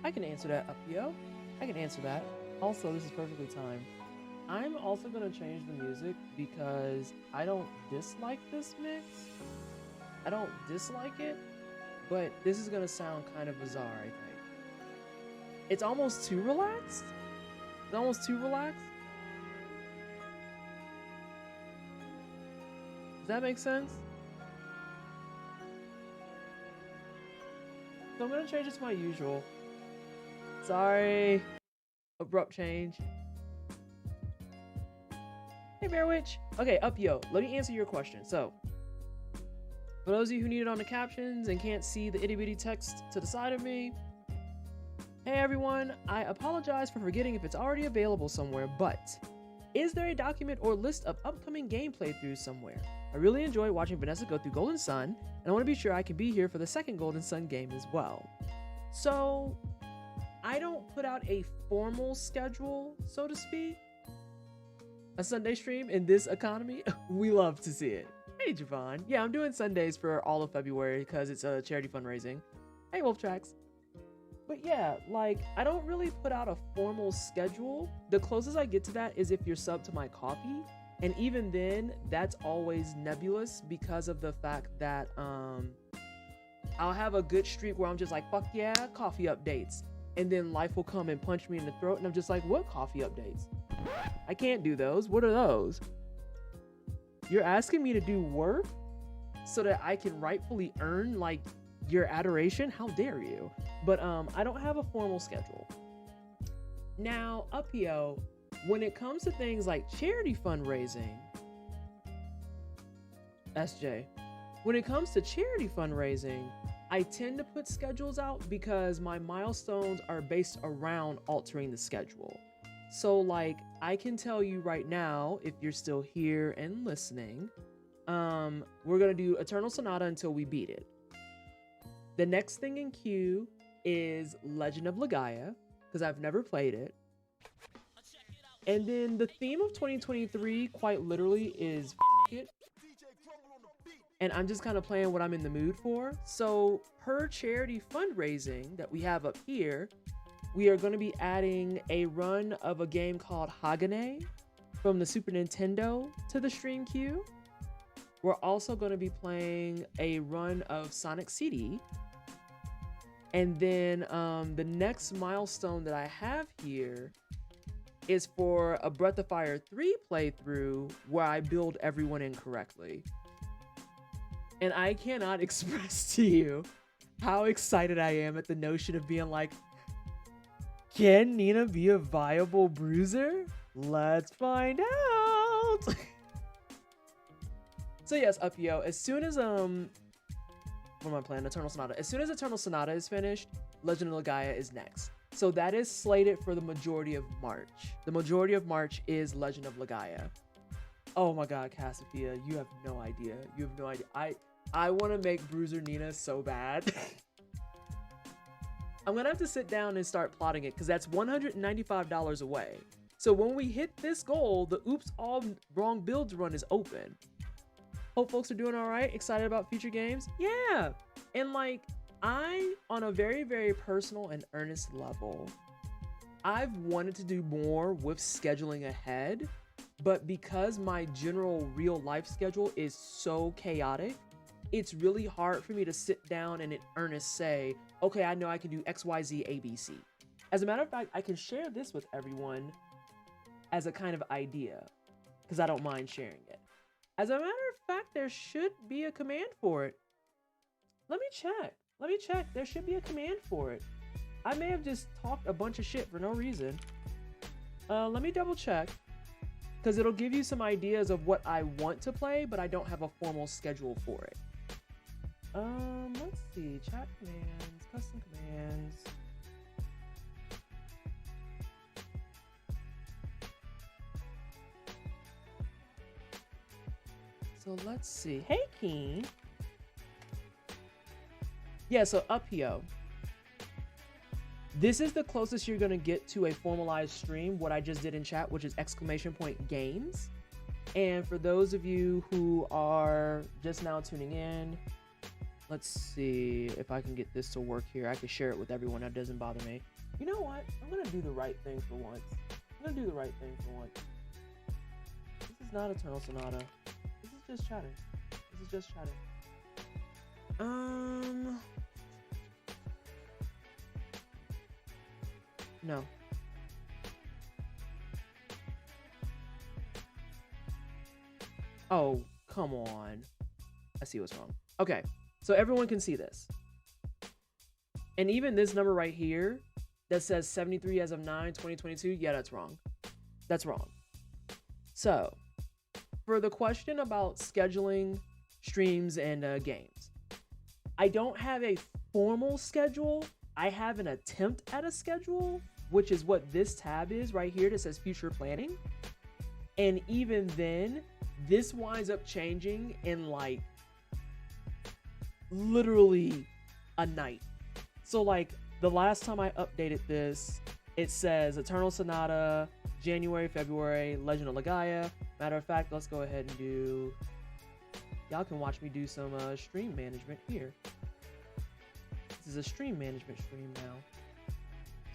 I can answer that, Upio. I can answer that. Also, this is perfectly timed. I'm also gonna change the music because I don't dislike this mix. I don't dislike it, but this is gonna sound kind of bizarre, I think. It's almost too relaxed. It's almost too relaxed. Does that make sense? So I'm gonna change it to my usual. Sorry. Abrupt change. Hey, Bear Witch. Okay, Upio, let me answer your question. So, for those of you who need it on the captions and can't see the itty bitty text to the side of me, hey everyone, I apologize for forgetting if it's already available somewhere, but is there a document or list of upcoming game playthroughs somewhere? I really enjoy watching Vanessa go through Golden Sun, and I want to be sure I can be here for the second Golden Sun game as well. So, I don't put out a formal schedule, so to speak. A Sunday stream in this economy, we love to see it. Hey Javon, yeah, I'm doing Sundays for all of February because it's a charity fundraising. Hey Wolf Tracks. But yeah, like, I don't really put out a formal schedule. The closest I get to that is if you're subbed to my coffee. And even then, that's always nebulous because of the fact that I'll have a good streak where I'm just like, fuck yeah, coffee updates. And then life will come and punch me in the throat and I'm just like, what coffee updates? I can't do those. What are those? You're asking me to do work so that I can rightfully earn like your adoration? How dare you? But I don't have a formal schedule. Now, Upio, when it comes to things like charity fundraising, SJ, when it comes to charity fundraising, I tend to put schedules out because my milestones are based around altering the schedule. So like, I can tell you right now, if you're still here and listening, we're gonna do Eternal Sonata until we beat it. The next thing in queue is Legend of Legaia, because I've never played it. And then the theme of 2023, quite literally, is it. And I'm just kind of playing what I'm in the mood for. So per charity fundraising that we have up here, we are going to be adding a run of a game called Hagane from the Super Nintendo to the stream queue. We're also going to be playing a run of Sonic CD. And then the next milestone that I have here is for a Breath of Fire 3 playthrough where I build everyone incorrectly. And I cannot express to you how excited I am at the notion of being like, can Nina be a viable bruiser? Let's find out. So yes, Upio, as soon as what am I playing? Eternal Sonata. As soon as Eternal Sonata is finished, Legend of Legaia is next. So that is slated for the majority of March. The majority of March is Legend of Legaia. Oh my god, Cassiopeia, you have no idea. You have no idea. I want to make Bruiser Nina so bad. I'm gonna have to sit down and start plotting it because that's $195 away. So when we hit this goal, the Oops All Wrong Builds run is open. Hope folks are doing all right. Excited about future games? Yeah. And like, on a very, very personal and earnest level, I've wanted to do more with scheduling ahead, but because my general real life schedule is so chaotic, it's really hard for me to sit down and in earnest say, okay, I know I can do X, Y, Z, A, B, C. As a matter of fact, I can share this with everyone as a kind of idea because I don't mind sharing it. As a matter of fact, there should be a command for it. Let me check. There should be a command for it. I may have just talked a bunch of shit for no reason. Let me double check because it'll give you some ideas of what I want to play, but I don't have a formal schedule for it. Let's see. Chat commands, custom commands. So let's see. Hey, Keen. Yeah, so Upio. This is the closest you're going to get to a formalized stream, what I just did in chat, which is !games. And for those of you who are just now tuning in, let's see if I can get this to work here. I can share it with everyone. That doesn't bother me. You know what? I'm gonna do the right thing for once. I'm gonna do the right thing for once. This is not Eternal Sonata. This is just chatter. This is just chatter. No. Oh, come on. I see what's wrong. Okay, so everyone can see this. And even this number right here that says 73 as of 9/2022, yeah, that's wrong. That's wrong. So, for the question about scheduling streams and games, I don't have a formal schedule. I have an attempt at a schedule, which is what this tab is right here that says future planning. And even then, this winds up changing in like literally a night. So like the last time I updated this, it says Eternal Sonata, January, February, Legend of Legaia. Matter of fact, let's go ahead and do, y'all can watch me do some stream management here. This is a stream management stream now.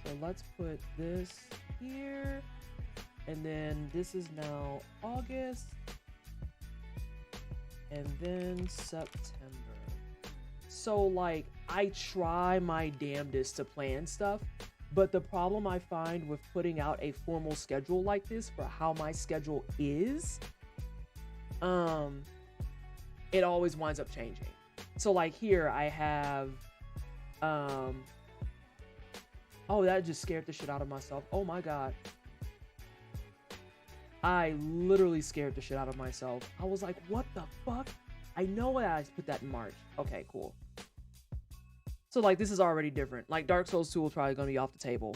So let's put this here. And then this is now August. And then September. So like I try my damnedest to plan stuff, but the problem I find with putting out a formal schedule like this for how my schedule is, it always winds up changing. So like here I have, oh, that just scared the shit out of myself. Oh my God. I literally scared the shit out of myself. I was like, what the fuck? I know I put that in March. Okay, cool. So like this is already different. Like Dark Souls 2 is probably gonna be off the table.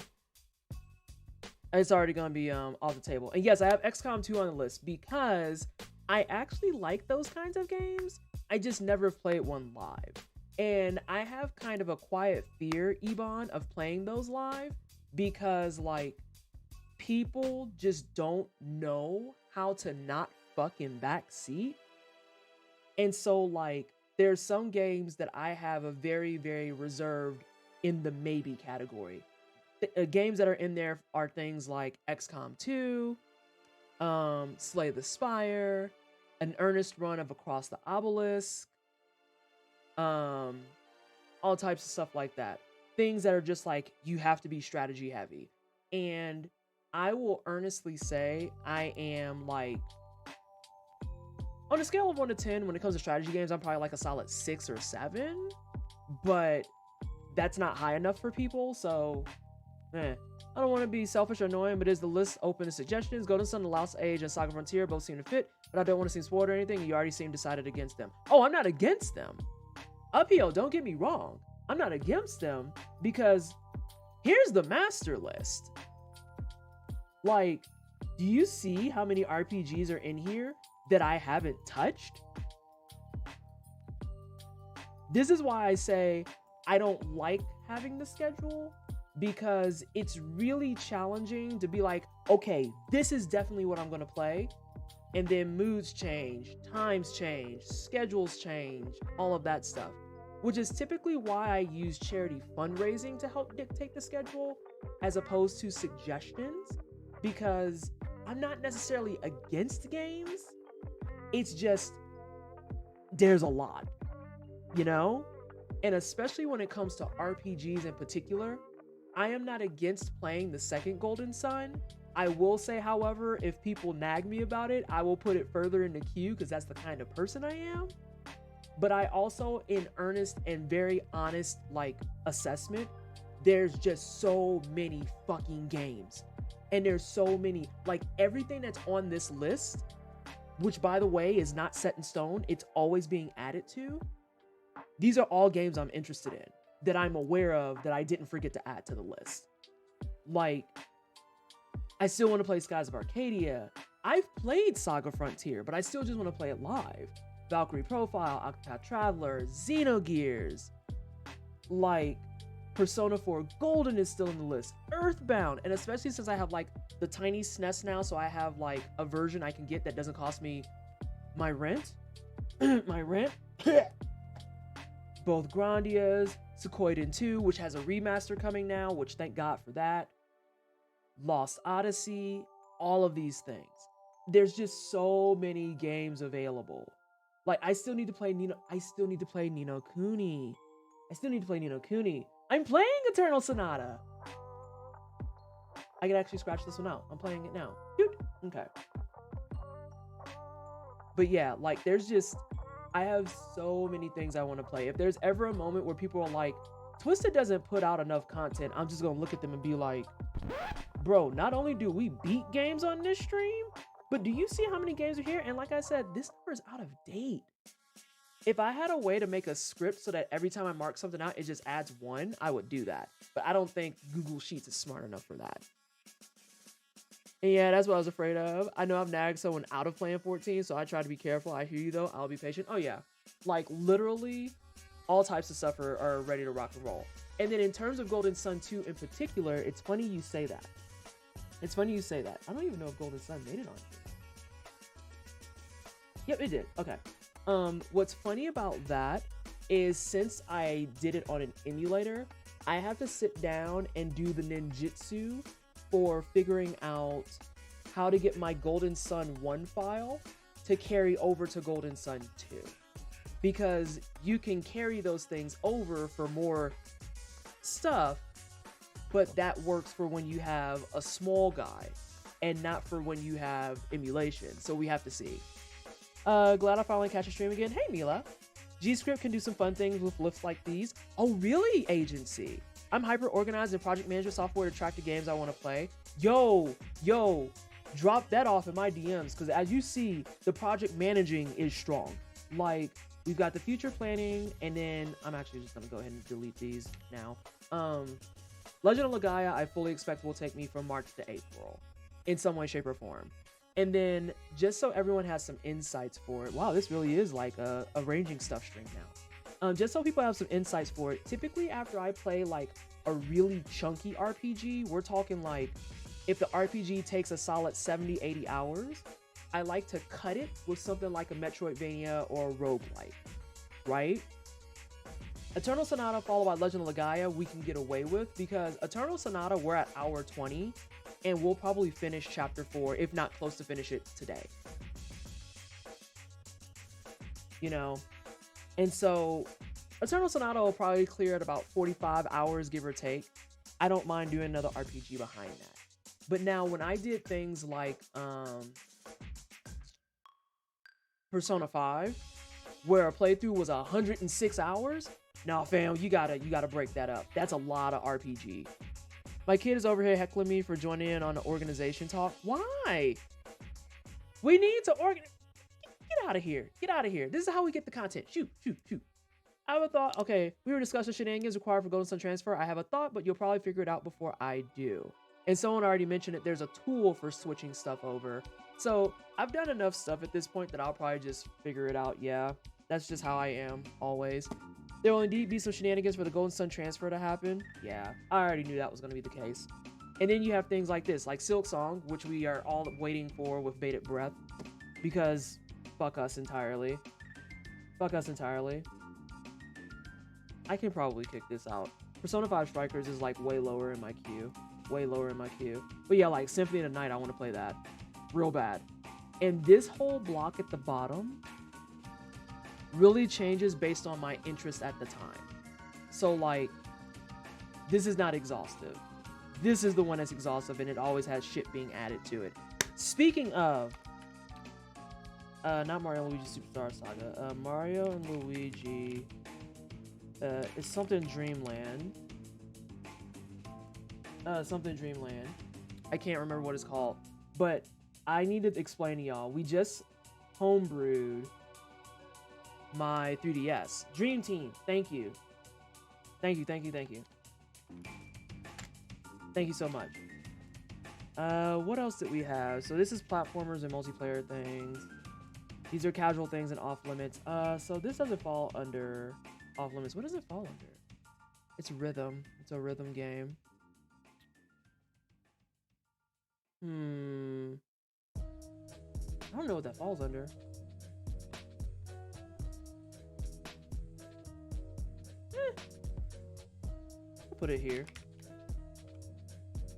It's already gonna be off the table. And yes, I have XCOM 2 on the list because I actually like those kinds of games. I just never played one live. And I have kind of a quiet fear, Ebon, of playing those live because like people just don't know how to not fucking backseat. And so like there's some games that I have a very, very reserved in the maybe category. Games that are in there are things like XCOM 2, Slay the Spire, an earnest run of Across the Obelisk, all types of stuff like that. Things that are just like, you have to be strategy heavy. And I will earnestly say I am like, on a scale of 1 to 10, when it comes to strategy games, I'm probably like a solid 6 or 7, but that's not high enough for people. So, I don't want to be selfish or annoying, but is the list open to suggestions? Golden Sun, The Lost Age, and Saga Frontier both seem to fit, but I don't want to seem spoiled or anything. And you already seem decided against them. Oh, I'm not against them. Uphill, don't get me wrong. I'm not against them because here's the master list. Like, do you see how many RPGs are in here that I haven't touched? This is why I say I don't like having the schedule, because it's really challenging to be like, okay, this is definitely what I'm going to play. And then moods change, times change, schedules change, all of that stuff, which is typically why I use charity fundraising to help dictate the schedule as opposed to suggestions, because I'm not necessarily against games. It's just, there's a lot, you know? And especially when it comes to RPGs in particular, I am not against playing the second Golden Sun. I will say, however, if people nag me about it, I will put it further in the queue because that's the kind of person I am. But I also, in earnest and very honest, like, assessment, there's just so many fucking games. And there's so many, like, everything that's on this list, which, by the way, is not set in stone. It's always being added to. These are all games I'm interested in, that I'm aware of, that I didn't forget to add to the list. Like, I still want to play Skies of Arcadia. I've played Saga Frontier, but I still just want to play it live. Valkyrie Profile, Octopath Traveler, Xenogears. Like, Persona 4 Golden is still in the list. Earthbound, and especially since I have, like, the tiny SNES now, so I have, like, a version I can get that doesn't cost me my rent. My rent. Both Grandias, Suikoden 2, which has a remaster coming now, which thank God for that. Lost Odyssey, all of these things. There's just so many games available. Like, I still need to play Ni no Kuni. I'm playing Eternal Sonata. I can actually scratch this one out. I'm playing it now. Dude. Okay. But yeah, like, I have so many things I want to play. If there's ever a moment where people are like, Twisted doesn't put out enough content, I'm just gonna look at them and be like, bro, not only do we beat games on this stream, but do you see how many games are here? And like I said, this number is out of date. If I had a way to make a script so that every time I mark something out, it just adds one, I would do that. But I don't think Google Sheets is smart enough for that. And yeah, that's what I was afraid of. I know I've nagged someone out of playing 14, so I try to be careful. I hear you though. I'll be patient. Oh yeah, like literally all types of stuff are ready to rock and roll. And then in terms of Golden Sun 2 in particular, it's funny you say that. I don't even know if Golden Sun made it on here. Yep, it did. Okay. What's funny about that is since I did it on an emulator, I have to sit down and do the ninjutsu for figuring out how to get my Golden Sun 1 file to carry over to Golden Sun 2. Because you can carry those things over for more stuff, but that works for when you have a small guy and not for when you have emulation. So we have to see. Glad I finally catch a stream again. Hey, Mila. G-Script can do some fun things with lifts like these. Oh, really, Agency? I'm hyper-organized in project management software to track the games I want to play. Yo, drop that off in my DMs, because as you see, the project managing is strong. Like, we've got the future planning, and then I'm actually just going to go ahead and delete these now. Legend of Legaia, I fully expect will take me from March to April in some way, shape, or form. And then just so everyone has some insights for it. Wow, this really is like a arranging stuff stream now. Just so people have some insights for it. Typically after I play like a really chunky RPG, we're talking like if the RPG takes a solid 70, 80 hours, I like to cut it with something like a Metroidvania or a roguelike, right? Eternal Sonata followed by Legend of Legaia we can get away with because Eternal Sonata we're at hour 20 and we'll probably finish chapter 4 if not close to finish it today. You know, and so Eternal Sonata will probably clear at about 45 hours give or take. I don't mind doing another RPG behind that. But now when I did things like Persona 5 where a playthrough was 106 hours, nah fam, you gotta break that up. That's a lot of RPG. My kid is over here heckling me for joining in on the organization talk. Why? We need to organize. Get out of here. Get out of here. This is how we get the content. Shoot. I have a thought. Okay, we were discussing shenanigans required for Golden Sun transfer. I have a thought, but you'll probably figure it out before I do. And someone already mentioned it. There's a tool for switching stuff over. So I've done enough stuff at this point that I'll probably just figure it out. Yeah, that's just how I am always. There will indeed be some shenanigans for the Golden Sun transfer to happen. Yeah, I already knew that was going to be the case. And then you have things like this, like Silk Song, which we are all waiting for with bated breath. Because fuck us entirely. Fuck us entirely. I can probably kick this out. Persona 5 Strikers is like way lower in my queue. Way lower in my queue. But yeah, like Symphony of the Night, I want to play that. Real bad. And this whole block at the bottom really changes based on my interest at the time. So like, this is not exhaustive. This is the one that's exhaustive and it always has shit being added to it. Speaking of, not Mario and Luigi Superstar Saga, Mario and Luigi, it's something Dreamland. Something Dreamland. I can't remember what it's called, but I need to explain to y'all. We just homebrewed my 3DS. Dream Team, thank you. Thank you. Thank you so much. What else did we have? So this is platformers and multiplayer things. These are casual things and off limits. So this doesn't fall under off limits. What does it fall under? It's rhythm. It's a rhythm game. I don't know what that falls under. Put it here.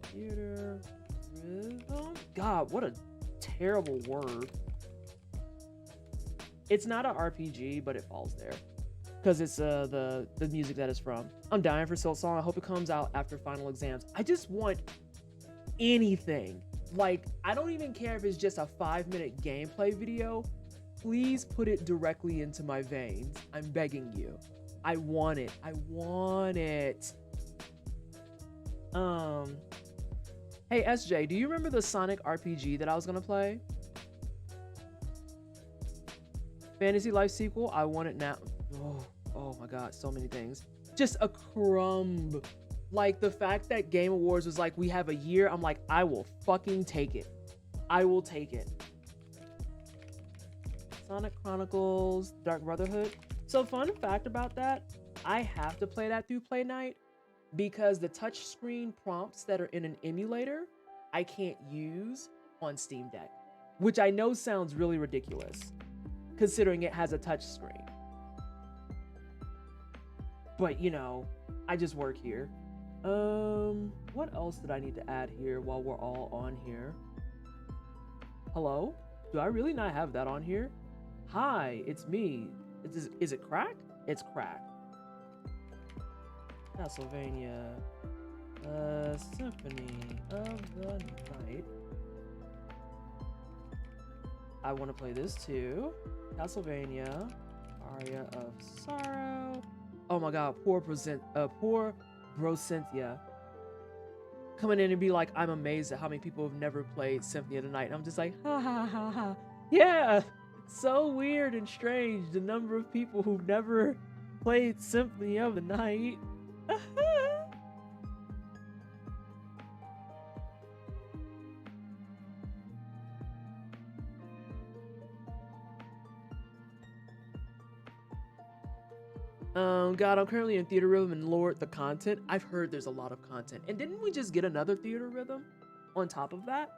Theater rhythm. God, what a terrible word. It's not an RPG, but it falls there because it's the music that it's from. I'm dying for Silk Song. I hope it comes out after final exams. I just want anything. Like, I don't even care if it's just a 5-minute gameplay video. Please put it directly into my veins. I'm begging you. I want it. I want it. Hey SJ, do you remember the Sonic RPG that I was gonna play? Fantasy Life sequel, I want it now. Oh my god, so many things. Just a crumb. Like, the fact that Game Awards was like, we have a year, I'm like, I will fucking take it. I will take it. Sonic Chronicles, Dark Brotherhood. So fun fact about that, I have to play that through Play Night because the touchscreen prompts that are in an emulator, I can't use on Steam Deck, which I know sounds really ridiculous considering it has a touchscreen. But you know, I just work here. What else did I need to add here while we're all on here? Hello? Do I really not have that on here? Hi, it's me. Is it crack? It's crack. Castlevania. Symphony of the Night. I want to play this too. Castlevania. Aria of Sorrow. Oh my god, poor Brosynthia. Coming in and be like, I'm amazed at how many people have never played Symphony of the Night. And I'm just like, ha ha ha ha. Yeah, it's so weird and strange, the number of people who've never played Symphony of the Night. God, I'm currently in Theater Rhythm and Lord the content. I've heard there's a lot of content. And didn't we just get another Theater Rhythm on top of that?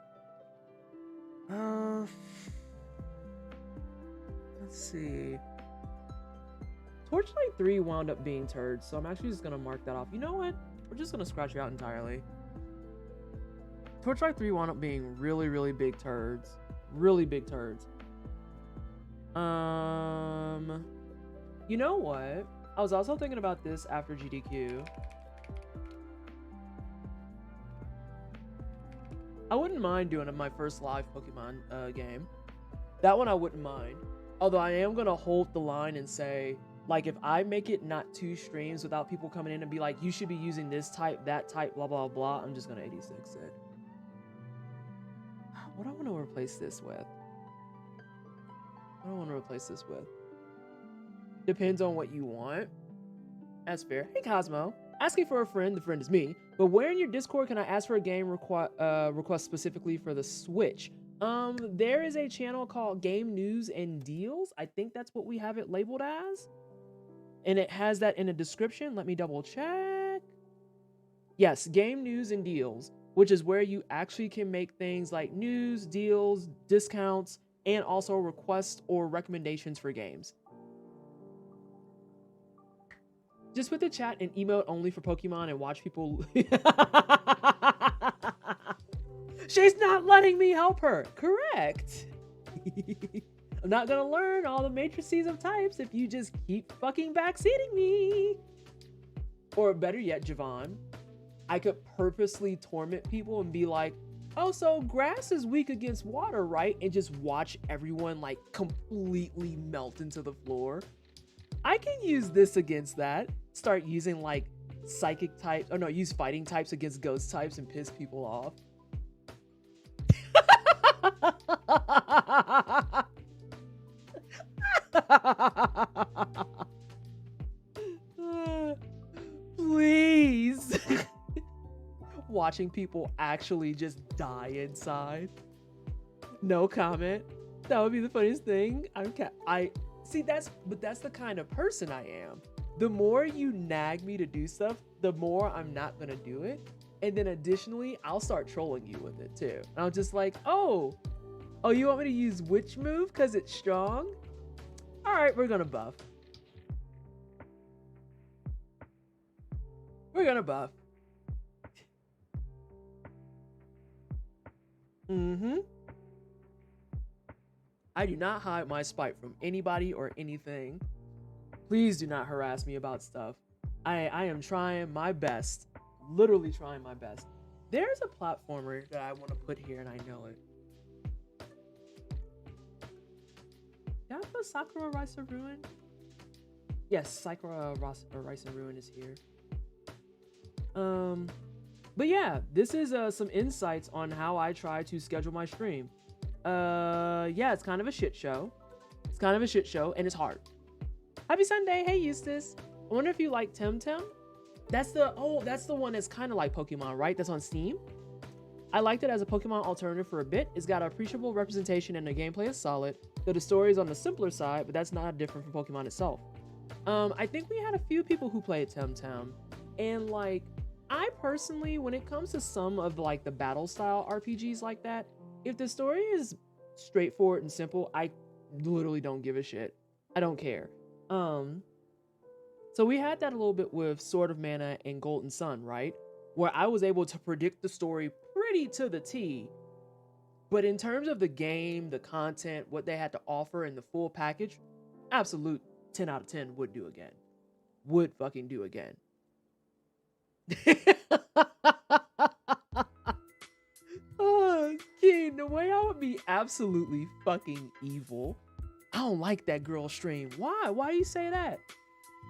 Let's see. Torchlight 3 wound up being turds, so I'm actually just gonna mark that off. You know what? We're just gonna scratch it out entirely. Torchlight 3 wound up being really, really big turds. Really big turds. You know what? I was also thinking about this after GDQ. I wouldn't mind doing my first live Pokemon game. That one I wouldn't mind. Although I am going to hold the line and say, like, if I make it not 2 streams without people coming in and be like, you should be using this type, that type, blah, blah, blah, I'm just going to 86 it. What do I want to replace this with? What do I want to replace this with? Depends on what you want. That's fair. Hey Cosmo, asking for a friend. The friend is me. But where in your Discord can I ask for a game request specifically for the Switch? There is a channel called Game News and Deals. I think that's what we have it labeled as. And it has that in the description. Let me double check. Yes, Game News and Deals, which is where you actually can make things like news, deals, discounts, and also requests or recommendations for games. Just put the chat and emote only for Pokemon and watch people. She's not letting me help her. Correct. I'm not gonna learn all the matrices of types if you just keep fucking backseating me. Or better yet, Javon, I could purposely torment people and be like, oh, so grass is weak against water, right? And just watch everyone like completely melt into the floor. I can use this against that. Start using like psychic types, or no, use fighting types against ghost types and piss people off. Please. Watching people actually just die inside. No comment. That would be the funniest thing. See, that's the kind of person I am. The more you nag me to do stuff, the more I'm not gonna do it. And then additionally, I'll start trolling you with it too. And I'm just like, oh, you want me to use which move because it's strong? All right, we're gonna buff. We're gonna buff. I do not hide my spite from anybody or anything. Please do not harass me about stuff. I am trying my best. Literally trying my best. There's a platformer that I want to put here and I know it. Did I put Sakura Rise of Ruin? Yes, Sakura Rise of Ruin is here. But yeah, this is some insights on how I try to schedule my stream. Yeah, it's kind of a shit show. It's kind of a shit show and it's hard. Happy Sunday. Hey, Eustace. I wonder if you like Temtem. That's the one that's kind of like Pokemon, right? That's on Steam. I liked it as a Pokemon alternative for a bit. It's got appreciable representation and the gameplay is solid, though the story is on the simpler side, but that's not different from Pokemon itself. I think we had a few people who played Temtem, and like, I personally, when it comes to some of like the battle style RPGs like that, if the story is straightforward and simple, I literally don't give a shit. I don't care. So we had that a little bit with Sword of Mana and Golden Sun, right? Where I was able to predict the story pretty to the T. But in terms of the game, the content, what they had to offer in the full package, absolute 10 out of 10 would do again. Would fucking do again. Oh, King, the way I would be absolutely fucking evil. I don't like that girl stream. Why? Why you say that?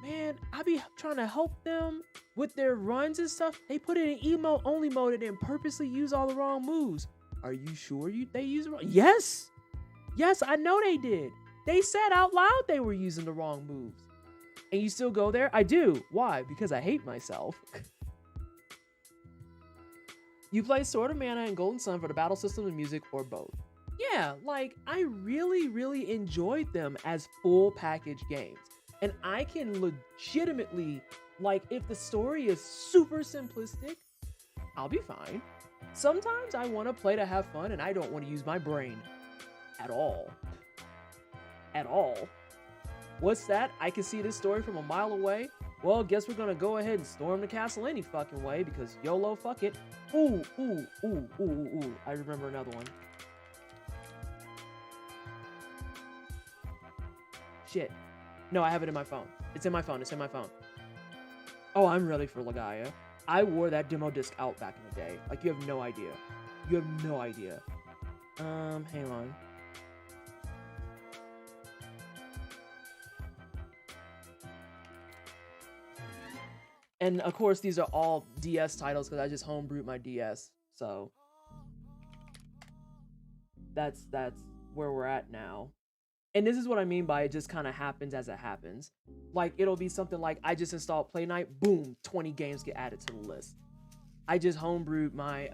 Man, I be trying to help them with their runs and stuff. They put it in emote only mode and then purposely use all the wrong moves. Are you sure they use it wrong? Yes. Yes, I know they did. They said out loud they were using the wrong moves. And you still go there? I do. Why? Because I hate myself. You play Sword of Mana and Golden Sun for the battle system and music or both. Yeah, like I really, really enjoyed them as full package games. And I can legitimately, like, if the story is super simplistic, I'll be fine. Sometimes I want to play to have fun and I don't want to use my brain at all. At all. What's that? I can see this story from a mile away. Well, guess we're gonna go ahead and storm the castle any fucking way because YOLO, fuck it. Ooh. I remember another one. Shit. No, I have it in my phone. It's in my phone. It's in my phone. Oh, I'm ready for Legaia. I wore that demo disc out back in the day. Like, you have no idea. You have no idea. Hang on. And of course, these are all DS titles because I just homebrewed my DS. So that's where we're at now. And this is what I mean by it just kind of happens as it happens. Like, it'll be something like, I just installed Play Night, boom, 20 games get added to the list. I just homebrewed my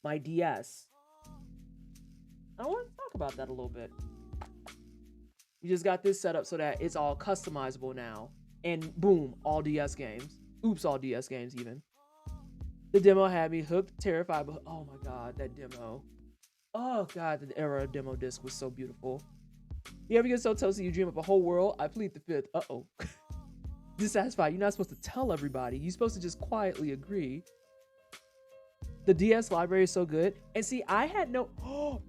my DS. I want to talk about that a little bit. We just got this set up so that it's all customizable now. And boom, all DS games. Oops, all DS games even. The demo had me hooked, terrified, but oh my god, that demo. Oh god, the era of demo disc was so beautiful. You ever get so toasty you dream up a whole world? I plead the fifth. Uh-oh. Dissatisfied. You're not supposed to tell everybody. You're supposed to just quietly agree. The DS library is so good. And see, I had no... Oh!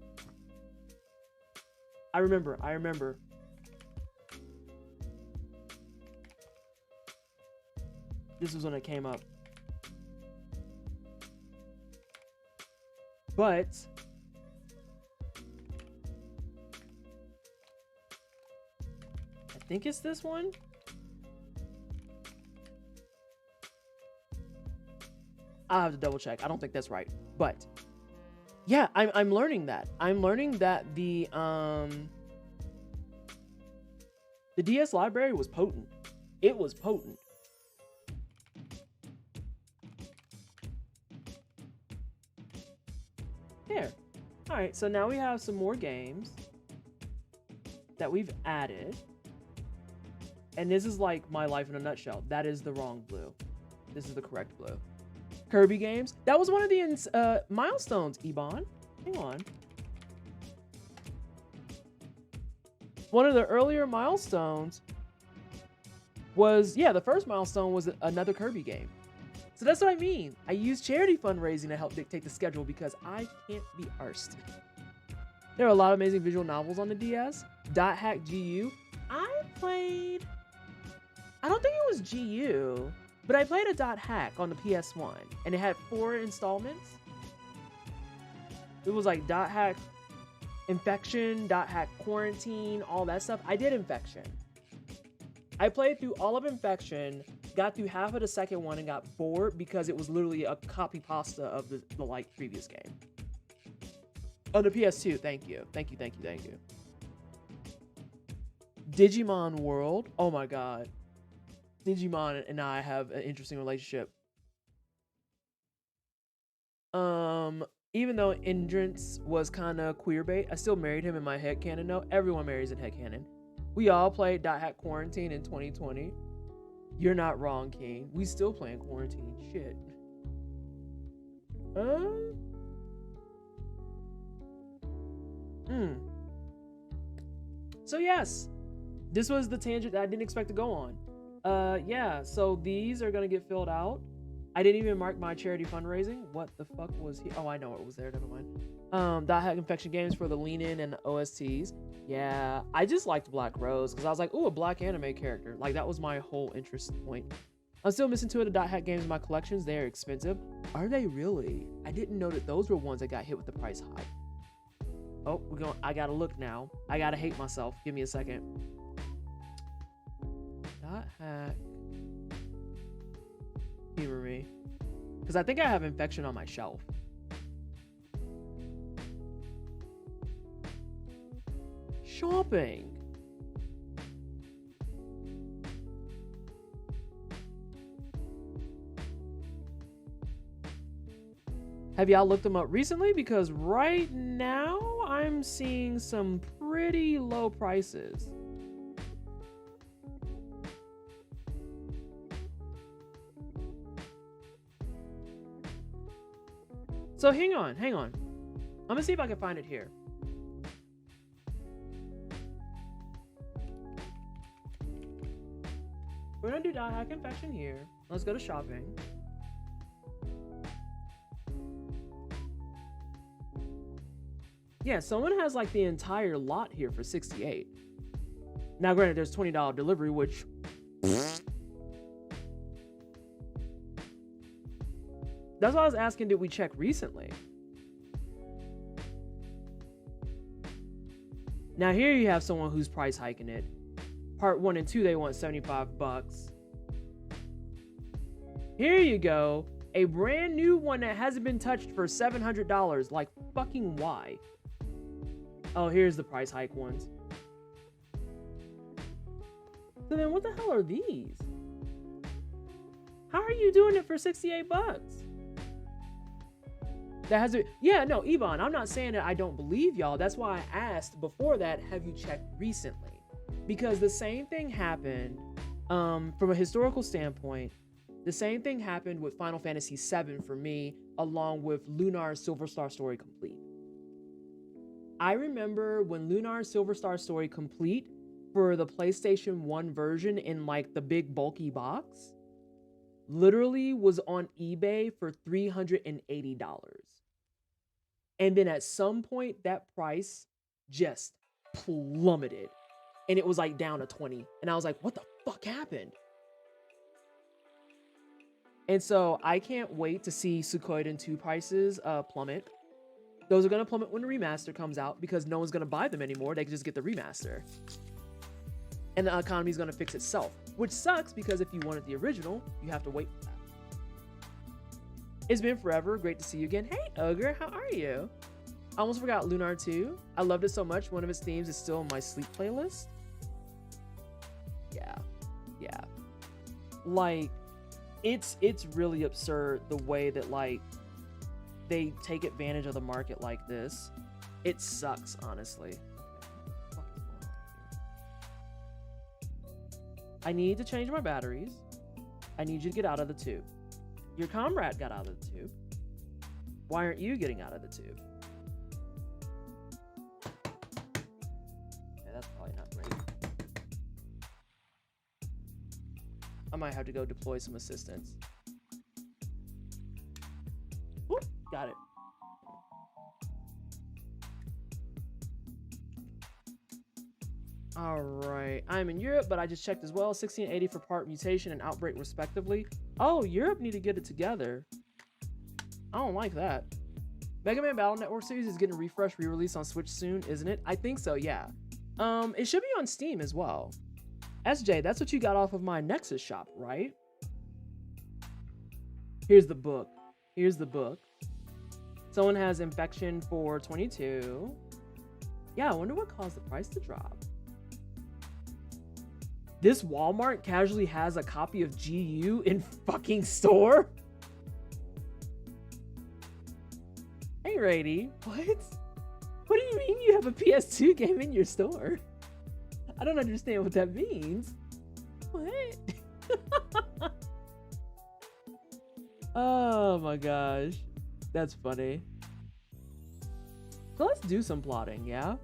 I remember. This was when it came up. But... I think it's this one. I'll have to double check. I don't think that's right. But yeah, I'm learning that. I'm learning that the DS library was potent. It was potent. There. All right, so now we have some more games that we've added. And this is like my life in a nutshell. That is the wrong blue. This is the correct blue. Kirby games. That was one of the milestones, Ebon. Hang on. One of the earlier milestones was, yeah, the first milestone was another Kirby game. So that's what I mean. I use charity fundraising to help dictate the schedule because I can't be arsed. There are a lot of amazing visual novels on the DS. Dot Hack GU. I don't think it was GU, but I played a Dot Hack on the PS1 and it had 4 installments. It was like Dot Hack Infection, Dot Hack Quarantine, all that stuff. I did Infection. I played through all of Infection, got through half of the second one and got bored because it was literally a copy pasta of the like previous game. On the PS2, thank you. Digimon World. Oh my god. Digimon and I have an interesting relationship. Even though Indrance was kind of queer bait, I still married him in my headcanon. No, everyone marries in headcanon. We all played Dot Hack Quarantine in 2020. You're not wrong, King. We still playing Quarantine. Shit. So yes, this was the tangent that I didn't expect to go on. Yeah, so these are gonna get filled out. I didn't even mark my charity fundraising. What the fuck was he? Oh, I know it was there. Never mind. Dot Hack Infection games for the lean in and the OSTs. Yeah, I just liked Black Rose because I was like, oh, a black anime character. Like that was my whole interest point. I'm still missing 2 of the Dot Hack games in my collections. They're expensive. Are they really? I didn't know that those were ones that got hit with the price hike. Oh, I gotta look now. I gotta hate myself. Give me a second. Dot Hack. Humor me. Because I think I have Infection on my shelf. Shopping. Have y'all looked them up recently? Because right now I'm seeing some pretty low prices. So hang on. I'm gonna see if I can find it here. We're gonna do Dot Hack Infection here. Let's go to shopping. Yeah, someone has like the entire lot here for $68. Now granted, there's $20 delivery, which that's why I was asking, did we check recently? Now here you have someone who's price hiking it. Part 1 and 2, they want $75. Here you go. A brand new one that hasn't been touched for $700. Like fucking why? Oh, here's the price hike ones. So then what the hell are these? How are you doing it for $68? That has to, yeah, no, Yvonne, I'm not saying that I don't believe y'all. That's why I asked before that, have you checked recently? Because the same thing happened, from a historical standpoint, the same thing happened with Final Fantasy VII for me, along with Lunar's Silver Star Story Complete. I remember when Lunar's Silver Star Story Complete for the PlayStation 1 version in like the big bulky box, literally was on eBay for $380. And then at some point that price just plummeted and it was like down to 20. And I was like, what the fuck happened? And so I can't wait to see Suikoden 2 prices plummet. Those are going to plummet when the remaster comes out because no one's going to buy them anymore. They can just get the remaster. And the economy is going to fix itself, which sucks because if you wanted the original, you have to wait for that. It's been forever. Great to see you again. Hey, Ogre, how are you? I almost forgot Lunar 2. I loved it so much. One of its themes is still in my sleep playlist. Yeah. Like, it's really absurd the way that, like, they take advantage of the market like this. It sucks, honestly. I need to change my batteries. I need you to get out of the tube. Your comrade got out of the tube. Why aren't you getting out of the tube? Okay, that's probably not great. I might have to go deploy some assistance. Whoop, got it. All right, I'm in Europe, but I just checked as well. 1680 for part mutation and outbreak respectively. Oh, Europe need to get it together. I don't like that. Mega Man Battle Network series is getting a refresh re-release on Switch soon, isn't it? I think so, yeah. It should be on Steam as well. SJ, that's what you got off of my Nexus shop, right? Here's the book. Here's the book. Someone has infection for 22. Yeah, I wonder what caused the price to drop. This Walmart casually has a copy of GU in fucking store? Hey, Rady. What? What do you mean you have a PS2 game in your store? I don't understand what that means. What? Oh my gosh. That's funny. So let's do some plotting, yeah?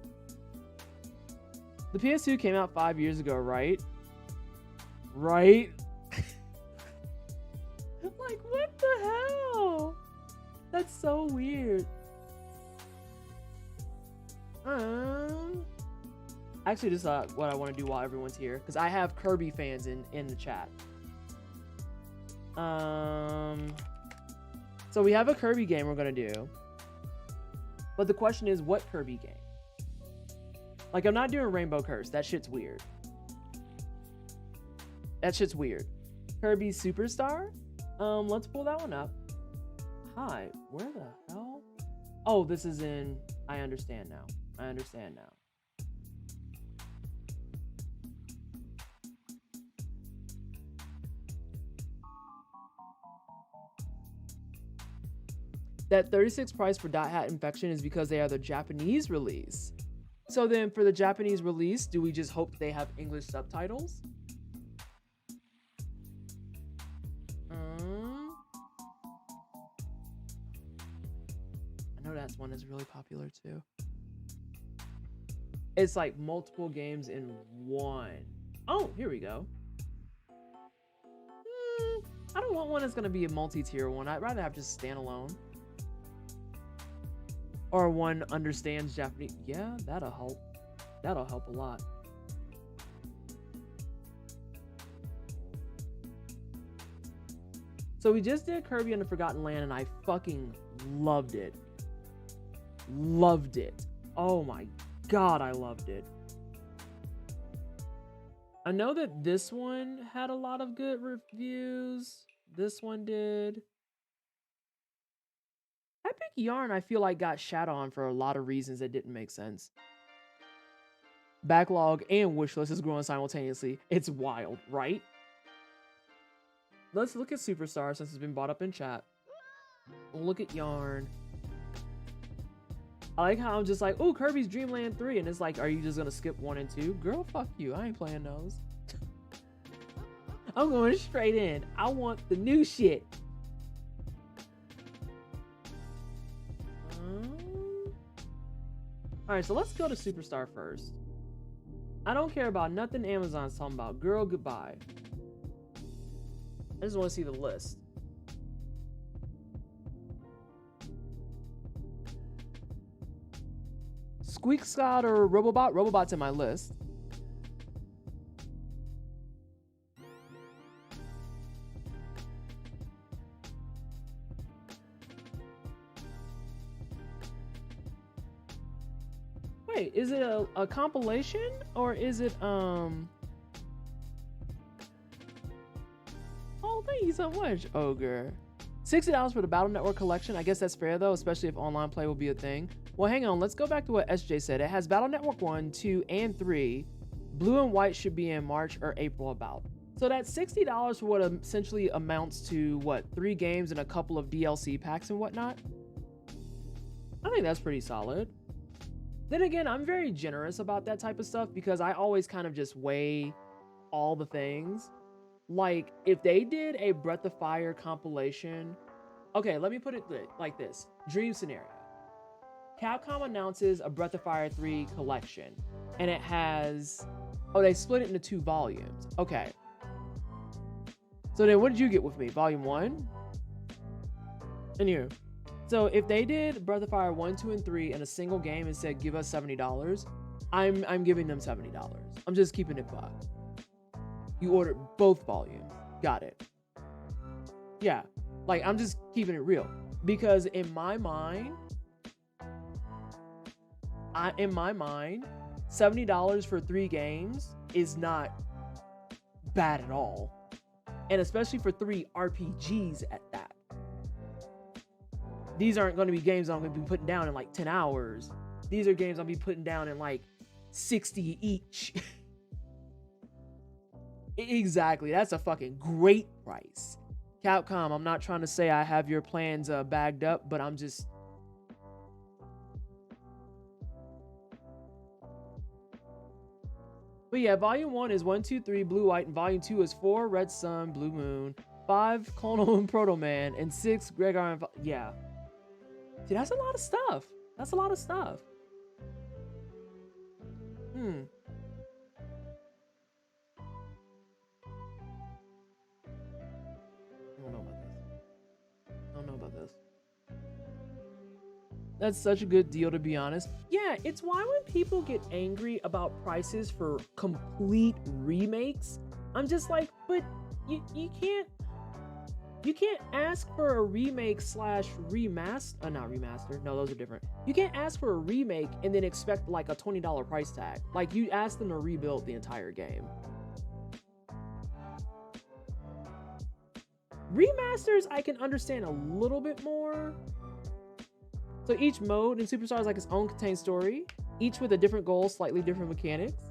The PS2 came out 5 years ago, right? Right? Like, what the hell? That's so weird. Actually, this is what I want to do while everyone's here, because I have Kirby fans in the chat. So we have a Kirby game we're gonna do, but the question is, what Kirby game? Like, I'm not doing Rainbow Curse. That shit's weird. That shit's weird. Kirby Superstar? Let's pull that one up. Hi, where the hell? Oh, this is in... I understand now. I understand now. That 36 price for Dot Hat Infection is because they are the Japanese release. So then for the Japanese release, do we just hope they have English subtitles? I know that's one that's really popular too. It's like multiple games in one. Oh, here we go. I don't want one that's gonna be a multi-tier one. I'd rather have just standalone. Or one understands Japanese. Yeah, that'll help. That'll help a lot. So we just did Kirby and the Forgotten Land and I fucking loved it. Loved it. Oh my god, I loved it. I know that this one had a lot of good reviews. This one did. Epic Yarn, I feel like got shat on for a lot of reasons that didn't make sense. Backlog and wishlist is growing simultaneously. It's wild, right? Let's look at Superstar since it's been brought up in chat. We'll look at Yarn. I like how I'm just like, oh, Kirby's Dream Land 3. And it's like, are you just going to skip 1 and 2? Girl, fuck you. I ain't playing those. I'm going straight in. I want the new shit. Alright, so let's go to Superstar first. I don't care about nothing Amazon's talking about. Girl, goodbye. I just want to see the list. Squeak Scott or Robobot? Robobot's in my list. Wait, is it a compilation or is it Oh, thank you so much, Ogre. $60 for the Battle Network collection. I guess that's fair though, especially if online play will be a thing. Well, hang on, let's go back to what SJ said. It has Battle Network 1, 2, and 3. Blue and White should be in March or April about. So that's $60 for what essentially amounts to what, 3 games and a couple of DLC packs and whatnot. I think that's pretty solid. Then again, I'm very generous about that type of stuff because I always kind of just weigh all the things. Like, if they did a Breath of Fire compilation... Okay, let me put it like this. Dream scenario. Capcom announces a Breath of Fire 3 collection. And it has... Oh, they split it into 2 volumes. Okay. So then what did you get with me? Volume 1? And here. So if they did Breath of Fire 1, 2, and 3 in a single game and said give us $70, I'm giving them $70. I'm just keeping it buck. You ordered both volumes. Got it. Yeah. Like, I'm just keeping it real. Because in my mind, $70 for 3 games is not bad at all. And especially for 3 RPGs at that. These aren't going to be games I'm going to be putting down in like 10 hours. These are games I'll be putting down in like 60 each. Exactly. That's a fucking great price. Capcom, I'm not trying to say I have your plans bagged up, but I'm just... But yeah, Volume 1 is 1, 2, 3, Blue, White, and Volume 2 is 4, Red Sun, Blue Moon, 5, Clonal and Proto Man, and 6, Gregor and... Yeah. See, that's a lot of stuff. That's a lot of stuff. I don't know about this. That's such a good deal, to be honest. Yeah, it's why when people get angry about prices for complete remakes, I'm just like, but you can't ask for a remake slash remaster. Not remaster. No, those are different. You can't ask for a remake and then expect like a $20 price tag. Like, you ask them to rebuild the entire game. Remasters, I can understand a little bit more. So each mode in Superstar is like its own contained story, each with a different goal, slightly different mechanics.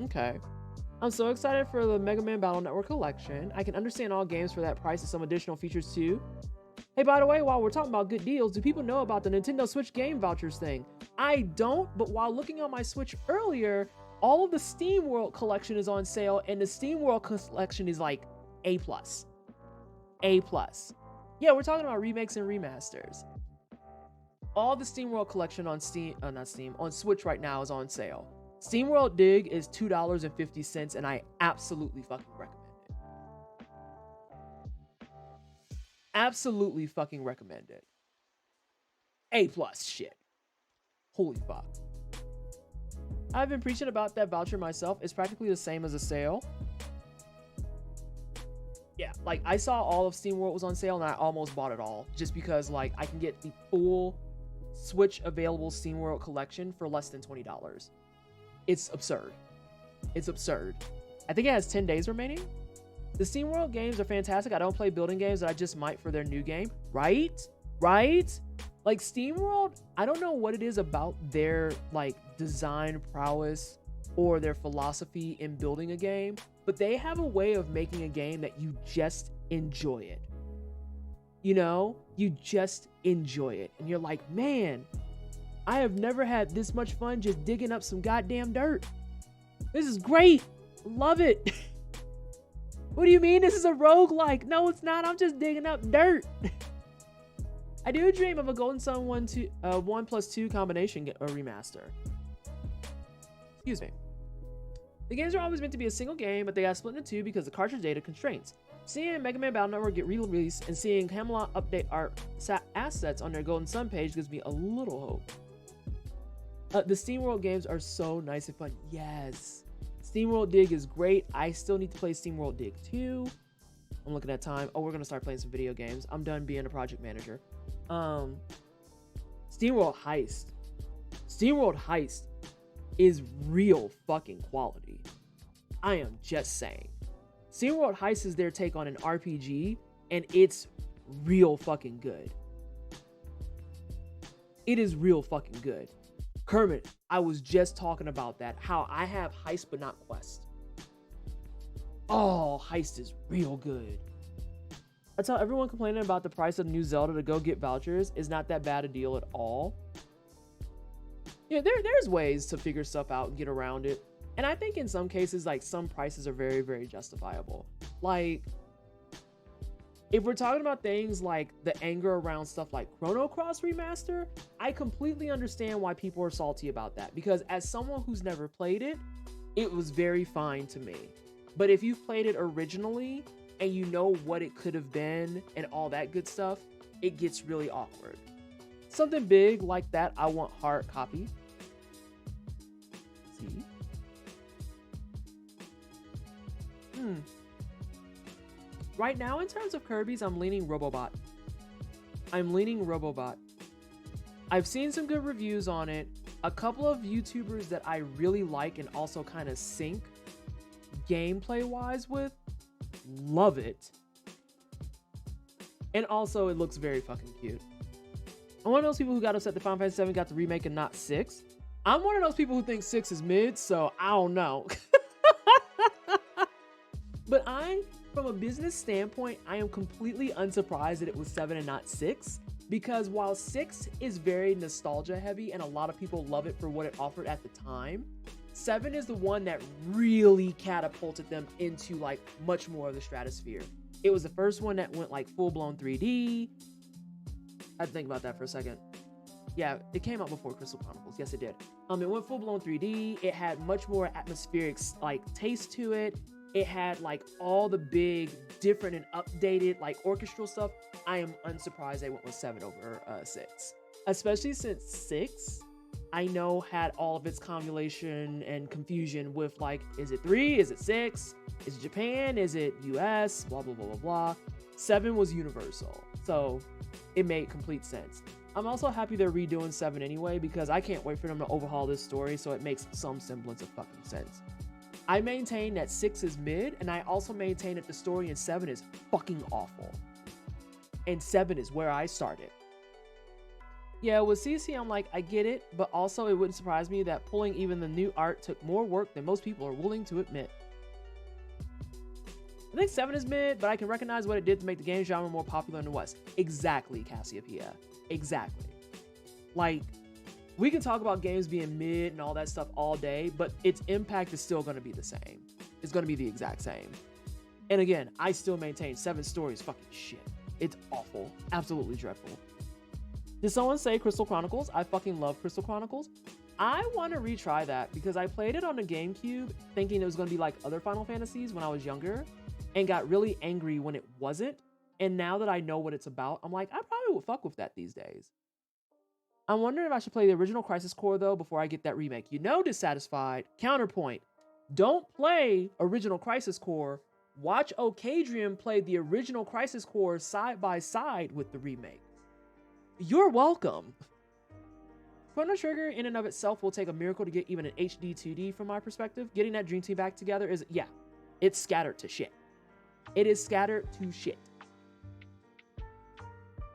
Okay. I'm so excited for the Mega Man Battle Network collection. I can understand all games for that price and some additional features too. Hey, by the way, while we're talking about good deals, do people know about the Nintendo Switch game vouchers thing? I don't, but while looking on my Switch earlier, all of the Steam World collection is on sale, and the Steam World collection is like A+. A+. Yeah, we're talking about remakes and remasters. All the Steam World collection on on Switch right now is on sale. Steam World Dig is $2.50, and I absolutely fucking recommend it. Absolutely fucking recommend it. A+ shit. Holy fuck. I've been preaching about that voucher myself. It's practically the same as a sale. Yeah, like I saw all of Steam World was on sale and I almost bought it all just because like I can get the full Switch available Steam World collection for less than $20. It's absurd. It's absurd. I think it has 10 days remaining. The Steam World games are fantastic. I don't play building games, but I just might for their new game. Right? Like Steam World, I don't know what it is about their like design prowess or their philosophy in building a game, but they have a way of making a game that you just enjoy it. You know, you just enjoy it. And you're like, man, I have never had this much fun just digging up some goddamn dirt. This is great. Love it. What do you mean this is a roguelike? No, it's not. I'm just digging up dirt. I do dream of a Golden Sun 1+2 combination remaster. Excuse me. The games are always meant to be a single game, but they got split into two because of cartridge data constraints. Seeing Mega Man Battle Network get re-released and seeing Camelot update our assets on their Golden Sun page gives me a little hope. The SteamWorld games are so nice and fun. Yes. SteamWorld Dig is great. I still need to play SteamWorld Dig 2. I'm looking at time. Oh, we're going to start playing some video games. I'm done being a project manager. SteamWorld Heist. SteamWorld Heist is real fucking quality. I am just saying. SteamWorld Heist is their take on an RPG, and it's real fucking good. It is real fucking good. Kermit, I was just talking about that. How I have Heist but not Quest. Oh, Heist is real good. I tell everyone complaining about the price of the new Zelda to go get vouchers is not that bad a deal at all. Yeah, there's ways to figure stuff out and get around it. And I think in some cases, like, some prices are very, very justifiable. Like, if we're talking about things like the anger around stuff like Chrono Cross Remaster, I completely understand why people are salty about that. Because as someone who's never played it, it was very fine to me. But if you've played it originally, and you know what it could have been and all that good stuff, it gets really awkward. Something big like that, I want hard copy. Let's see. Right now, in terms of Kirby's, I'm leaning Robobot. I've seen some good reviews on it. A couple of YouTubers that I really like and also kind of sync gameplay-wise with love it. And also, it looks very fucking cute. I'm one of those people who got upset that Final Fantasy 7 got the remake and not 6. I'm one of those people who think 6 is mid, so I don't know. But from a business standpoint, I am completely unsurprised that it was 7 and not 6, because while 6 is very nostalgia heavy and a lot of people love it for what it offered at the time, 7 is the one that really catapulted them into like much more of the stratosphere. It was the first one that went like full-blown 3D. I had to think about that for a second. Yeah, it came out before Crystal Chronicles. Yes, it did. It went full-blown 3D. It had much more atmospheric like taste to it. It had like all the big, different and updated like orchestral stuff. I am unsurprised they went with 7 over 6. Especially since 6, I know, had all of its convolution and confusion with like, is it 3? Is it 6? Is it Japan? Is it US? Blah, blah, blah, blah, blah. 7 was universal. So it made complete sense. I'm also happy they're redoing 7 anyway, because I can't wait for them to overhaul this story so it makes some semblance of fucking sense. I maintain that 6 is mid, and I also maintain that the story in 7 is fucking awful. And 7 is where I started. Yeah, with CC, I'm like, I get it, but also it wouldn't surprise me that pulling even the new art took more work than most people are willing to admit. I think 7 is mid, but I can recognize what it did to make the game genre more popular in the West. Exactly, Cassiopeia. Exactly. Like, we can talk about games being mid and all that stuff all day, but its impact is still going to be the same. It's going to be the exact same. And again, I still maintain 7 story is fucking shit. It's awful. Absolutely dreadful. Did someone say Crystal Chronicles? I fucking love Crystal Chronicles. I want to retry that because I played it on the GameCube thinking it was going to be like other Final Fantasies when I was younger, and got really angry when it wasn't. And now that I know what it's about, I'm like, I probably would fuck with that these days. I'm wondering if I should play the original Crisis Core though before I get that remake. You know, Dissatisfied. Counterpoint. Don't play original Crisis Core. Watch Okadrian play the original Crisis Core side by side with the remake. You're welcome. Chrono Trigger in and of itself will take a miracle to get even an HD 2D from my perspective. Getting that Dream Team back together is, yeah, it's scattered to shit. It is scattered to shit.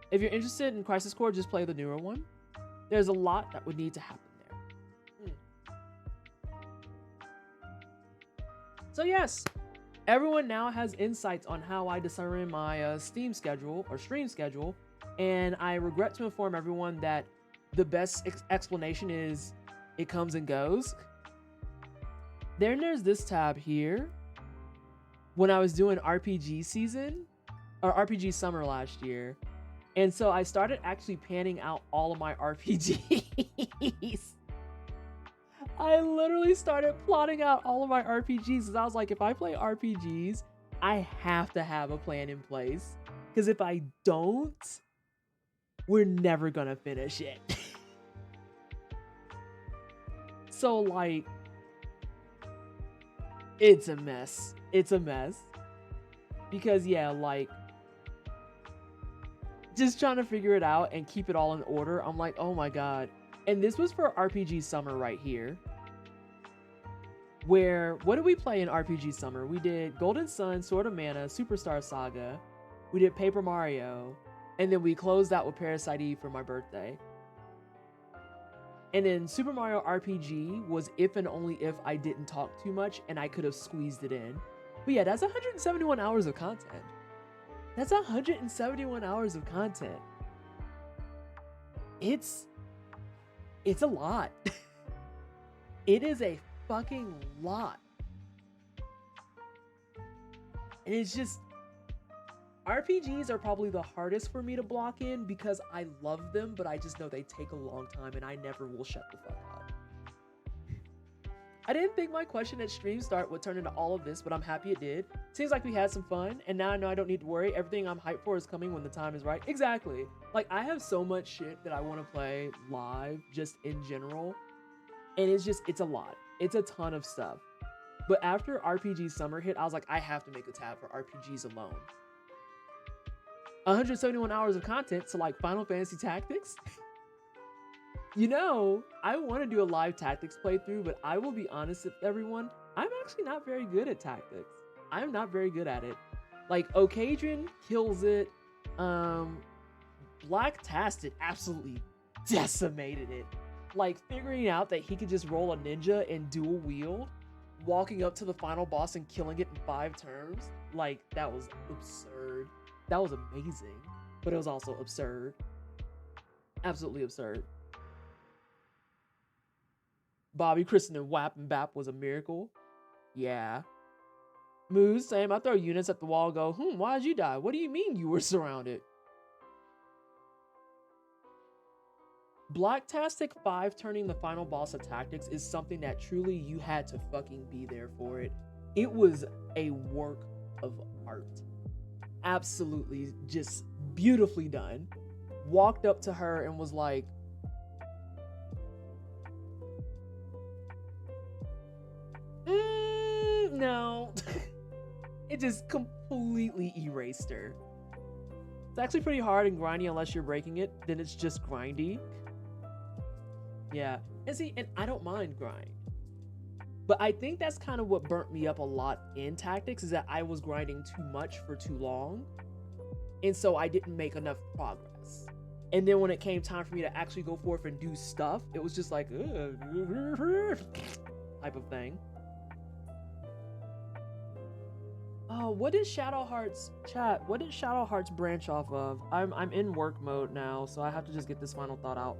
If you're interested in Crisis Core, just play the newer one. There's a lot that would need to happen there. So yes, everyone now has insights on how I discern my Steam schedule or stream schedule, and I regret to inform everyone that the best explanation is it comes and goes. Then there's this tab here. When I was doing RPG season or RPG summer last year, and so I started actually panning out all of my RPGs. I literally started plotting out all of my RPGs because I was like, if I play RPGs, I have to have a plan in place. Because if I don't, we're never gonna finish it. So like, it's a mess. It's a mess. Because yeah, like, just trying to figure it out and keep it all in order. I'm like, oh my God. And this was for RPG Summer right here. Where, what did we play in RPG Summer? We did Golden Sun, Sword of Mana, Superstar Saga. We did Paper Mario. And then we closed out with Parasite Eve for my birthday. And then Super Mario RPG was if and only if I didn't talk too much and I could have squeezed it in. But yeah, that's 171 hours of content. That's 171 hours of content. It's a lot. It is a fucking lot. And it's just, RPGs are probably the hardest for me to block in because I love them, but I just know they take a long time and I never will shut the fuck up. I didn't think my question at stream start would turn into all of this, but I'm happy it did. Seems like we had some fun, and now I know I don't need to worry. Everything I'm hyped for is coming when the time is right. Exactly. Like, I have so much shit that I want to play live, just in general, and it's a lot. It's a ton of stuff. But after RPG Summer hit, I was like, I have to make a tab for RPGs alone. 171 hours of content to like Final Fantasy Tactics. You know, I want to do a live tactics playthrough, but I will be honest with everyone, I'm actually not very good at tactics. I'm not very good at it. Like, Ocadrian kills it. Blacktastic absolutely decimated it. Like, figuring out that he could just roll a ninja and dual wield, walking up to the final boss and killing it in 5 turns, like, that was absurd. That was amazing, but it was also absurd. Absolutely absurd. Bobby christening Wap and Bap was a miracle. Yeah. Moose, same. I throw units at the wall and go, why'd you die? What do you mean you were surrounded? Blacktastic 5 turning the final boss of Tactics is something that truly you had to fucking be there for it. It was a work of art. Absolutely just beautifully done. Walked up to her and was like, no. It just completely erased her. It's actually pretty hard and grindy unless you're breaking it. Then it's just grindy. Yeah. And see, and I don't mind grind. But I think that's kind of what burnt me up a lot in Tactics, is that I was grinding too much for too long. And so I didn't make enough progress. And then when it came time for me to actually go forth and do stuff, it was just like, type of thing. Oh, what did Shadow Hearts chat? What did Shadow Hearts branch off of? I'm in work mode now, so I have to just get this final thought out.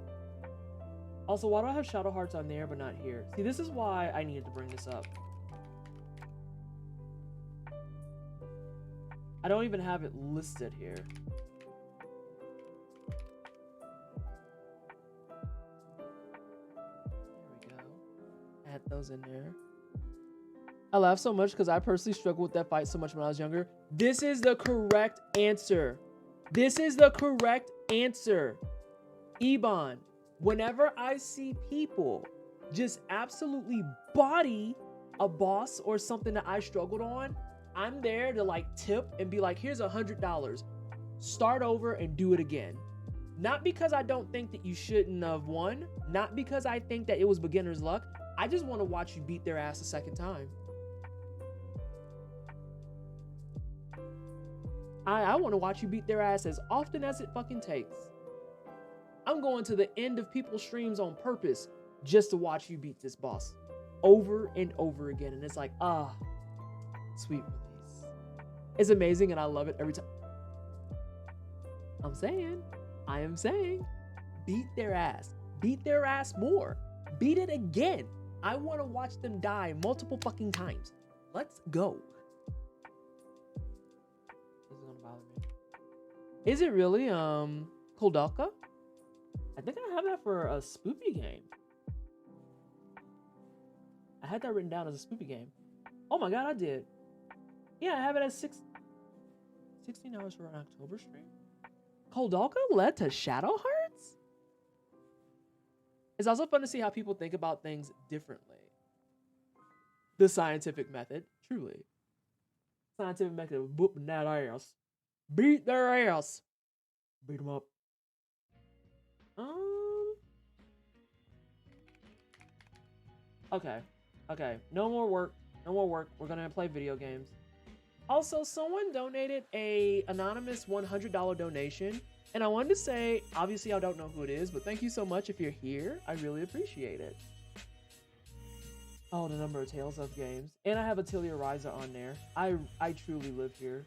Also, why do I have Shadow Hearts on there but not here? See, this is why I needed to bring this up. I don't even have it listed here. There we go. Add those in there. I laugh so much because I personally struggled with that fight so much when I was younger. This is the correct answer. This is the correct answer. Ebon, whenever I see people just absolutely body a boss or something that I struggled on, I'm there to like tip and be like, here's $100. Start over and do it again. Not because I don't think that you shouldn't have won. Not because I think that it was beginner's luck. I just want to watch you beat their ass a second time. I want to watch you beat their ass as often as it fucking takes. I'm going to the end of people's streams on purpose just to watch you beat this boss over and over again. And it's like, sweet release. It's amazing and I love it every time. I am saying, beat their ass. Beat their ass more. Beat it again. I want to watch them die multiple fucking times. Let's go. Is it really Koldalka? I think I have that for a spoopy game. I had that written down as a spoopy game. Oh my god, I did. Yeah, I have it as 16 hours for an October stream. Koldalka led to Shadow Hearts? It's also fun to see how people think about things differently. The scientific method, truly. Scientific method of whooping that ass. Beat their ass. Beat them up. Okay. No more work. We're gonna play video games. Also, someone donated a anonymous $100 donation. And I wanted to say, obviously I don't know who it is, but thank you so much if you're here. I really appreciate it. Oh, the number of Tales of games. And I have Atelier Ryza on there. I truly live here.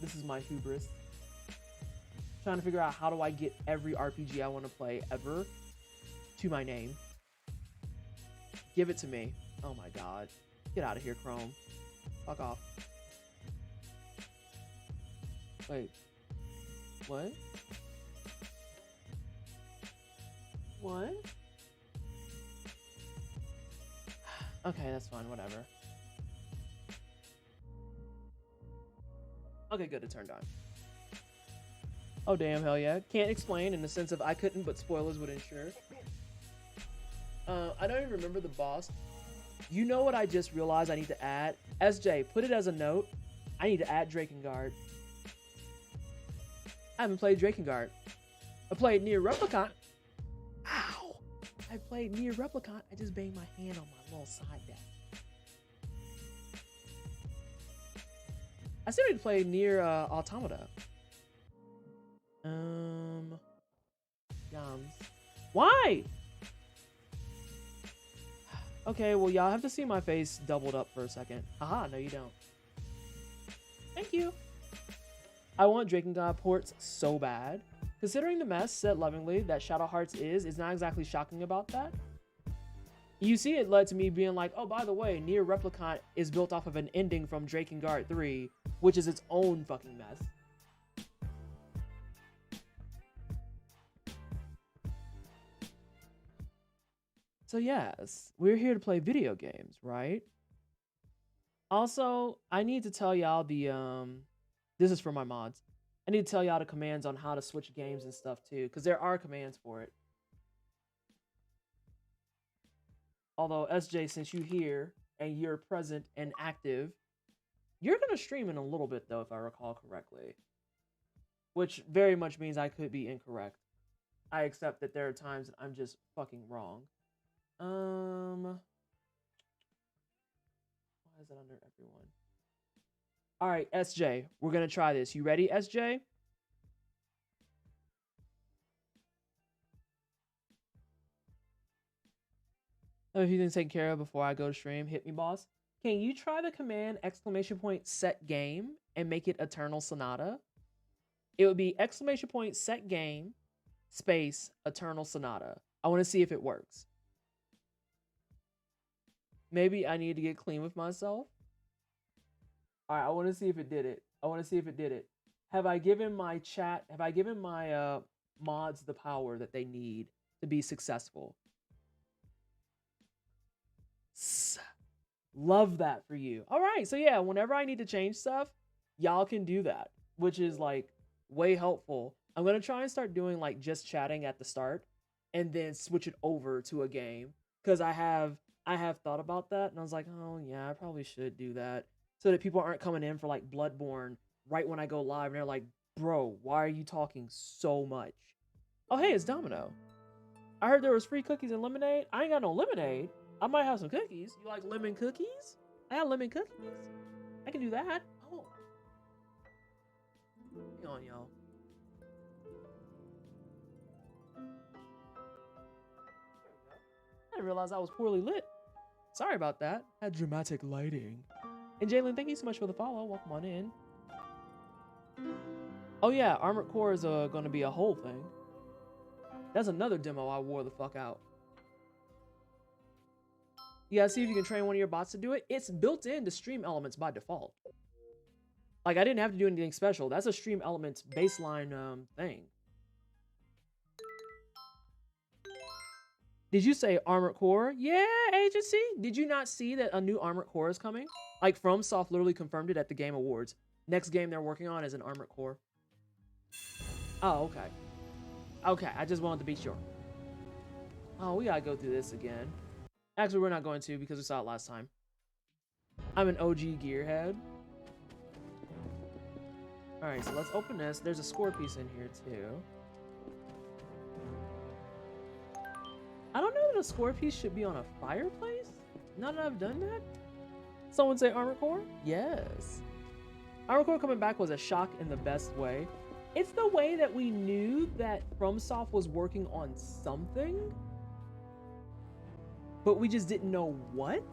This is my hubris. Trying to figure out how do I get every RPG I want to play ever to my name. Give it to me. Oh my god. Get out of here, Chrome. Fuck off. Wait. What? What? Okay, that's fine, whatever. Okay, good, it turned on. Oh, damn, hell yeah. Can't explain in the sense of I couldn't, but spoilers would ensure. I don't even remember the boss. You know what I just realized I need to add? SJ, put it as a note. I need to add Drakengard. I haven't played Drakengard. I played Nier Replicant. Ow! I played Nier Replicant. I just banged my hand on my little side deck. I still need to play Nier Automata. Yums. Why? Okay, well, y'all have to see my face doubled up for a second. Haha, no you don't. Thank you. I want Drakengard ports so bad. Considering the mess, said lovingly, that Shadow Hearts is, it's not exactly shocking about that. You see, it led to me being like, oh, by the way, Nier Replicant is built off of an ending from Drakengard 3, which is its own fucking mess. So yes, we're here to play video games, right? Also, I need to tell y'all the, this is for my mods. I need to tell y'all the commands on how to switch games and stuff too, because there are commands for it. Although, SJ, since you're here and you're present and active, you're going to stream in a little bit though, if I recall correctly. Which very much means I could be incorrect. I accept that there are times that I'm just fucking wrong. Why is it under everyone? All right, SJ, we're gonna try this. You ready, SJ? Oh, if you didn't take care of before I go to stream, hit me, boss. Can you try the command !set game and make it Eternal Sonata? It would be !set game space Eternal Sonata. I want to see if it works. Maybe I need to get clean with myself. All right, I want to see if it did it. I want to see if it did it. Have I given my chat, have I given my mods the power that they need to be successful? Love that for you. All right, so yeah, whenever I need to change stuff, y'all can do that, which is like way helpful. I'm going to try and start doing like just chatting at the start and then switch it over to a game because I have thought about that and I was like, oh yeah, I probably should do that so that people aren't coming in for like Bloodborne right when I go live and they're like, bro, why are you talking so much? Oh, hey, it's Domino. I heard there was free cookies and lemonade. I ain't got no lemonade. I might have some cookies. You like lemon cookies? I got lemon cookies. I can do that. Oh. Hang on, y'all. I didn't realize I was poorly lit. Sorry about that. Had dramatic lighting. And Jalen, thank you so much for the follow. Welcome on in. Oh yeah, Armored Core is going to be a whole thing. That's another demo I wore the fuck out. You gotta see if you can train one of your bots to do it. It's built into Stream Elements by default. Like, I didn't have to do anything special. That's a Stream Elements baseline thing. Did you say Armored Core? Yeah, Agency. Did you not see that a new Armored Core is coming? Like, FromSoft literally confirmed it at the Game Awards. Next game they're working on is an Armored Core. Oh, okay. Okay, I just wanted to be sure. Oh, we gotta go through this again. Actually, we're not going to because we saw it last time. I'm an OG gearhead. Alright, so let's open this. There's a score piece in here, too. I don't know that a score piece should be on a fireplace. Now that I've done that. Someone say Armored Core? Yes. Armored Core coming back was a shock in the best way. It's the way that we knew that FromSoft was working on something, but we just didn't know what.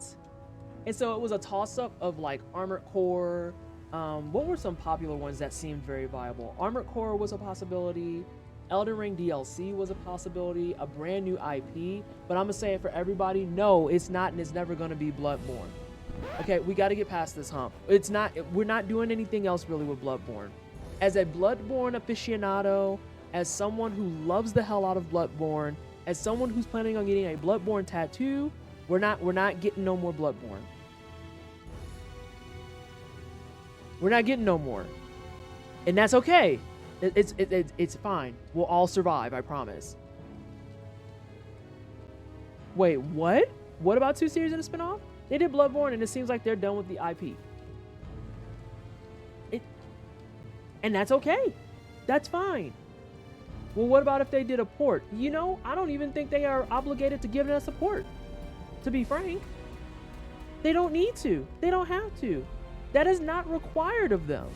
And so it was a toss-up of like Armored Core. What were some popular ones that seemed very viable? Armored Core was a possibility. Elden Ring DLC was a possibility. A brand new IP. But I'm gonna say it for everybody. No, it's not, and it's never gonna be Bloodborne. Okay, we got to get past this hump. It's not. We're not doing anything else really with Bloodborne. As a Bloodborne aficionado, as someone who loves the hell out of Bloodborne, as someone who's planning on getting a Bloodborne tattoo, We're not getting no more Bloodborne. We're not getting no more. And that's okay. It's fine. We'll all survive, I promise. Wait, what? What about 2 series and a spinoff? They did Bloodborne, and it seems like they're done with the IP. And that's okay. That's fine. Well, what about if they did a port? You know, I don't even think they are obligated to give us a port. To be frank, they don't need to. They don't have to. That is not required of them.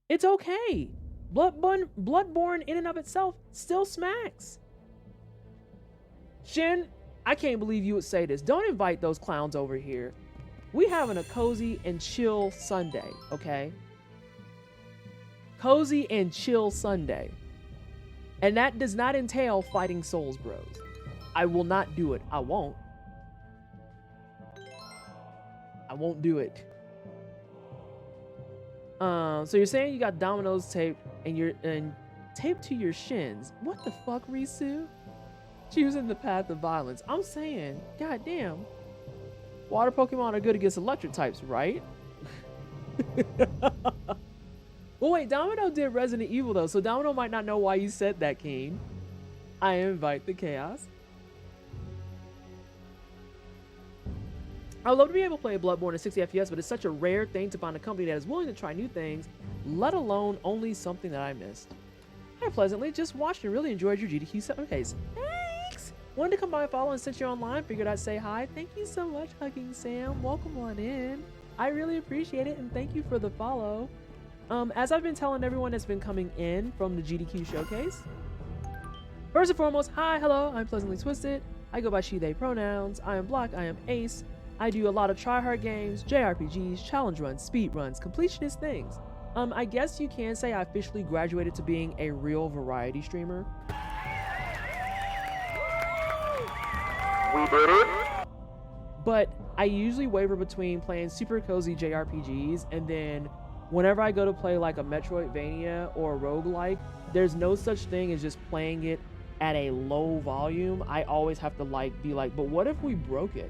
It's okay. Bloodborne in and of itself still smacks. Shin, I can't believe you would say this. Don't invite those clowns over here. We having a cozy and chill Sunday, okay? Cozy and chill Sunday. And that does not entail fighting Souls Bros. I will not do it. I won't. I won't do it. So you're saying you got dominoes taped and taped to your shins. What the fuck, Risu? Choosing the path of violence. I'm saying, goddamn. Water Pokemon are good against electric types, right? Well, wait, Domino did Resident Evil though, so Domino might not know why you said that, Keen. I invite the chaos. I would love to be able to play Bloodborne at 60 FPS, but it's such a rare thing to find a company that is willing to try new things, let alone only something that I missed. Hi, Pleasantly. Just watched and really enjoyed your GDQ showcase. Thanks! Wanted to come by and follow, and since you're online, figured I'd say hi. Thank you so much, Hugging Sam. Welcome on in. I really appreciate it, and thank you for the follow. As I've been telling everyone that's been coming in from the GDQ showcase, first and foremost, hi, hello, I'm Pleasantly Twisted. I go by she, they pronouns. I am Black, I am Ace. I do a lot of try-hard games, JRPGs, challenge runs, speed runs, completionist things. I guess you can say I officially graduated to being a real variety streamer. We did it. But I usually waver between playing super cozy JRPGs, and then whenever I go to play like a Metroidvania or a roguelike, there's no such thing as just playing it at a low volume. I always have to be like, but what if we broke it?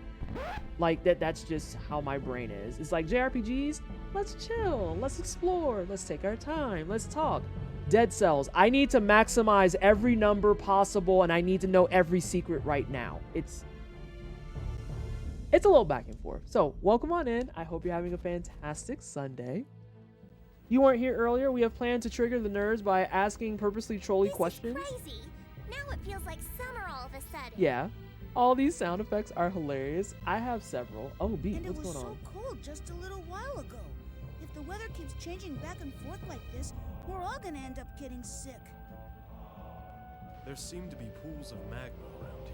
Like that's just how my brain is. It's like JRPGs, let's chill, let's explore, let's take our time, let's talk. Dead Cells, I need to maximize every number possible, and I need to know every secret right now. It's a little back and forth. So welcome on in. I hope you're having a fantastic Sunday. You weren't here earlier. We have planned to trigger the nerds by asking purposely trolly questions. This is crazy. Now it feels like summer all of a sudden. Yeah. All these sound effects are hilarious. I have several. Oh, B, And what's it was going on? so cold just a little while ago. If the weather keeps changing back and forth like this, we're all gonna end up getting sick. There seem to be pools of magma around here.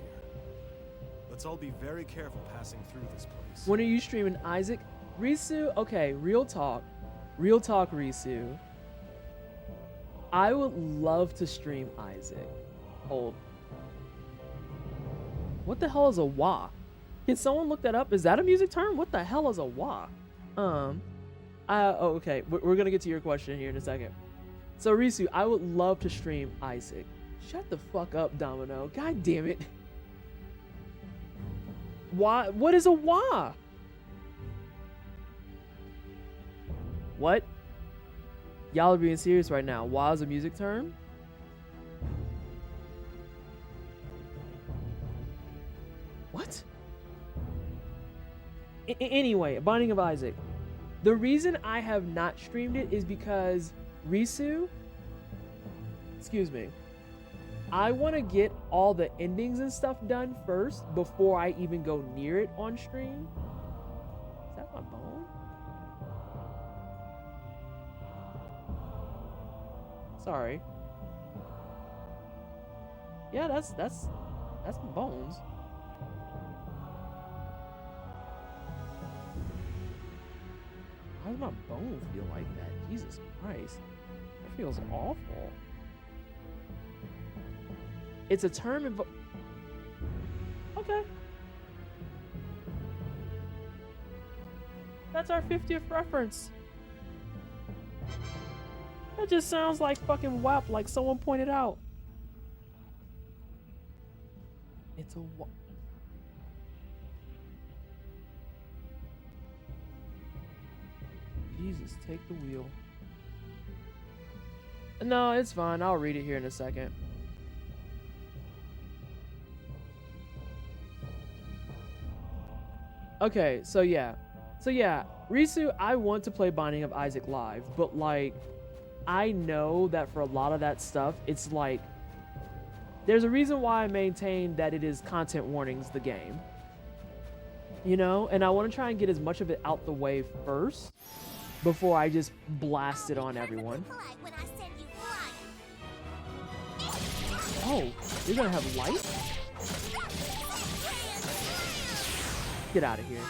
Let's all be very careful passing through this place. When are you streaming, Isaac? Risu, okay, real talk. Real talk, Risu. I would love to stream Isaac. Hold. What the hell is a wah? Can someone look that up? Is that a music term? What the hell is a wah? Okay, we're gonna get to your question here in a second. So Risu, I would love to stream Isaac. Shut the fuck up, Domino. God damn it. Why? What is a wah? What? Y'all are being serious right now. Wah is a music term? What? Anyway, Binding of Isaac. The reason I have not streamed it is because Risu, excuse me, I want to get all the endings and stuff done first before I even go near it on stream. Is that my bone? Sorry. Yeah, that's my bones. How does my bone feel like that? Jesus Christ. That feels awful. It's a term in... Okay. That's our 50th reference. That just sounds like fucking WAP, like someone pointed out. It's a... Jesus, take the wheel. No, it's fine. I'll read it here in a second. Okay, so yeah, Risu, I want to play Binding of Isaac live, but like, I know that for a lot of that stuff, it's like, there's a reason why I maintain that it is content warnings, the game. You know, and I want to try and get as much of it out the way first before I just blast it on everyone. Oh, you're gonna have light? Get out of here,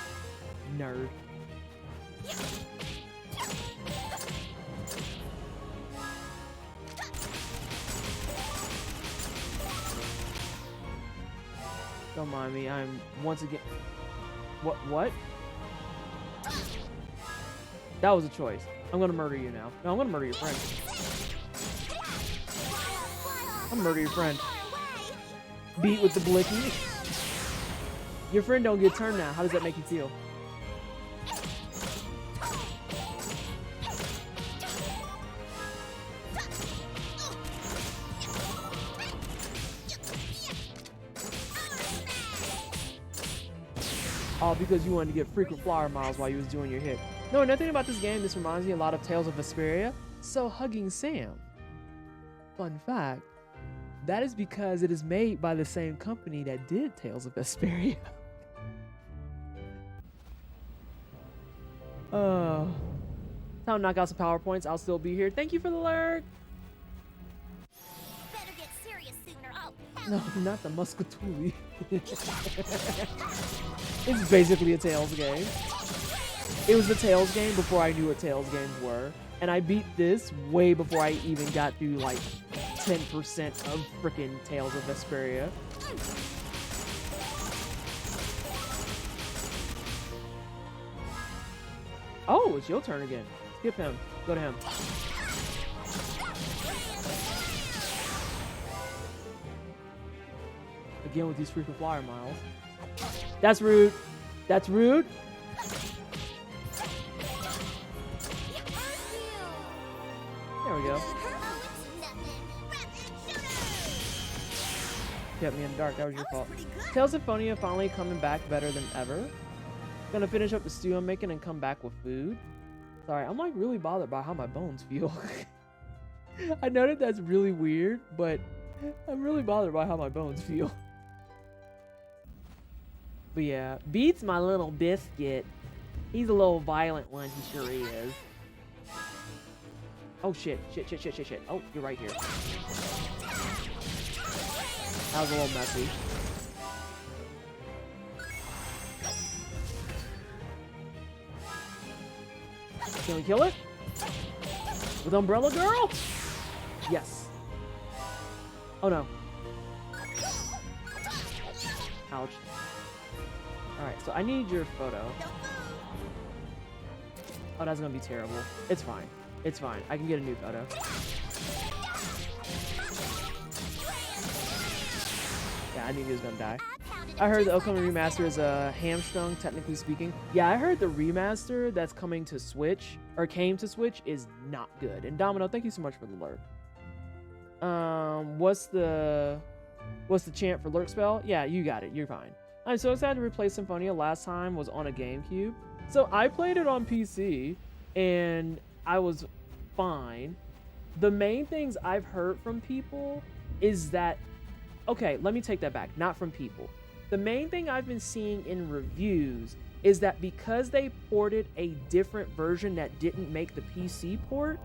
nerd. Don't mind me, I'm once again... What? That was a choice. I'm gonna murder you now. No, I'm gonna murder your friend. I'm gonna murder your friend. Beat with the blicky. Your friend don't get turned now. How does that make you feel? All because you wanted to get frequent flower miles while you was doing your hit. No, nothing about this game. This reminds me a lot of Tales of Vesperia. So hugging Sam. Fun fact, that is because it is made by the same company that did Tales of Vesperia. Time to knock out some PowerPoints. I'll still be here. Thank you for the lurk. Better get serious sooner. Oh, No, not the Muscatuli. It's basically a Tales game. It was the Tales game before I knew what Tales games were. And I beat this way before I even got through like 10% of freaking Tales of Vesperia. Oh, it's your turn again. Skip him. Go to him. Again with these frequent flyer miles. That's rude. That's rude. There we go. Kept me in the dark. That was your fault. Tales of Phonia finally coming back better than ever. Gonna finish up the stew I'm making and come back with food. Sorry, I'm like really bothered by how my bones feel. I know that that's really weird, but I'm really bothered by how my bones feel. But yeah, Beats my little biscuit. He's a little violent one, he sure is. Oh shit. Oh, you're right here. That was a little messy. Can we kill it? With Umbrella Girl? Yes. Oh no. Ouch. Alright, so I need your photo. Oh, that's gonna be terrible. It's fine. It's fine. I can get a new photo. Yeah, I knew he was gonna die. I heard the upcoming remaster is hamstrung, technically speaking. Yeah, I heard the remaster that's coming to Switch, or came to Switch, is not good. And Domino, thank you so much for the lurk. What's the chant for lurk spell? Yeah, you got it. You're fine. I'm so excited to replay Symphonia. Last time was on a GameCube. So I played it on PC, and I was fine. The main things I've heard from people is that... Okay, let me take that back. Not from people. The main thing I've been seeing in reviews is that because they ported a different version that didn't make the PC port,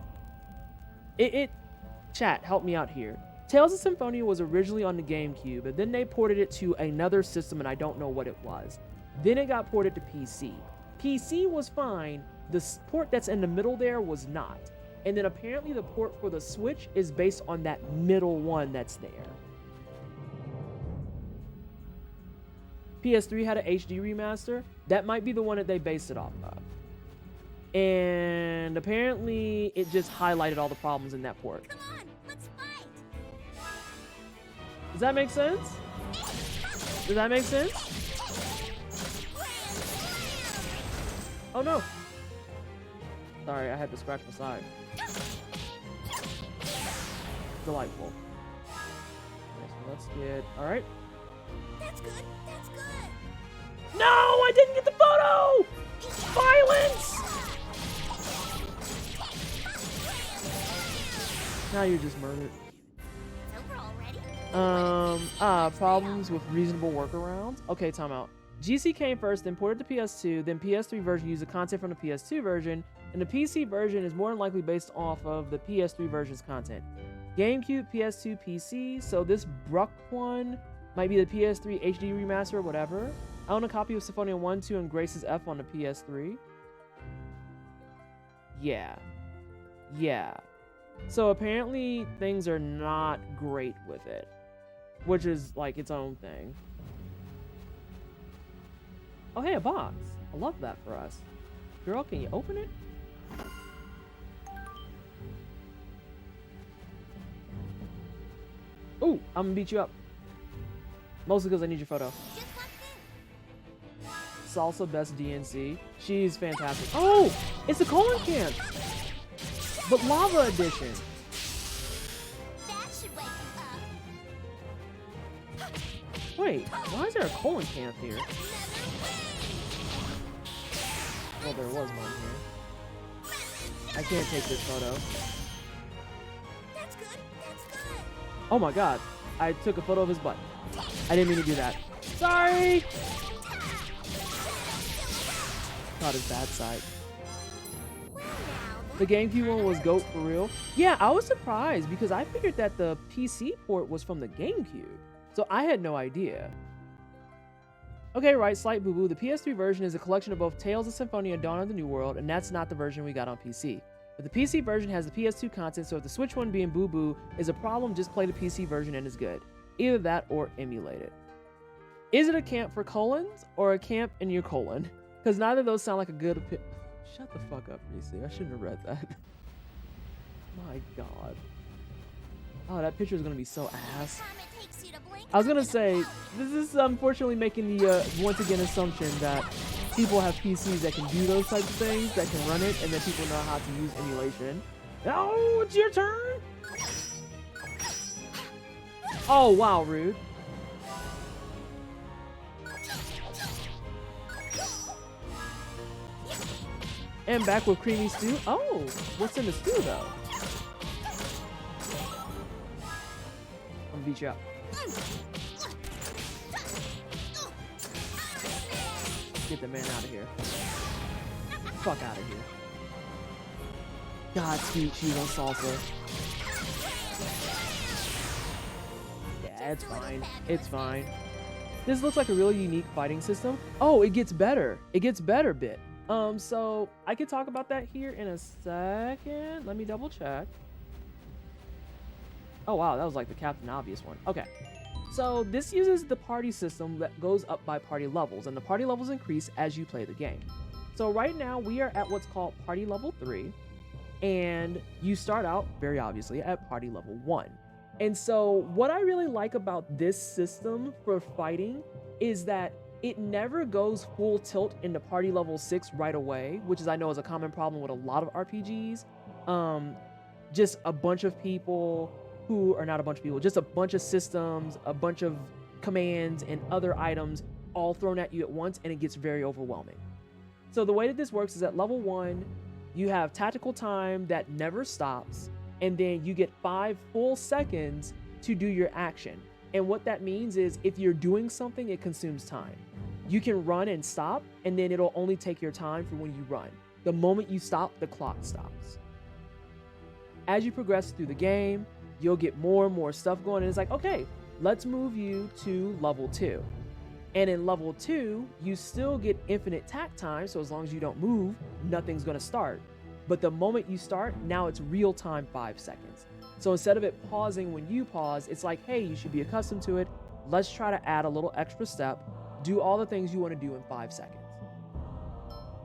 Chat, help me out here. Tales of Symphonia was originally on the GameCube, and then they ported it to another system, and I don't know what it was. Then it got ported to PC. PC was fine. The port that's in the middle there was not. And then apparently the port for the Switch is based on that middle one that's there. PS3 had an HD remaster. That might be the one that they based it off of. And apparently it just highlighted all the problems in that port. Come on, let's fight. Does that make sense? Does that make sense? Oh no. Sorry, I had to scratch my side. Delightful. Okay, so let's get. All right. That's good. That's good. No, I didn't get the photo. Violence. Now you're just murdered. It's over already. Problems with reasonable workarounds. Okay, time out. GC came first, then ported to PS2, then PS3 version used the content from the PS2 version, and the PC version is more than likely based off of the PS3 version's content. GameCube, PS2, PC, so this Bruck one might be the PS3 HD remaster or whatever. I own a copy of Symphonia 1, 2, and Grace's F on the PS3. Yeah. So apparently things are not great with it, which is like its own thing. Oh, hey, a box. I love that for us. Girl, can you open it? Ooh, I'm gonna beat you up. Mostly because I need your photo. Just walked in. Salsa Best DNC. She's fantastic. Oh, it's a colon can, but lava edition. That should wake him up. Wait, why is there a colon can here? Well, there was one here. I can't take this photo. That's good. That's good. Oh my god, I took a photo of his butt. I didn't mean to do that. Sorry! Caught his bad side. Well, now The GameCube one was GOAT for real. Yeah, I was surprised because I figured that the PC port was from the GameCube. So I had no idea. Okay, right, slight boo-boo. The PS3 version is a collection of both Tales of Symphonia and Dawn of the New World, and that's not the version we got on PC. But the PC version has the PS2 content, so if the Switch one being boo-boo is a problem, just play the PC version and it's good. Either that or emulate it. Is it a camp for colons or a camp in your colon? Because neither of those sound like a good opinion. Shut the fuck up, Reese. I shouldn't have read that. My god. Oh, that picture is going to be so ass. time it takes you to blink. I was gonna say, this is unfortunately making the, once again, assumption that people have PCs that can do those types of things, that can run it, and that people know how to use emulation. Oh, it's your turn! Oh, wow, rude. And back with creamy stew. Oh, what's in the stew, though? I'm gonna beat you up. Get the man out of here. Fuck out of here. Godspeed, she wants salsa. Yeah, it's fine. It's fine. This looks like a really unique fighting system. Oh, it gets better. It gets better bit. So I could talk about that here in a second. Let me double check. Oh wow, that was like the Captain Obvious one. Okay. So this uses the party system that goes up by party levels, and the party levels increase as you play the game. So right now we are at what's called party level 3, and you start out very obviously at party level 1. And so what I really like about this system for fighting is that it never goes full tilt into party level 6 right away, which is I know is a common problem with a lot of RPGs. Just a bunch of people who are not a bunch of people, just a bunch of systems, a bunch of commands and other items all thrown at you at once, and it gets very overwhelming. So the way that this works is at level 1, you have tactical time that never stops, and then you get 5 full seconds to do your action. And what that means is if you're doing something, it consumes time. You can run and stop, and then it'll only take your time for when you run. The moment you stop, the clock stops. As you progress through the game, you'll get more and more stuff going, and it's like, okay, let's move you to level 2. And in level 2, you still get infinite tack time, so as long as you don't move, nothing's gonna start. But the moment you start, now it's real time 5 seconds. So instead of it pausing when you pause, it's like, hey, you should be accustomed to it. Let's try to add a little extra step. Do all the things you want to do in 5 seconds.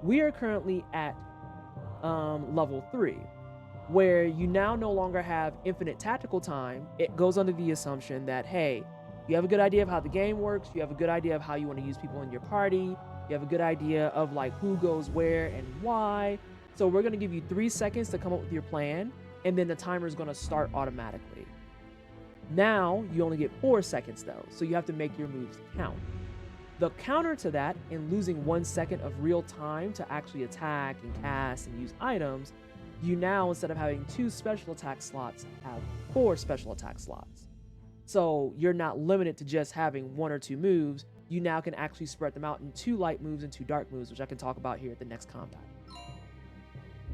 We are currently at level 3, where you now no longer have infinite tactical time. It goes under the assumption that, hey, you have a good idea of how the game works. You have a good idea of how you want to use people in your party. You have a good idea of like who goes where and why. So we're gonna give you 3 seconds to come up with your plan, and then the timer is gonna start automatically. Now you only get 4 seconds though, so you have to make your moves count. The counter to that, in losing 1 second of real time to actually attack and cast and use items, you now, instead of having 2 special attack slots, have 4 special attack slots. So you're not limited to just having 1 or 2 moves. You now can actually spread them out in 2 light moves and 2 dark moves, which I can talk about here at the next combat.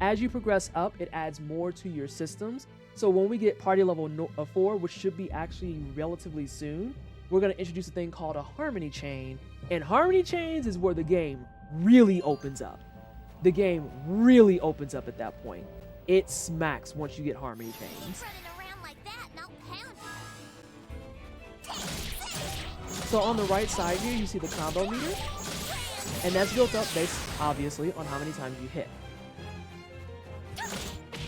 As you progress up, it adds more to your systems. So when we get party level 4, which should be actually relatively soon, we're going to introduce a thing called a harmony chain. And harmony chains is where the game really opens up. The game really opens up at that point. It smacks once you get harmony chains. So on the right side here, you see the combo meter. And that's built up based, obviously, on how many times you hit.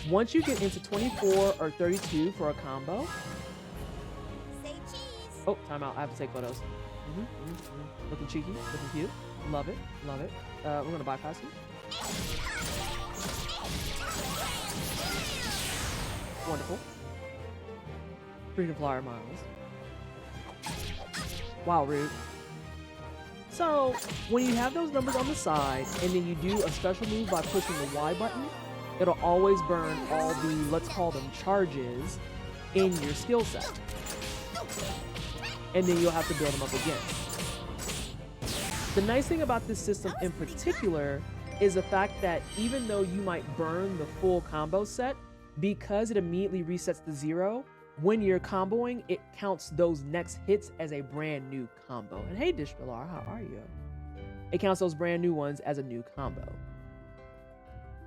Once you get into 24 or 32 for a combo. Say cheese. Oh, time out. I have to take photos. Looking cheeky, looking cute. Love it, love it. We're gonna bypass you. Wonderful. Freedom flyer miles. Wow, rude. So, when you have those numbers on the side, and then you do a special move by pushing the Y button, it'll always burn all the, let's call them charges, in your skill set. And then you'll have to build them up again. The nice thing about this system in particular is the fact that even though you might burn the full combo set, because it immediately resets to 0, when you're comboing, it counts those next hits as a brand new combo. And hey, Dishpilar, how are you? It counts those brand new ones as a new combo.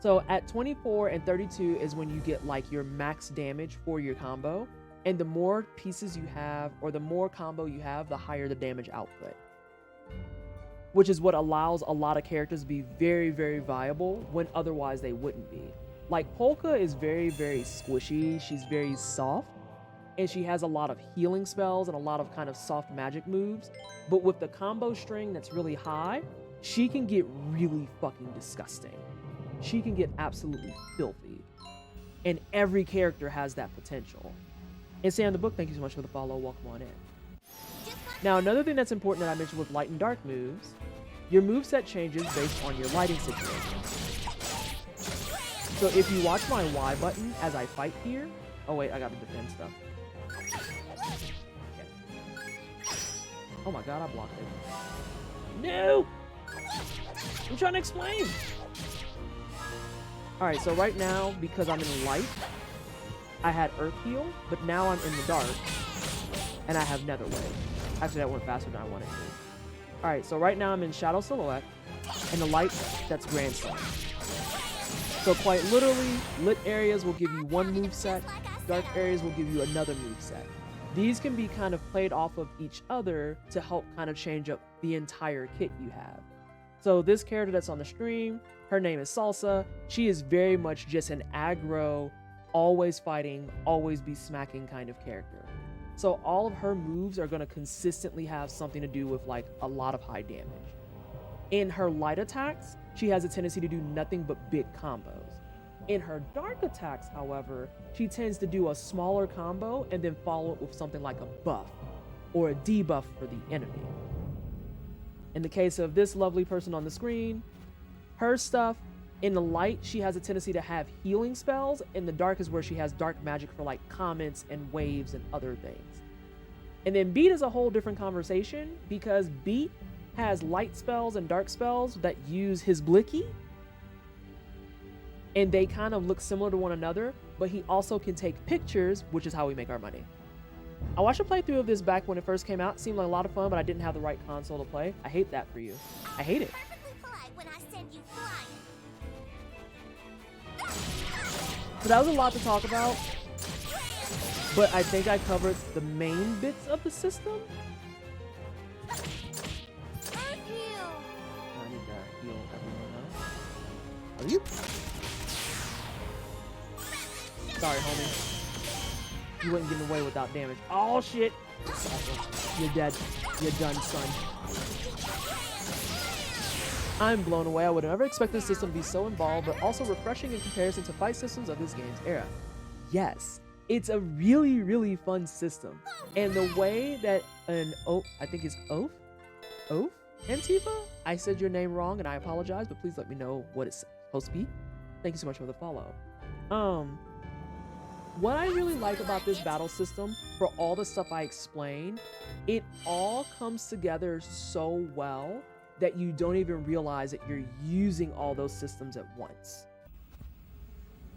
So at 24 and 32 is when you get like your max damage for your combo. And the more pieces you have, or the more combo you have, the higher the damage output. Which is what allows a lot of characters to be very, very viable when otherwise they wouldn't be. Like Polka is very, very squishy. She's very soft. And she has a lot of healing spells and a lot of kind of soft magic moves. But with the combo string that's really high, she can get really fucking disgusting. She can get absolutely filthy. And every character has that potential. And Sam the Book, thank you so much for the follow. Welcome on in. Now, another thing that's important that I mentioned with light and dark moves, your moveset changes based on your lighting situation. So if you watch my Y button as I fight here, oh wait, I gotta defend stuff. Okay. Oh my god, I blocked it. No! I'm trying to explain! Alright, so right now, because I'm in light, I had Earth Heal, but now I'm in the dark, and I have Netherwave. Actually, that went faster than I wanted to. Alright, so right now I'm in Shadow Silhouette, and the light, that's Grand Slam. So quite literally, lit areas will give you one moveset, dark areas will give you another moveset. These can be kind of played off of each other to help kind of change up the entire kit you have. So this character that's on the stream, her name is Salsa. She is very much just an aggro, always fighting, always be smacking kind of character. So all of her moves are going to consistently have something to do with like a lot of high damage. In her light attacks, she has a tendency to do nothing but big combos. In her dark attacks, however, she tends to do a smaller combo and then follow it with something like a buff or a debuff for the enemy. In the case of this lovely person on the screen, her stuff, in the light, she has a tendency to have healing spells. In the dark is where she has dark magic for like comments and waves and other things. And then Beat is a whole different conversation because Beat has light spells and dark spells that use his blicky. And they kind of look similar to one another, but he also can take pictures, which is how we make our money. I watched a playthrough of this back when it first came out. It seemed like a lot of fun, but I didn't have the right console to play. I hate that for you. I hate it. Perfectly polite when I send you flying. So that was a lot to talk about, but I think I covered the main bits of the system. Earth heal. I need to heal everyone else. Are you? Sorry, homie. You wouldn't get away without damage. Oh, shit. You're dead. You're done, son. I'm blown away. I would have never expected this system to be so involved, but also refreshing in comparison to fight systems of this game's era. Yes, it's a really, really fun system. And the way that I think it's Oaf Antifa? I said your name wrong and I apologize, but please let me know what it's supposed to be. Thank you so much for the follow. What I really like about this battle system, for all the stuff I explained, it all comes together so well that you don't even realize that you're using all those systems at once.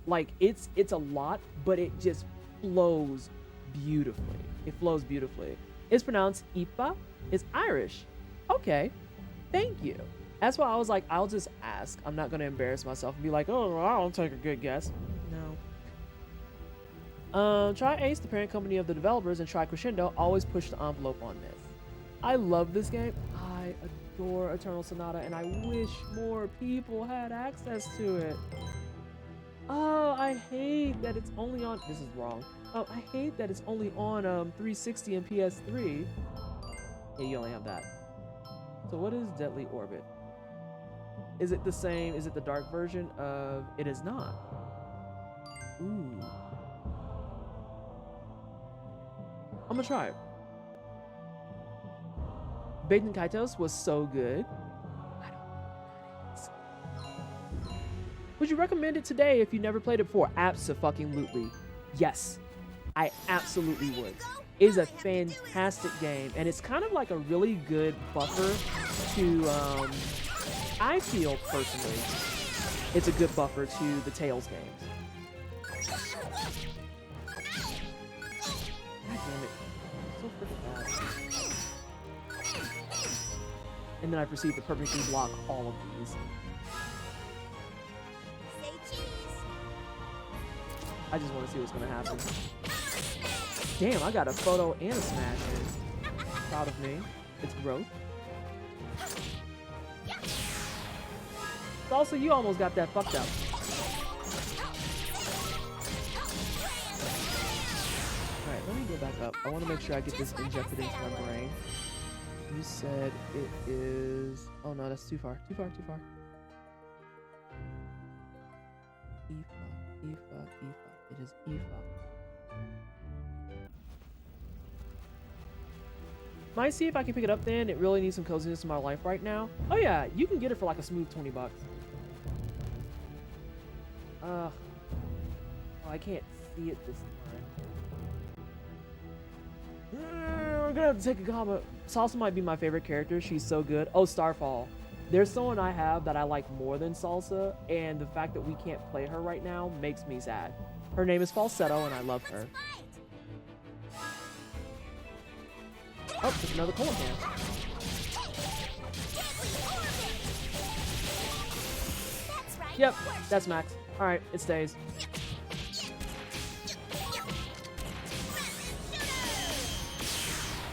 Like, it's a lot, but it just flows beautifully. It flows beautifully. It's pronounced Ifa. It's Irish. Okay, thank you. That's why I was like, I'll just ask. I'm not gonna embarrass myself and be like, oh, I'll take a good guess. No. Try Ace, the parent company of the developers, and try Crescendo. Always push the envelope on this. I love this game. I adore Eternal Sonata, and I wish more people had access to it. Oh, I hate that it's only on. This is wrong. Oh, I hate that it's only on 360 and PS3. Yeah, you only have that. So what is Deadly Orbit? Is it the same? Is it the dark version of? It is not. Ooh. I'm gonna try it. Baked in Kaitos was so good. Would you recommend it today if you never played it before? Abso-fucking-lutely. Yes, I absolutely would. It is a fantastic game, and it's kind of like a really good buffer to, I feel personally, it's a good buffer to the Tales games. God damn it. So freaking bad. And then I proceed to perfectly block all of these. Say cheese. I just want to see what's going to happen. Damn, I got a photo and a smash in. Proud of me. It's growth. Also, you almost got that fucked up. Alright, let me go back up. I want to make sure I get this injected into my brain. You said it is... Oh no, that's too far. Too far, too far. Ifa. It is Ifa. Might see if I can pick it up then. It really needs some coziness in my life right now. Oh yeah, you can get it for like a smooth 20 bucks. Oh, I can't see it this time. We're gonna have to take a comment. Salsa might be my favorite character. She's so good. Oh, Starfall. There's someone I have that I like more than Salsa, and the fact that we can't play her right now makes me sad. Her name is Falsetto, and I love her. Oh, there's another cola can. Yep, that's max. Alright, it stays.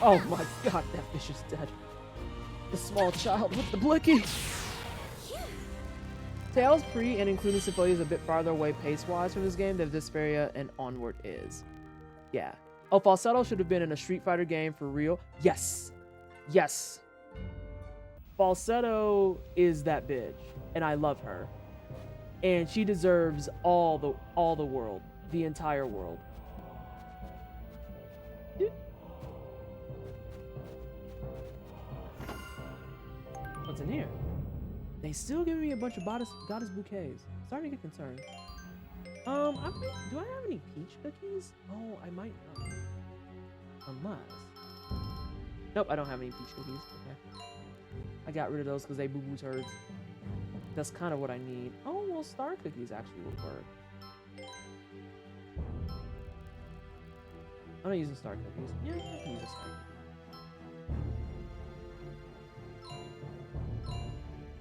Oh my god, that fish is dead. The small child with the blicky. Tales pre and including Symphonia is a bit farther away pace-wise from this game than Vesperia and Onward is. Yeah. Oh, Falsetto should have been in a Street Fighter game for real. Yes. Yes. Falsetto is that bitch, and I love her. And she deserves all the world, the entire world. What's in here? They still giving me a bunch of goddess bouquets. Starting to get concerned. Do I have any peach cookies? Oh, I might not. Unless... Nope, I don't have any peach cookies. Okay. I got rid of those because they boo-boo turds. That's kind of what I need. Oh, well, star cookies actually would work. I'm not using star cookies. Yeah, I can use a star cookie.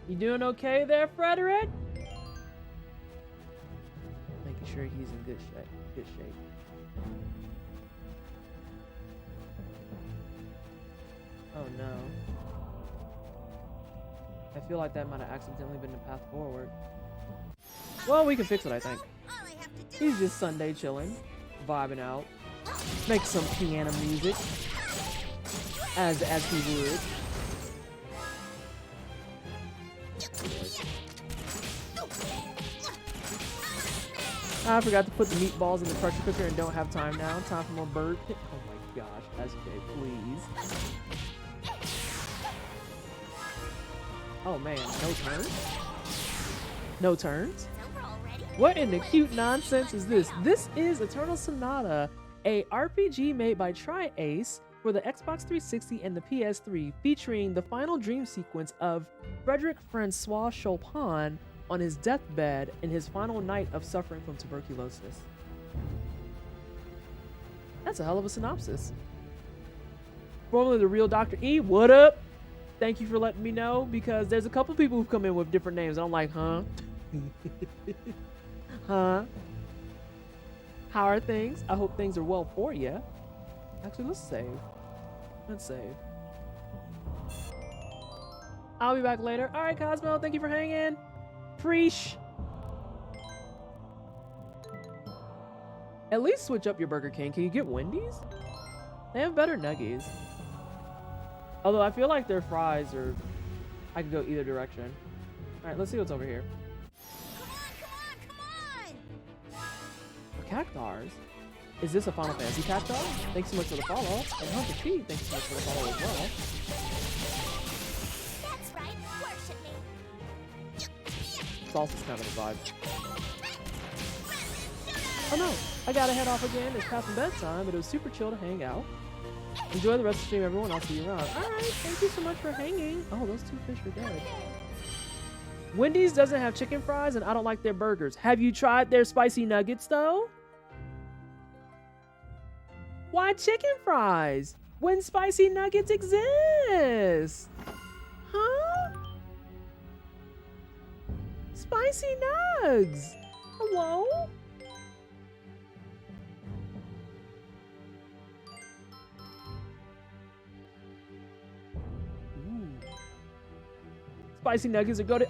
You doing okay there, Frederick? Making sure he's in good shape. Oh no. I feel like that might have accidentally been the path forward. Well, we can fix it, I think. He's just Sunday chilling, vibing out, make some piano music, as he would. I forgot to put the meatballs in the pressure cooker and don't have time now. Time for more bird. Oh my gosh, SJ, please. Oh man, no turns? No turns? Over already? What in the cute nonsense is this? This is Eternal Sonata, a RPG made by Tri-Ace for the Xbox 360 and the PS3, featuring the final dream sequence of Frederick Francois Chopin on his deathbed in his final night of suffering from tuberculosis. That's a hell of a synopsis. Formerly the real Dr. E, what up? Thank you for letting me know, because there's a couple people who've come in with different names and I'm like, huh? Huh? How are things? I hope things are well for you. Actually, let's save. Let's save. I'll be back later. All right, Cosmo, thank you for hanging. Preesh. At least switch up your Burger King. Can you get Wendy's? They have better nuggies. Although I feel like their fries are... I could go either direction. All right, let's see what's over here. Come on! Cactars? Is this a Final Fantasy Cactar? Thanks so much for the follow. And Hunter T, thanks so much for the follow as well. That's right, worship me. Salsa's kind of a vibe. Oh no, I gotta head off again. It's past bedtime, but it was super chill to hang out. Enjoy the rest of the stream, everyone. I'll see you around. Alright, thank you so much for hanging. Oh, those two fish are dead. Wendy's doesn't have chicken fries, and I don't like their burgers. Have you tried their spicy nuggets, though? Why chicken fries when spicy nuggets exist? Huh? Spicy nugs. Hello? Ooh. Spicy nuggets are good.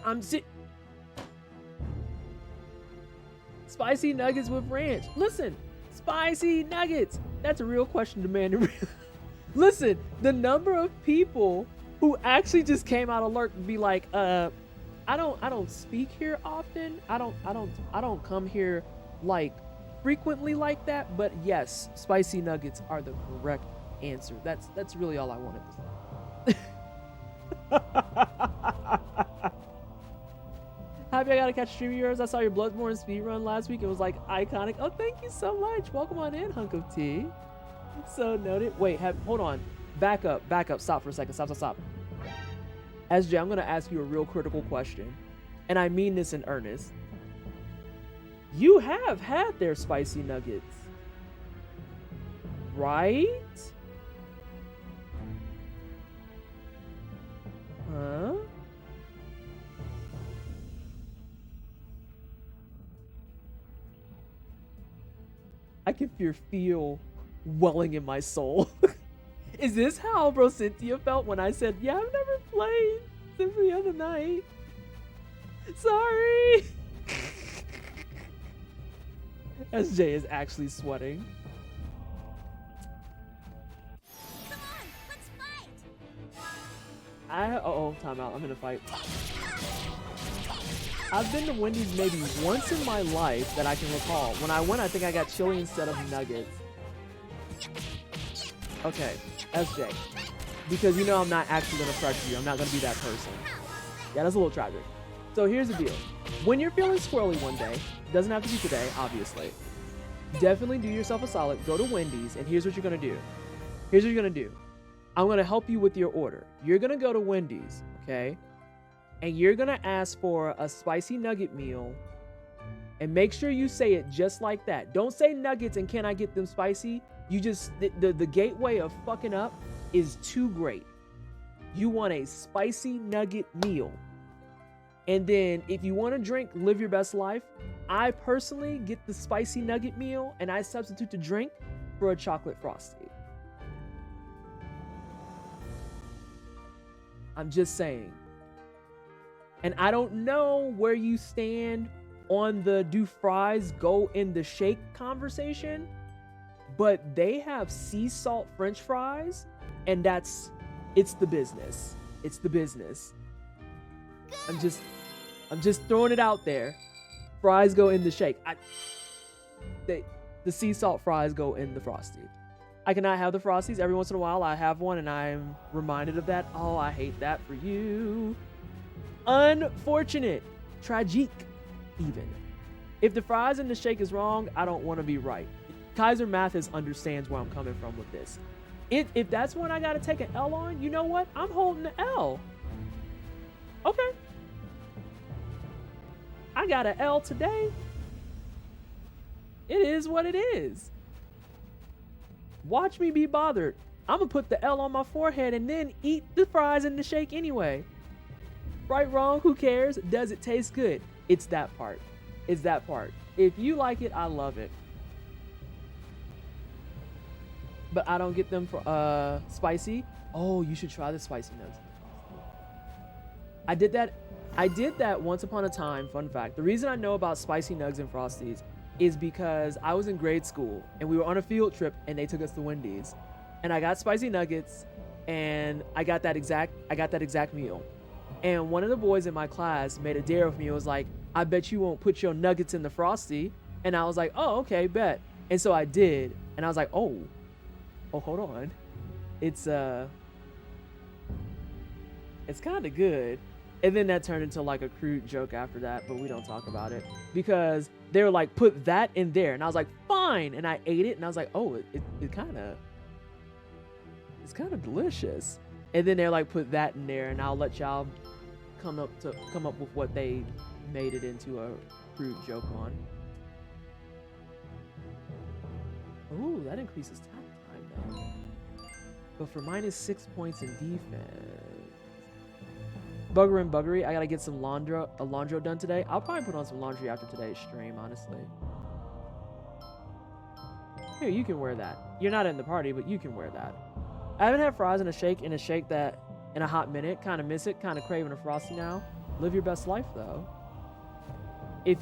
Spicy nuggets with ranch. Listen, spicy nuggets. That's a real question demanding. Listen, the number of people who actually just came out alert and be like, I don't speak here often. I don't come here like frequently like that. But yes, spicy nuggets are the correct answer. That's really all I wanted to say. Happy I got to catch a stream of yours. I saw your Bloodborne speedrun last week. It was like iconic. Oh, thank you so much. Welcome on in, hunk of tea. So noted. Wait, hold on. Back up. Stop for a second. Stop. SJ, I'm going to ask you a real critical question. And I mean this in earnest. You have had their spicy nuggets, right? Huh? I can feel welling in my soul. Is this how Bro Cynthia felt when I said, yeah, I've never played since the other night? Sorry. SJ is actually sweating. Come on, let's fight. Time out. I'm in a fight. I've been to Wendy's maybe once in my life that I can recall. When I went, I think I got chili instead of nuggets. Okay, SJ. Because you know I'm not actually going to pressure you. I'm not going to be that person. Yeah, that's a little tragic. So here's the deal. When you're feeling squirrely one day, doesn't have to be today, obviously. Definitely do yourself a solid. Go to Wendy's, and here's what you're going to do. Here's what you're going to do. I'm going to help you with your order. You're going to go to Wendy's, okay? And you're going to ask for a spicy nugget meal. And make sure you say it just like that. Don't say nuggets and can I get them spicy? You just, the gateway of fucking up is too great. You want a spicy nugget meal. And then if you want to drink, live your best life. I personally get the spicy nugget meal and I substitute the drink for a chocolate frosty. I'm just saying. And I don't know where you stand on the do fries go in the shake conversation, but they have sea salt French fries, and it's the business. It's the business. I'm just throwing it out there. Fries go in the shake. the sea salt fries go in the Frosty. I cannot have the Frosties. Every once in a while I have one and I'm reminded of that. Oh, I hate that for you. Unfortunate. Tragique, even. If the fries and the shake is wrong, I don't want to be right. Kaiser Mathis understands where I'm coming from with this. If that's one I got to take an L on, you know what? I'm holding the L. Okay. I got an L today. It is what it is. Watch me be bothered. I'm going to put the L on my forehead and then eat the fries and the shake anyway. Right, wrong, who cares? Does it taste good? It's that part. It's that part. If you like it, I love it. But I don't get them for spicy. Oh, you should try the spicy nuts. I did that once upon a time. Fun fact. The reason I know about spicy nugs and Frosties is because I was in grade school and we were on a field trip and they took us to Wendy's. And I got spicy nuggets and I got that exact meal. And one of the boys in my class made a dare with me. It was like, I bet you won't put your nuggets in the Frosty. And I was like, oh, okay, bet. And so I did. And I was like, oh, hold on. It's kind of good. And then that turned into like a crude joke after that, but we don't talk about it because they were like, put that in there. And I was like, fine. And I ate it and I was like, oh, it's kind of delicious. And then they're like, put that in there and I'll let y'all come up with what they made it into a crude joke on. Ooh, that increases time though. But for -6 points in defense. Bugger and buggery, I gotta get some laundro done today. I'll probably put on some laundry after today's stream, honestly. Here, you can wear that. You're not in the party, but you can wear that. I haven't had fries in a shake that in a hot minute. Kind of miss it. Kind of craving a Frosty now. Live your best life though. If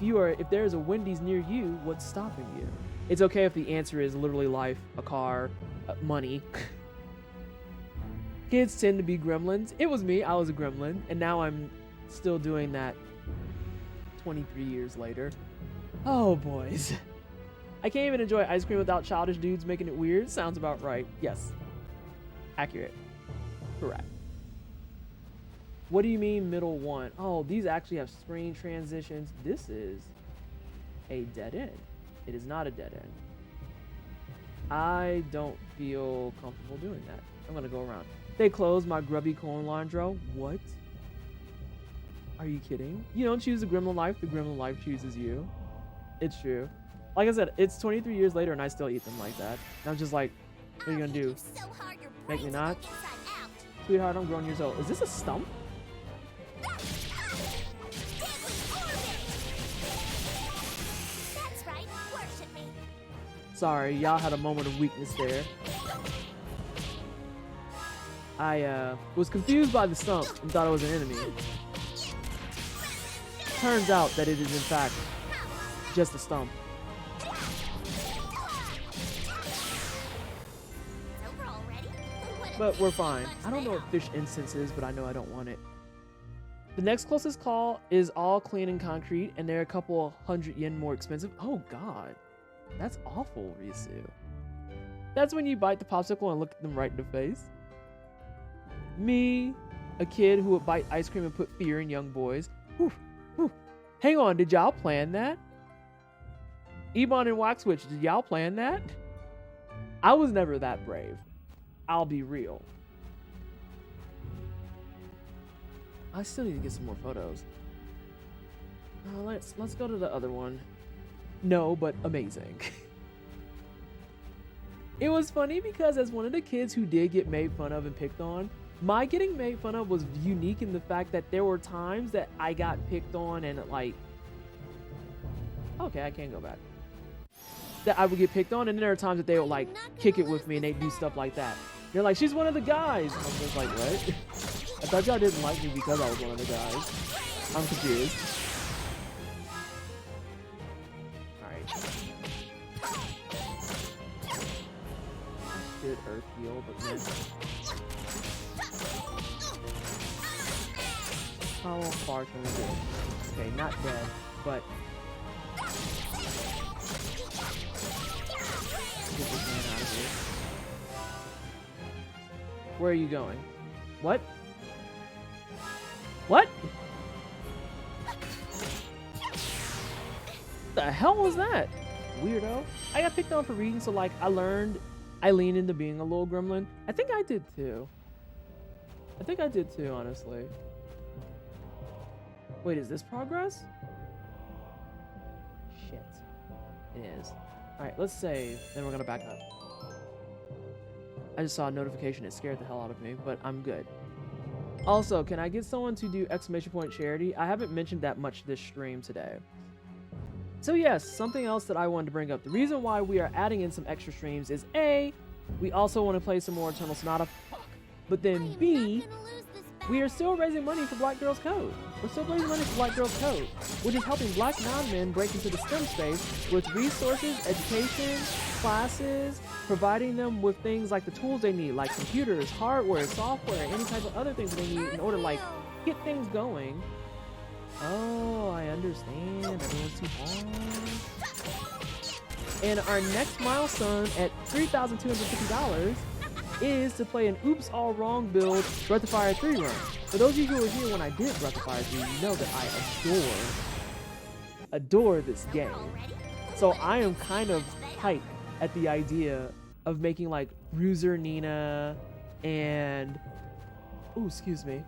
there's a Wendy's near you, what's stopping you? It's okay if the answer is literally life, a car, money. Kids tend to be gremlins. It was me. I was a gremlin, and now I'm still doing that 23 years later. Oh, boys. I can't even enjoy ice cream without childish dudes making it weird. Sounds about right. Yes. Accurate. Correct. What do you mean middle one? Oh, these actually have screen transitions. This is a dead end. It is not a dead end. I don't feel comfortable doing that. I'm going to go around. They closed my grubby corn laundro. What? Are you kidding? You don't choose the gremlin life. The gremlin life chooses you. It's true. Like I said, it's 23 years later and I still eat them like that. And I'm just like, what are you going to do? So hard your Make me brains not? go inside out. Sweetheart, I'm grown years old. Is this a stump? That's right, worship me. Sorry, y'all had a moment of weakness there. I was confused by the stump and thought it was an enemy. Turns out that it is in fact just a stump. It's over already? What a But we're fine. bunch I don't they know what fish incense is, but I know I don't want it. The next closest call is all clean and concrete, and they're a couple 100 yen more expensive. Oh god. That's awful, Risu. That's when you bite the popsicle and look them right in the face. Me, a kid who would bite ice cream and put fear in young boys. Whew, whew. Hang on, did y'all plan that? Ebon and Waxwitch, did y'all plan that? I was never that brave. I'll be real. I still need to get some more photos. Let's go to the other one. No, but amazing. It was funny because as one of the kids who did get made fun of and picked on, my getting made fun of was unique in the fact that there were times that I got picked on and like, okay, I can't go back. That I would get picked on, and then there are times that they would like kick it with me and they'd do stuff like that. They're like, she's one of the guys. And I'm just like, what? I thought y'all didn't like me because I was one of the guys. I'm confused. Alright. Good earth heal, but man. How far can we get? Okay, not dead, but Where are you going? What? What? The hell was that? Weirdo. I got picked on for reading, so like I leaned into being a little gremlin. I think I did too. Honestly. Wait, is this progress? Shit. It is. Alright, let's save, then we're gonna back up. I just saw a notification, it scared the hell out of me, but I'm good. Also, can I get someone to do exclamation point charity? I haven't mentioned that much this stream today. So yes, something else that I wanted to bring up. The reason why we are adding in some extra streams is A, we also want to play some more Eternal Sonata, but then B, we are still raising money for Black Girls Code. We're still raising money for Black Girls Code, which is helping Black non-men break into the STEM space with resources, education, classes, providing them with things like the tools they need, like computers, hardware, software, any type of other things they need in order to like get things going. Oh, I understand. Everyone's too hard. And our next milestone at $3,250 is to play an Oops All Wrong build Breath of Fire 3 run. For those of you who were here when I did Breath of Fire 3, you know that I adore this game. So I am kind of hyped at the idea of making like Bruiser Nina and... Oh, excuse me.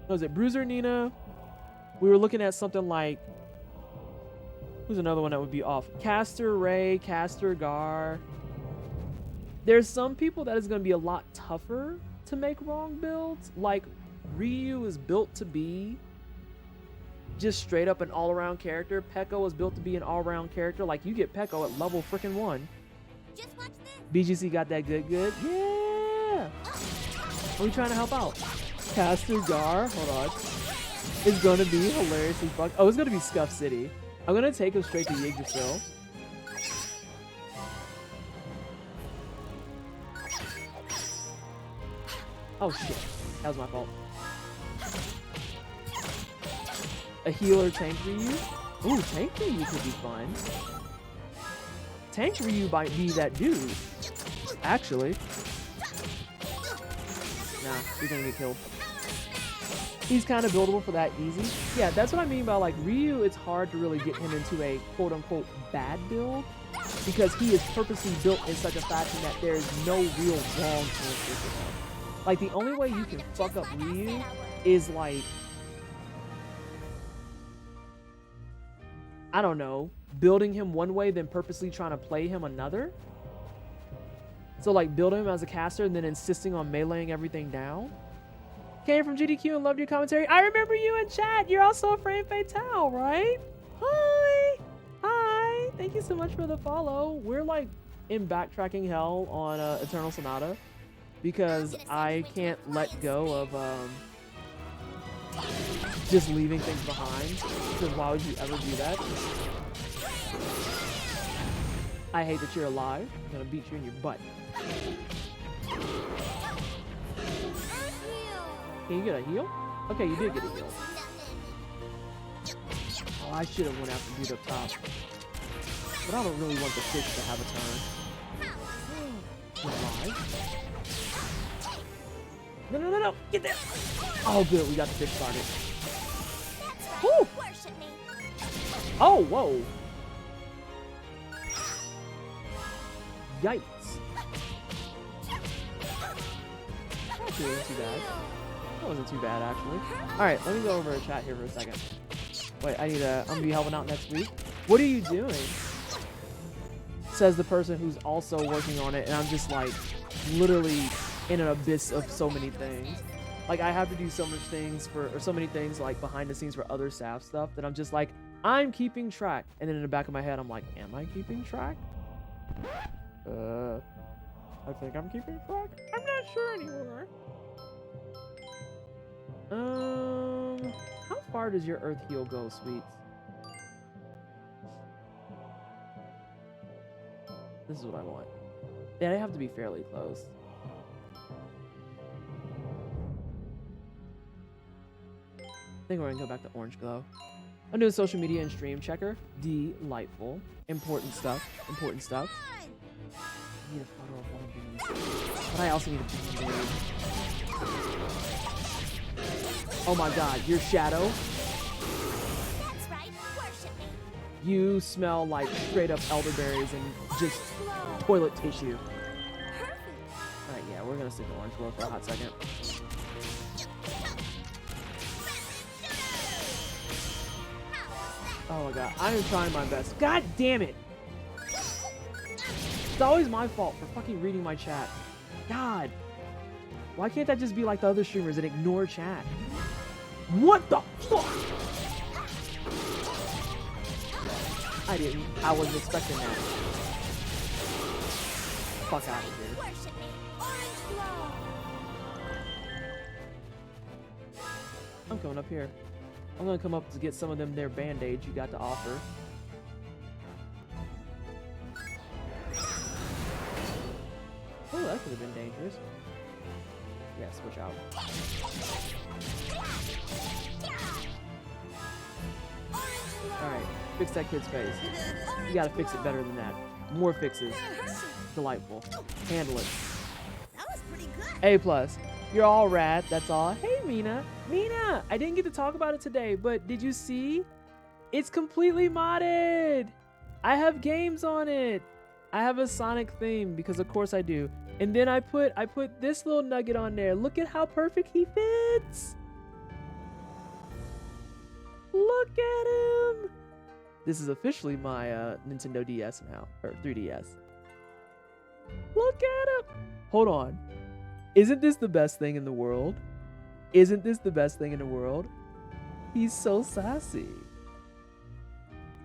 Was it Bruiser Nina? We were looking at something like... Who's another one that would be off? Caster Ray, Caster Gar. There's some people that is going to be a lot tougher to make wrong builds. Like, Ryu is built to be just straight up an all-around character. Pekko was built to be an all-around character. Like, you get Pekko at level freaking 1. Just watch this. BGC got that good. Yeah! Are we trying to help out? Caster Gar, hold on. It's going to be hilariously fucked. Oh, it's going to be Scuff City. I'm going to take him straight to Yggdrasil. Oh shit, that was my fault. A healer tank Ryu? Ooh, tank Ryu could be fun. Tank Ryu might be that dude. Actually. Nah, you're gonna get killed. He's kind of buildable for that easy. Yeah, that's what I mean by like Ryu, it's hard to really get him into a quote-unquote bad build because he is purposely built in such a fashion that there's no real wrong answer for him. Like, the only way you can fuck up Ryu is, like, I don't know, building him one way, then purposely trying to play him another. So, like, building him as a caster and then insisting on meleeing everything down. Came from GDQ and loved your commentary. I remember you in chat. You're also a Frame Fatale, right? Hi. Hi. Thank you so much for the follow. We're, like, in backtracking hell on Eternal Sonata. Because I can't let go of just leaving things behind. Because why would you ever do that? I hate that you're alive. I'm gonna beat you in your butt. Can you get a heal? Okay, you did get a heal. Oh, I should have went after dude up top. But I don't really want the fish to have a turn. Alive? No. Get there. Oh, good. We got the fish started. Woo. Oh, whoa. Yikes. Actually, wasn't too bad. That wasn't too bad, actually. All right, let me go over a chat here for a second. Wait, I'm going to be helping out next week. What are you doing? Says the person who's also working on it, and I'm just like literally in an abyss of so many things. Like, I have to do so many things like behind the scenes for other staff stuff that I'm just like, I'm keeping track. And then in the back of my head, I'm like, am I keeping track? I think I'm keeping track. I'm not sure anymore. How far does your earth heal go, Sweets? This is what I want. Yeah, they have to be fairly close. I think we're gonna go back to Orange Glow. I'm doing social media and stream checker. Delightful. Important stuff. I need a photo of one of these. But I also need a band-aid. Oh my god, your shadow. That's right. Worship me. You smell like straight up elderberries and just toilet tissue. Perfect. Alright, yeah, we're gonna stick to orange glow for a hot second. Oh my god, I am trying my best. God damn it! It's always my fault for fucking reading my chat. God. Why can't that just be like the other streamers and ignore chat? What the fuck? I wasn't expecting that. Fuck out of here. Worship me. Orange glow. I'm going up here. I'm gonna come up to get some of them their band-aids you got to offer. Oh, that could have been dangerous. Yeah, switch out. Alright, fix that kid's face. You gotta fix it better than that. More fixes. Delightful. Handle it. That was pretty good. A plus. You're all rad, that's all. Hey, Mina. Mina, I didn't get to talk about it today, but did you see? It's completely modded. I have games on it. I have a Sonic theme because of course I do. And then I put this little nugget on there. Look at how perfect he fits. Look at him. This is officially my Nintendo DS now, or 3DS. Look at him. Hold on. Isn't this the best thing in the world? Isn't this the best thing in the world? He's so sassy.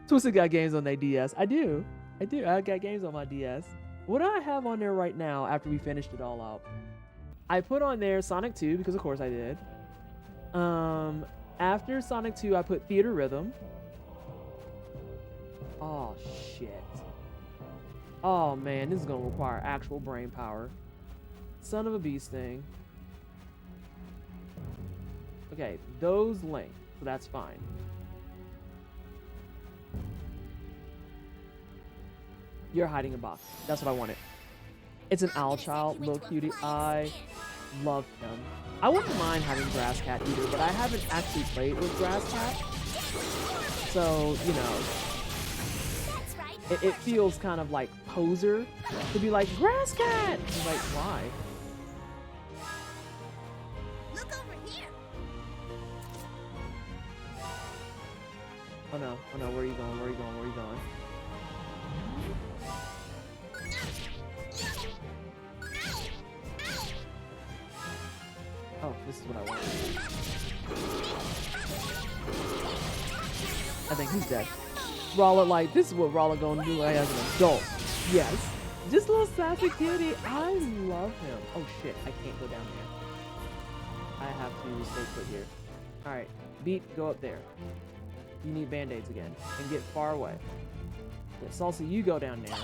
Twisted got games on their DS. I do. I got games on my DS. What do I have on there right now after we finished it all out? I put on there Sonic 2 because of course I did. After Sonic 2, I put Theater Rhythm. Oh, shit. Oh, man, this is going to require actual brain power. Son of a bee sting. Okay, those link, so that's fine. You're hiding a box. That's what I wanted. It's an owl child, little cutie. I love him. I wouldn't mind having Grass Cat either, but I haven't actually played with Grass Cat. So, you know, it feels kind of like poser to be like, Grass Cat! I'm like, why? Look over here. Oh no, where are you going? Where are you going? Where are you going? Oh, this is what I want. I think he's dead. Rolla, like, this is what Rolla gonna do as an adult. Yes. Just a little sassy kitty. I love him. Oh shit, I can't go down here. I have to stay put here. Alright, Beat, go up there. You need band-aids again. And get far away. Yeah, Salsa, you go down there.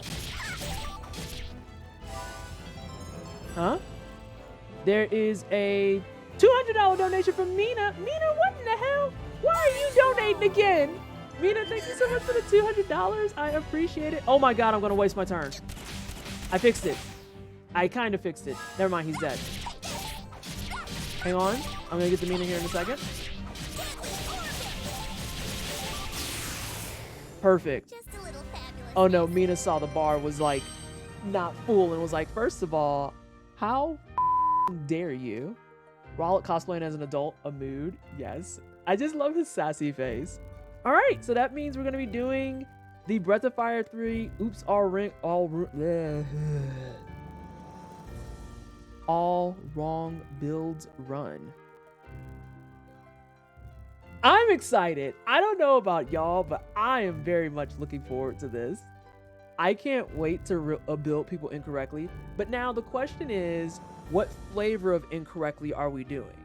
Huh? There is a $200 donation from Mina. Mina, what in the hell? Why are you donating again? Mina, thank you so much for the $200. I appreciate it. Oh my god, I'm gonna waste my turn. I fixed it. I kind of fixed it. Never mind, he's dead. Hang on. I'm gonna get to Mina here in a second. Perfect. Just a little fabulous. Oh no, Mina saw the bar was like not full and was like, first of all, how dare you? Rollick cosplaying as an adult, a mood, yes. I just love his sassy face. All right, so that means we're gonna be doing the Breath of Fire 3. Oops, all wrong builds run. I'm excited. I don't know about y'all, but I am very much looking forward to this. I can't wait to build people incorrectly. But now the question is, what flavor of incorrectly are we doing?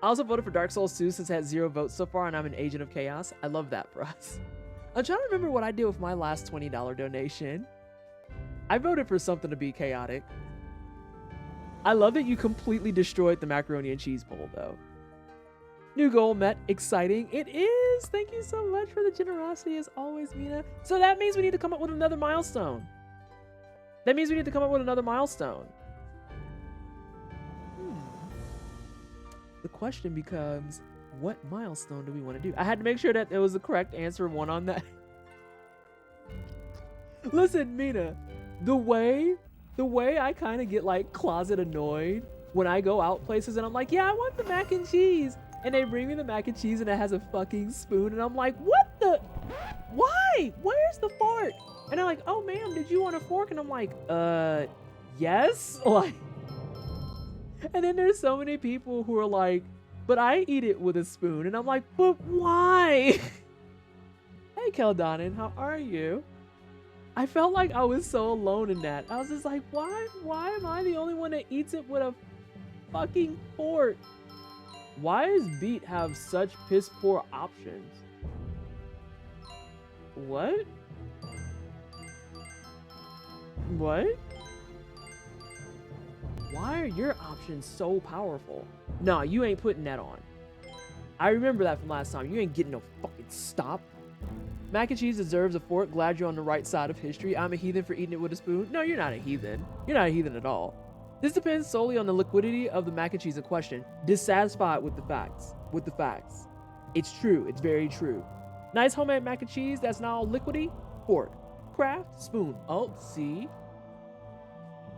I also voted for Dark Souls 2 since it had 0 votes so far and I'm an agent of chaos. I love that for us. I'm trying to remember what I did with my last $20 donation. I voted for something to be chaotic. I love that you completely destroyed the macaroni and cheese bowl though. New goal met. Exciting. It is. Thank you so much for the generosity as always, Mina. So that means we need to come up with another milestone. That means we need to come up with another milestone. the question becomes, what milestone do we want to do? I had to make sure that there was the correct answer one on that. Listen, Mina, the way I kind of get like closet annoyed when I go out places and I'm like, yeah, I want the mac and cheese. And they bring me the mac and cheese and it has a fucking spoon. And I'm like, what the? Why? Where's the fork? And they're like, oh, ma'am, did you want a fork? And I'm like, yes. Like, and then there's so many people who are like, but I eat it with a spoon. And I'm like, but why? Hey, Keldonin, how are you? I felt like I was so alone in that. I was just like, why am I the only one that eats it with a fucking fork? Why does Beat have such piss poor options? What? What? Why are your options so powerful? Nah, you ain't putting that on. I remember that from last time. You ain't getting no fucking stop. Mac and cheese deserves a fork. Glad you're on the right side of history. I'm a heathen for eating it with a spoon. No, you're not a heathen. You're not a heathen at all. This depends solely on the liquidity of the mac and cheese in question. Dissatisfied with the facts. It's true. It's very true. Nice homemade mac and cheese that's now liquidy. Fork. Craft. Spoon. Oh, see?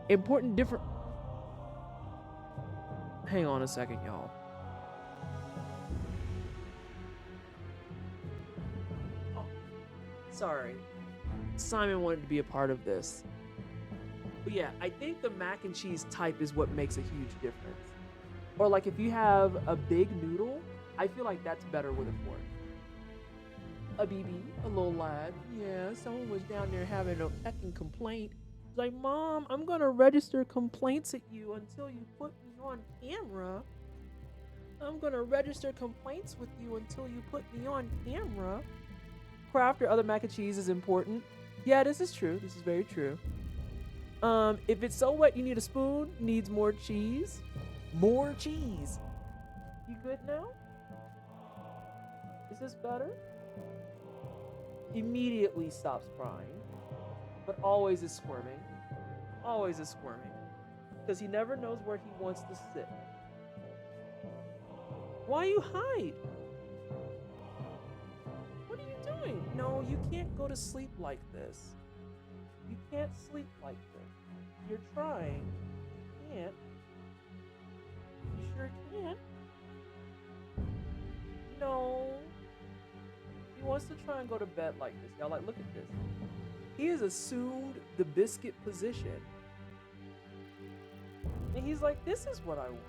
Important different... Hang on a second, y'all. Oh, sorry. Simon wanted to be a part of this. But yeah, I think the mac and cheese type is what makes a huge difference. Or like if you have a big noodle, I feel like that's better with a fork. A BB, a little lad. Yeah, someone was down there having a fucking complaint. It's like, Mom, I'm gonna register complaints at you until you put me on camera. I'm gonna register complaints with you until you put me on camera. Craft or other mac and cheese is important. Yeah, this is true. This is very true. If it's so wet you need a spoon, needs more cheese. More cheese. You good now? Is this better? Immediately stops crying, but always is squirming. Always is squirming. Because he never knows where he wants to sit. Why you hide? What are you doing? No, you can't go to sleep like this. You can't sleep like this. You're trying. You can't. You sure can't. No. He wants to try and go to bed like this. Y'all, like, look at this. He has assumed the biscuit position. And he's like, this is what I want.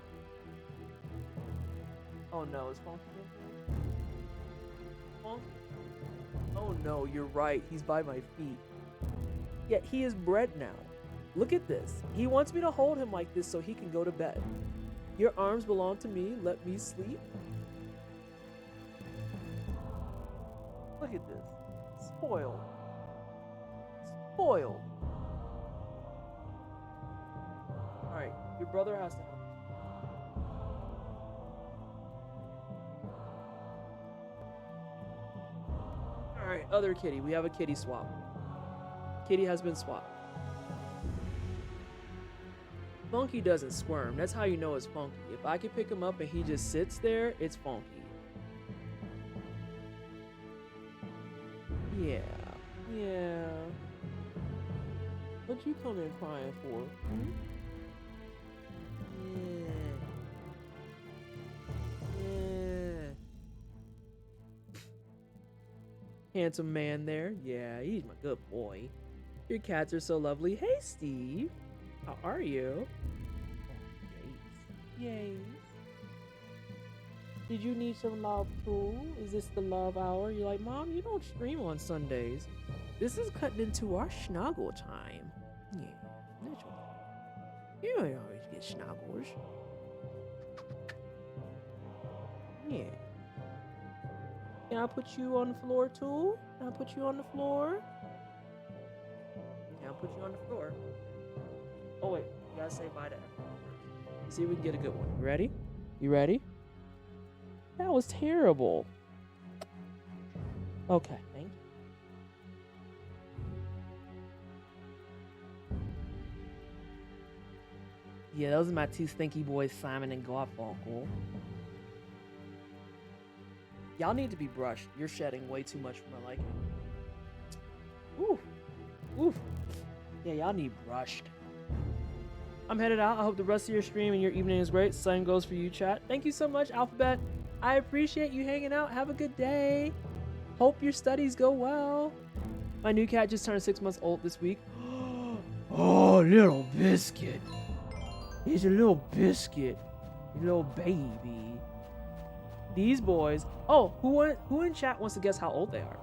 Oh no, it's funky. Funky. Oh no, you're right. He's by my feet. Yet he is bred now. Look at this. He wants me to hold him like this so he can go to bed. Your arms belong to me. Let me sleep. Look at this. Spoiled. Spoiled. Alright, your brother has to help. Alright, other kitty. We have a kitty swap. Kitty has been swapped. Funky doesn't squirm. That's how you know it's Funky. If I can pick him up and he just sits there, it's Funky. Yeah. Yeah. What you come in crying for? Hmm? Yeah. Handsome man there. Yeah, he's my good boy. Your cats are so lovely. Hey, Steve. How are you? Oh, yay. Did you need some love too? Is this the love hour? You're like, Mom, you don't stream on Sundays. This is cutting into our snuggle time. Yeah, that's okay. You don't always get snuggles. Yeah. Can I put you on the floor too? Can I put you on the floor? Can I put you on the floor? Oh wait, you gotta say bye to everyone first. See if we can get a good one. You ready? You ready? That was terrible. Okay, thank you. Yeah, those are my two stinky boys, Simon and Garfunkel. Y'all need to be brushed. You're shedding way too much for my liking. Ooh. Ooh. Yeah, y'all need brushed. I'm headed out. I hope the rest of your stream and your evening is great. Same goes for you, chat. Thank you so much, Alphabet. I appreciate you hanging out. Have a good day. Hope your studies go well. My new cat just turned 6 months old this week. Oh, little biscuit. He's a little biscuit. Little baby. These boys. Oh, who in chat wants to guess how old they are?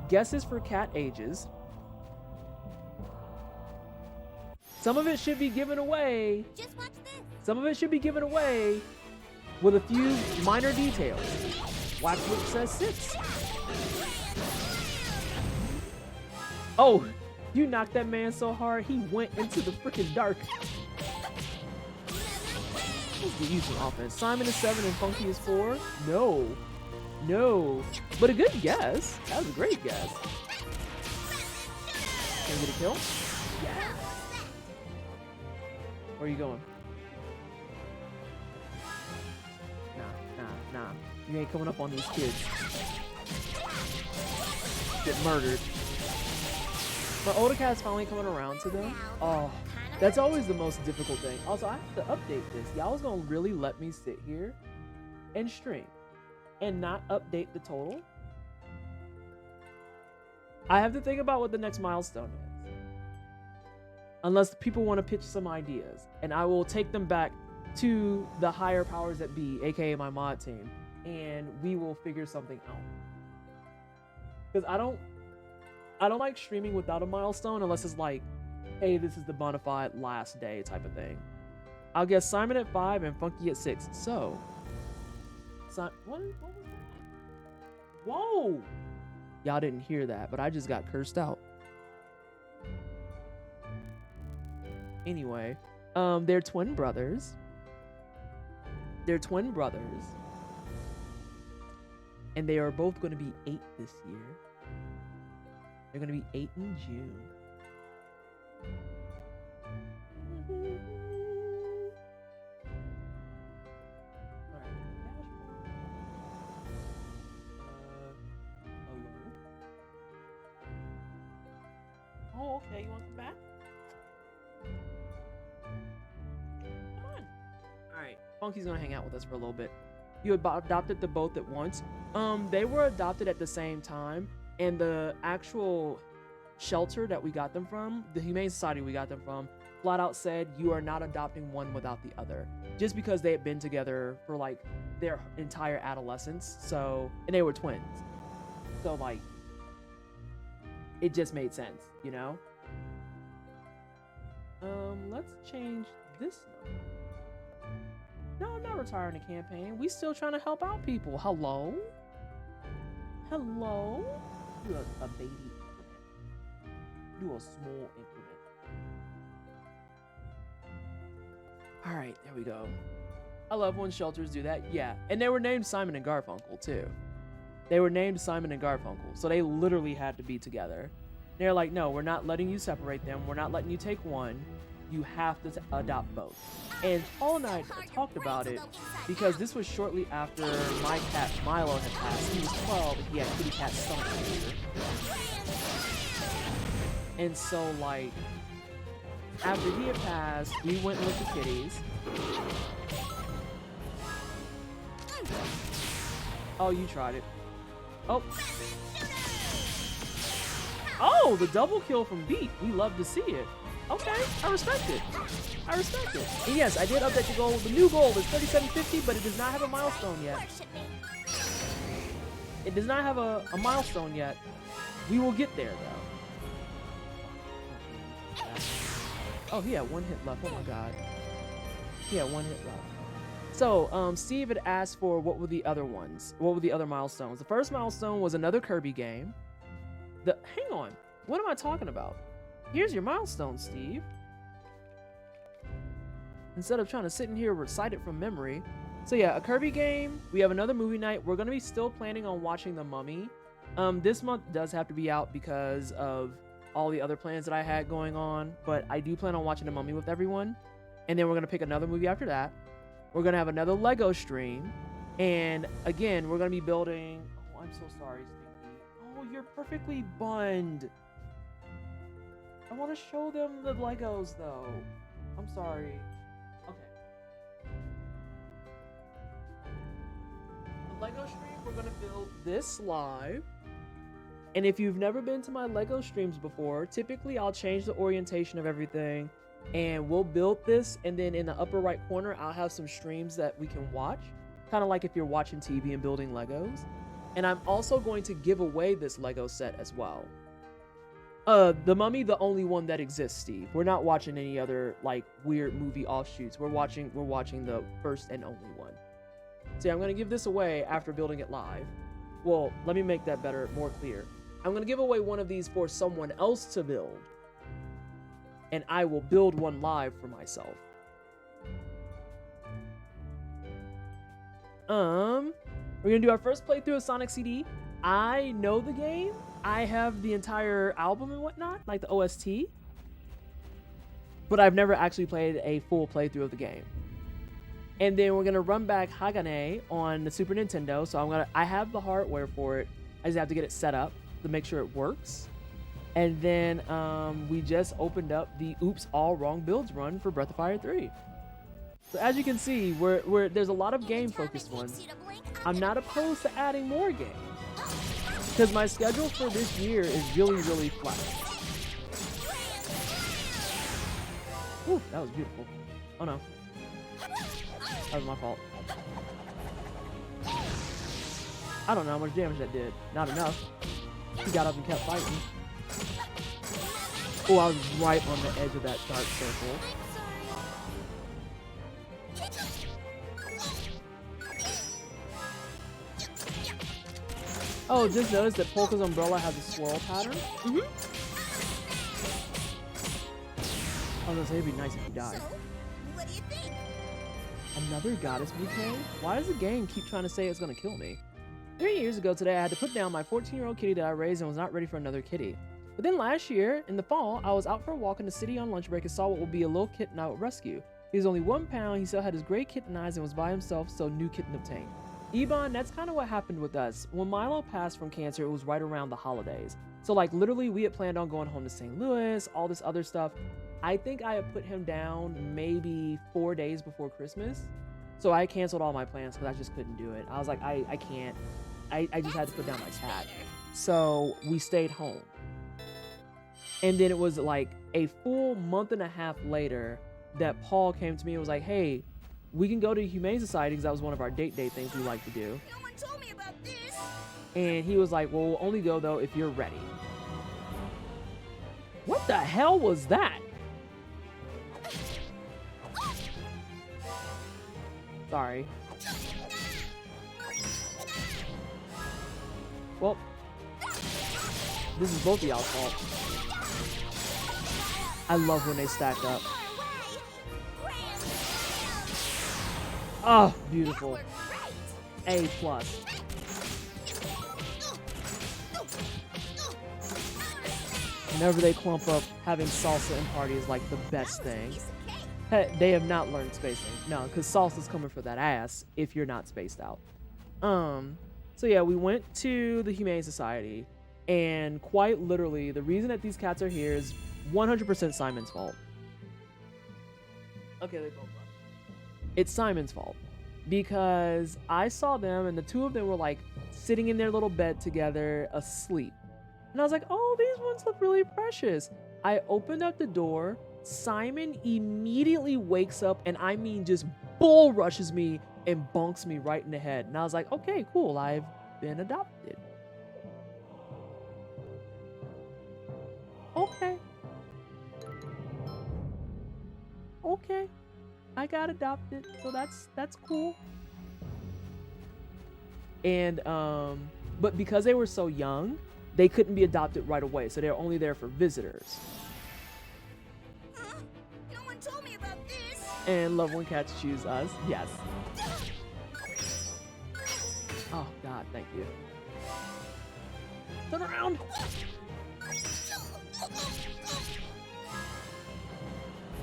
Guesses for cat ages. Some of it should be given away. Just watch this. Some of it should be given away with a few minor details. Watch what says 6. Oh, you knocked that man so hard he went into the freaking dark. Let's get you some offense. Simon is 7 and Funky is 4. No. No. But a good guess. That was a great guess. Can we get a kill? Yeah. Where are you going? Nah. You ain't coming up on these kids. Get murdered. My older cat's finally coming around to them. Oh, that's always the most difficult thing. Also, I have to update this. Y'all's gonna really let me sit here and stream and not update the total? I have to think about what the next milestone is. Unless people want to pitch some ideas, and I will take them back to the higher powers that be, aka my mod team, and we will figure something out. Because I don't like streaming without a milestone unless it's like, hey, this is the bona fide last day type of thing. I'll guess Simon at 5 and Funky at 6. So, what was that? Whoa! Y'all didn't hear that, but I just got cursed out. Anyway, they're twin brothers. They're twin brothers. And they are both going to be 8 this year. They're going to be 8 in June. Oh, okay. You want to come back? Come on. All right. Funky's gonna hang out with us for a little bit. You adopted the both at once. They were adopted at the same time, and the actual shelter that we got them from, the Humane Society we got them from, flat out said you are not adopting one without the other, just because they had been together for like their entire adolescence. So, and they were twins. So like, it just made sense, you know? Let's change this number. No, I'm not retiring the campaign. We still trying to help out people. Hello? Hello? Do a baby increment. Do a small increment. All right, there we go. I love when shelters do that. Yeah, and they were named Simon and Garfunkel too. They were named Simon and Garfunkel, so they literally had to be together. They're like, no, we're not letting you separate them. We're not letting you take one. You have to adopt both. And Paul and I talked about it because this was shortly after my cat Milo had passed. He was 12 and he had kitty cat stomach cancer. And so like, after he had passed, we went and looked at kitties. Oh, you tried it. Oh. Oh, the double kill from Beat. We love to see it. Okay, I respect it. I respect it. And yes, I did update the goal. The new goal is 3750, but it does not have a milestone yet. It does not have a milestone yet. We will get there, though. Oh, he had 1 hit left. Oh, my God. He had 1 hit left. So, Steve had asked for what were the other ones? What were the other milestones? The first milestone was another Kirby game. Hang on. What am I talking about? Here's your milestone, Steve. Instead of trying to sit in here and recite it from memory. So yeah, a Kirby game. We have another movie night. We're going to be still planning on watching The Mummy. This month does have to be out because of all the other plans that I had going on. But I do plan on watching The Mummy with everyone. And then we're going to pick another movie after that. We're going to have another Lego stream. And again, we're gonna be building. Oh, I'm so sorry, Stinky. Oh, you're perfectly bunned. I want to show them the Legos though. I'm sorry. Okay. The Lego stream, we're gonna build this live. And if you've never been to my Lego streams before, typically I'll change the orientation of everything and we'll build this, and then in the upper right corner I'll have some streams that we can watch, kind of like if you're watching TV and building Legos. And I'm also going to give away this Lego set as well. The Mummy, the only one that exists, Steve. We're not watching any other like weird movie offshoots. We're watching the first and only one. So yeah, I'm gonna give this away after building it live. Well, let me make that better, more clear. I'm gonna give away one of these for someone else to build, and I will build one live for myself. We're gonna do our first playthrough of Sonic CD. I know the game. I have the entire album and whatnot, like the OST, but I've never actually played a full playthrough of the game. And then we're gonna run back Hagane on the Super Nintendo. So I have the hardware for it. I just have to get it set up to make sure it works. And then we just opened up the Oops All Wrong Builds run for Breath of Fire 3. So as you can see, there's a lot of game focused ones. I'm not opposed to adding more games, because my schedule for this year is really, really flat. Ooh, that was beautiful. Oh no. That was my fault. I don't know how much damage that did. Not enough. He got up and kept fighting. Oh, I was right on the edge of that dark circle. Oh, just noticed that Polka's umbrella has a swirl pattern. I was gonna say it'd be nice if you died. So, what do you think? Another goddess bouquet? Why does the game keep trying to say it's gonna kill me? 3 years ago today, I had to put down my 14-year-old kitty that I raised and was not ready for another kitty. But then last year, in the fall, I was out for a walk in the city on lunch break and saw what would be a little kitten I would rescue. He was only 1 pound, he still had his gray kitten eyes and was by himself, so new kitten obtained. Ebon, that's kind of what happened with us. When Milo passed from cancer, it was right around the holidays. So like literally we had planned on going home to St. Louis, all this other stuff. I think I had put him down maybe 4 days before Christmas. So I canceled all my plans because I just couldn't do it. I was like, I can't. I just had to put down my cat. So we stayed home. And then it was like a full month and a half later that Paul came to me and was like, hey, we can go to the Humane Society, because that was one of our date things we like to do. No one told me about this. And he was like, well, we'll only go though if you're ready. What the hell was that? Sorry. Well, this is both of y'all's fault. I love when they stack up. Oh, beautiful. A+. Whenever they clump up, having salsa in party is like the best thing. They have not learned spacing. No, because salsa's coming for that ass if you're not spaced out. So yeah, we went to the Humane Society, and quite literally, the reason that these cats are here is 100% Simon's fault. Okay, they both left. It's Simon's fault, because I saw them and the two of them were like sitting in their little bed together, asleep. And I was like, oh, these ones look really precious. I opened up the door. Simon immediately wakes up, and I mean just bull rushes me and bonks me right in the head. And I was like, okay, cool, I've been adopted. Okay. Okay. I got adopted, so that's cool. And but because they were so young, they couldn't be adopted right away, so they're only there for visitors. Huh? No one told me about this. And love when cats choose us. Yes. Oh God, thank you. Turn around.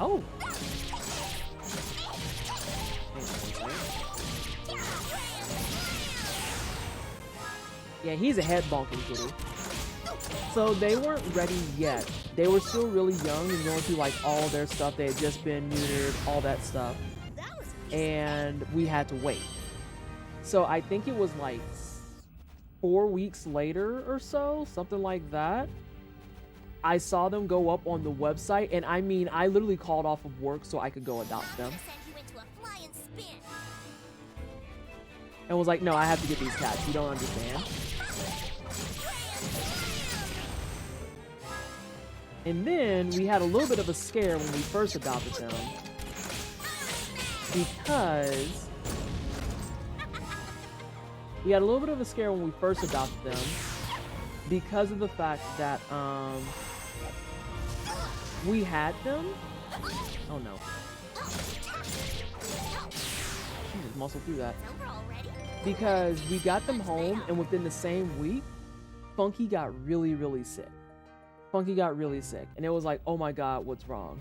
Oh. and he's a head bonking kitty. So they weren't ready yet. They were still really young and going through like all their stuff. They had just been neutered, all that stuff. That was And we had to wait. So I think it was like 4 weeks later or so, something like that. I saw them go up on the website, and I mean, I literally called off of work so I could go adopt them. Send you into a flying spin. And was like, no, I have to get these cats. You don't understand. And then we had a little bit of a scare when we first adopted them. Because we had a little bit of a scare when we first adopted them because of the fact that we had them. Oh no. She just muscled through that. It's over already? Because we got them home, and within the same week, Funky got really sick. Funky got really sick, and it was like, oh my god, what's wrong?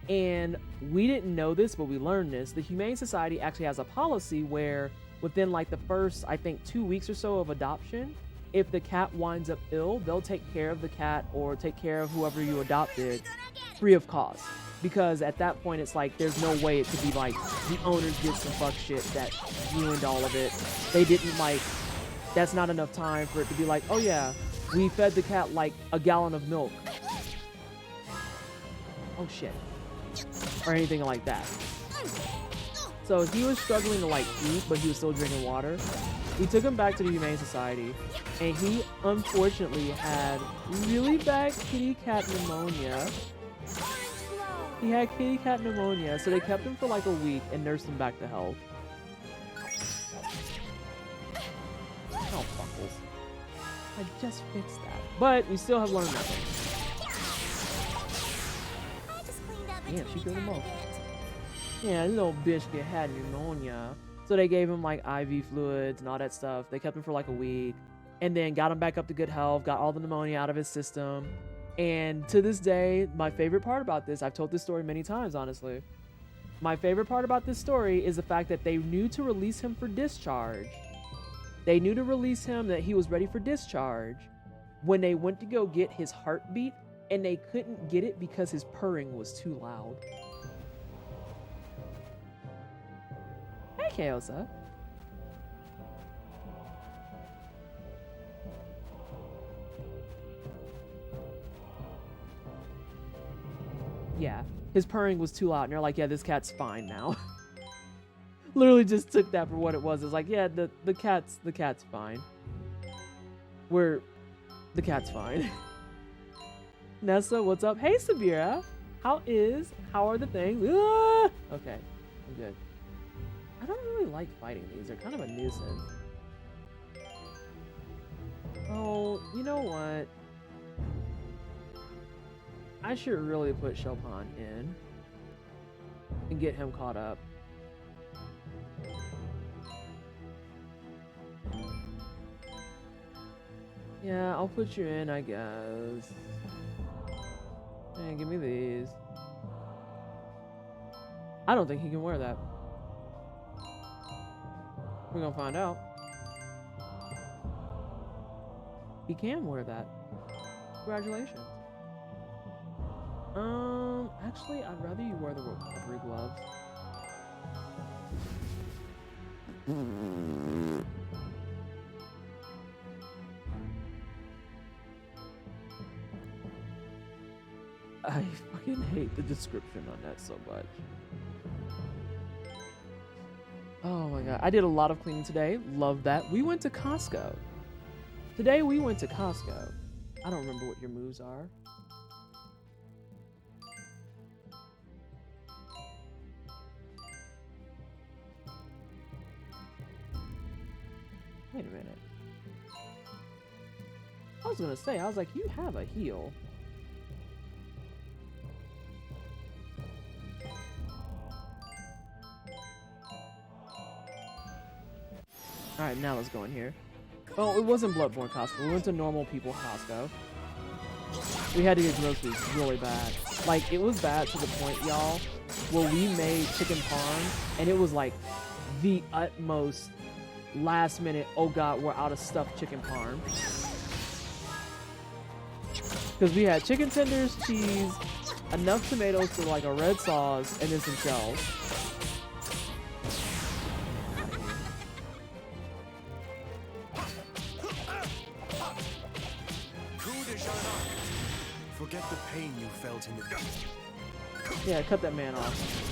And we didn't know this, but we learned this. The Humane Society actually has a policy where within like the first, I think, 2 weeks or so of adoption, if the cat winds up ill, they'll take care of the cat or take care of whoever you adopted free of cost. Because at that point, it's like, there's no way it could be like, the owners did some fuck shit that ruined all of it. They didn't like, that's not enough time for it to be like, oh yeah, we fed the cat like a gallon of milk. Oh shit. Or anything like that. So he was struggling to like eat, but he was still drinking water. We took him back to the Humane Society, and he unfortunately had really bad kitty cat pneumonia. He had kitty cat pneumonia, so they kept him for like a week and nursed him back to health. Oh, fuckles. I just fixed that. But we still have learned nothing. I just cleaned up Damn, she killed him a off. bit. Yeah, little biscuit had pneumonia. So they gave him like IV fluids and all that stuff. They kept him for like a week and then got him back up to good health, got all the pneumonia out of his system. And to this day, my favorite part about this, I've told this story many times, honestly. My favorite part about this story is the fact that they knew to release him for discharge. They knew to release him, that he was ready for discharge, when they went to go get his heartbeat, and they couldn't get it because his purring was too loud. Hey, Kaosa. Yeah, his purring was too loud, and they're like, yeah, this cat's fine now. Literally just took that for what it was. It's like, yeah, the cat's fine. The cat's fine. Nessa, what's up? Hey, Sabira. How are the things? Ah! Okay, I'm good. I don't really like fighting these. They're kind of a nuisance. Oh, you know what? I should really put Chopin in and get him caught up. Yeah, I'll put you in, I guess. Hey, give me these. I don't think he can wear that. We're gonna find out. He can wear that. Congratulations. Actually, I'd rather you wear the recovery gloves. I fucking hate the description on that so much. Oh my god. I did a lot of cleaning today. Love that. We went to Costco. Today we went to Costco. I don't remember what your moves are. Wait a minute. I was gonna say, I was like, you have a heal. Alright, now let's go in here. Oh, it wasn't Bloodborne Costco. We went to normal people Costco. We had to get groceries really bad. Like, it was bad to the point, y'all, where we made chicken parm, and it was like the utmost last minute, oh god, we're out of stuffed chicken parm. Because we had chicken tenders, cheese, enough tomatoes for like a red sauce, and then some shells. Forget the pain you felt in the Yeah, cut that man off.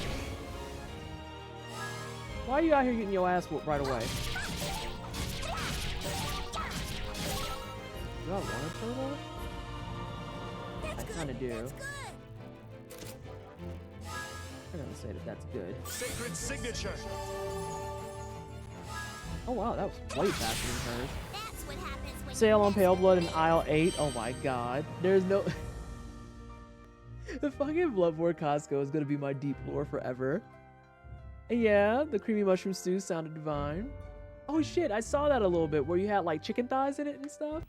Why are you out here getting your ass whooped right away? Do I want a turtle? I kind of do. That's good. I'm gonna say that that's good. sacred signature. Oh wow, that was way faster than hers. That's what happens when Sale you on mess Pale with Blood in me. aisle 8. Oh my god. There's no... The fucking Bloodborne Costco is gonna be my deep lore forever. And yeah, the creamy mushroom stew sounded divine. Oh shit, I saw that a little bit where you had like chicken thighs in it and stuff.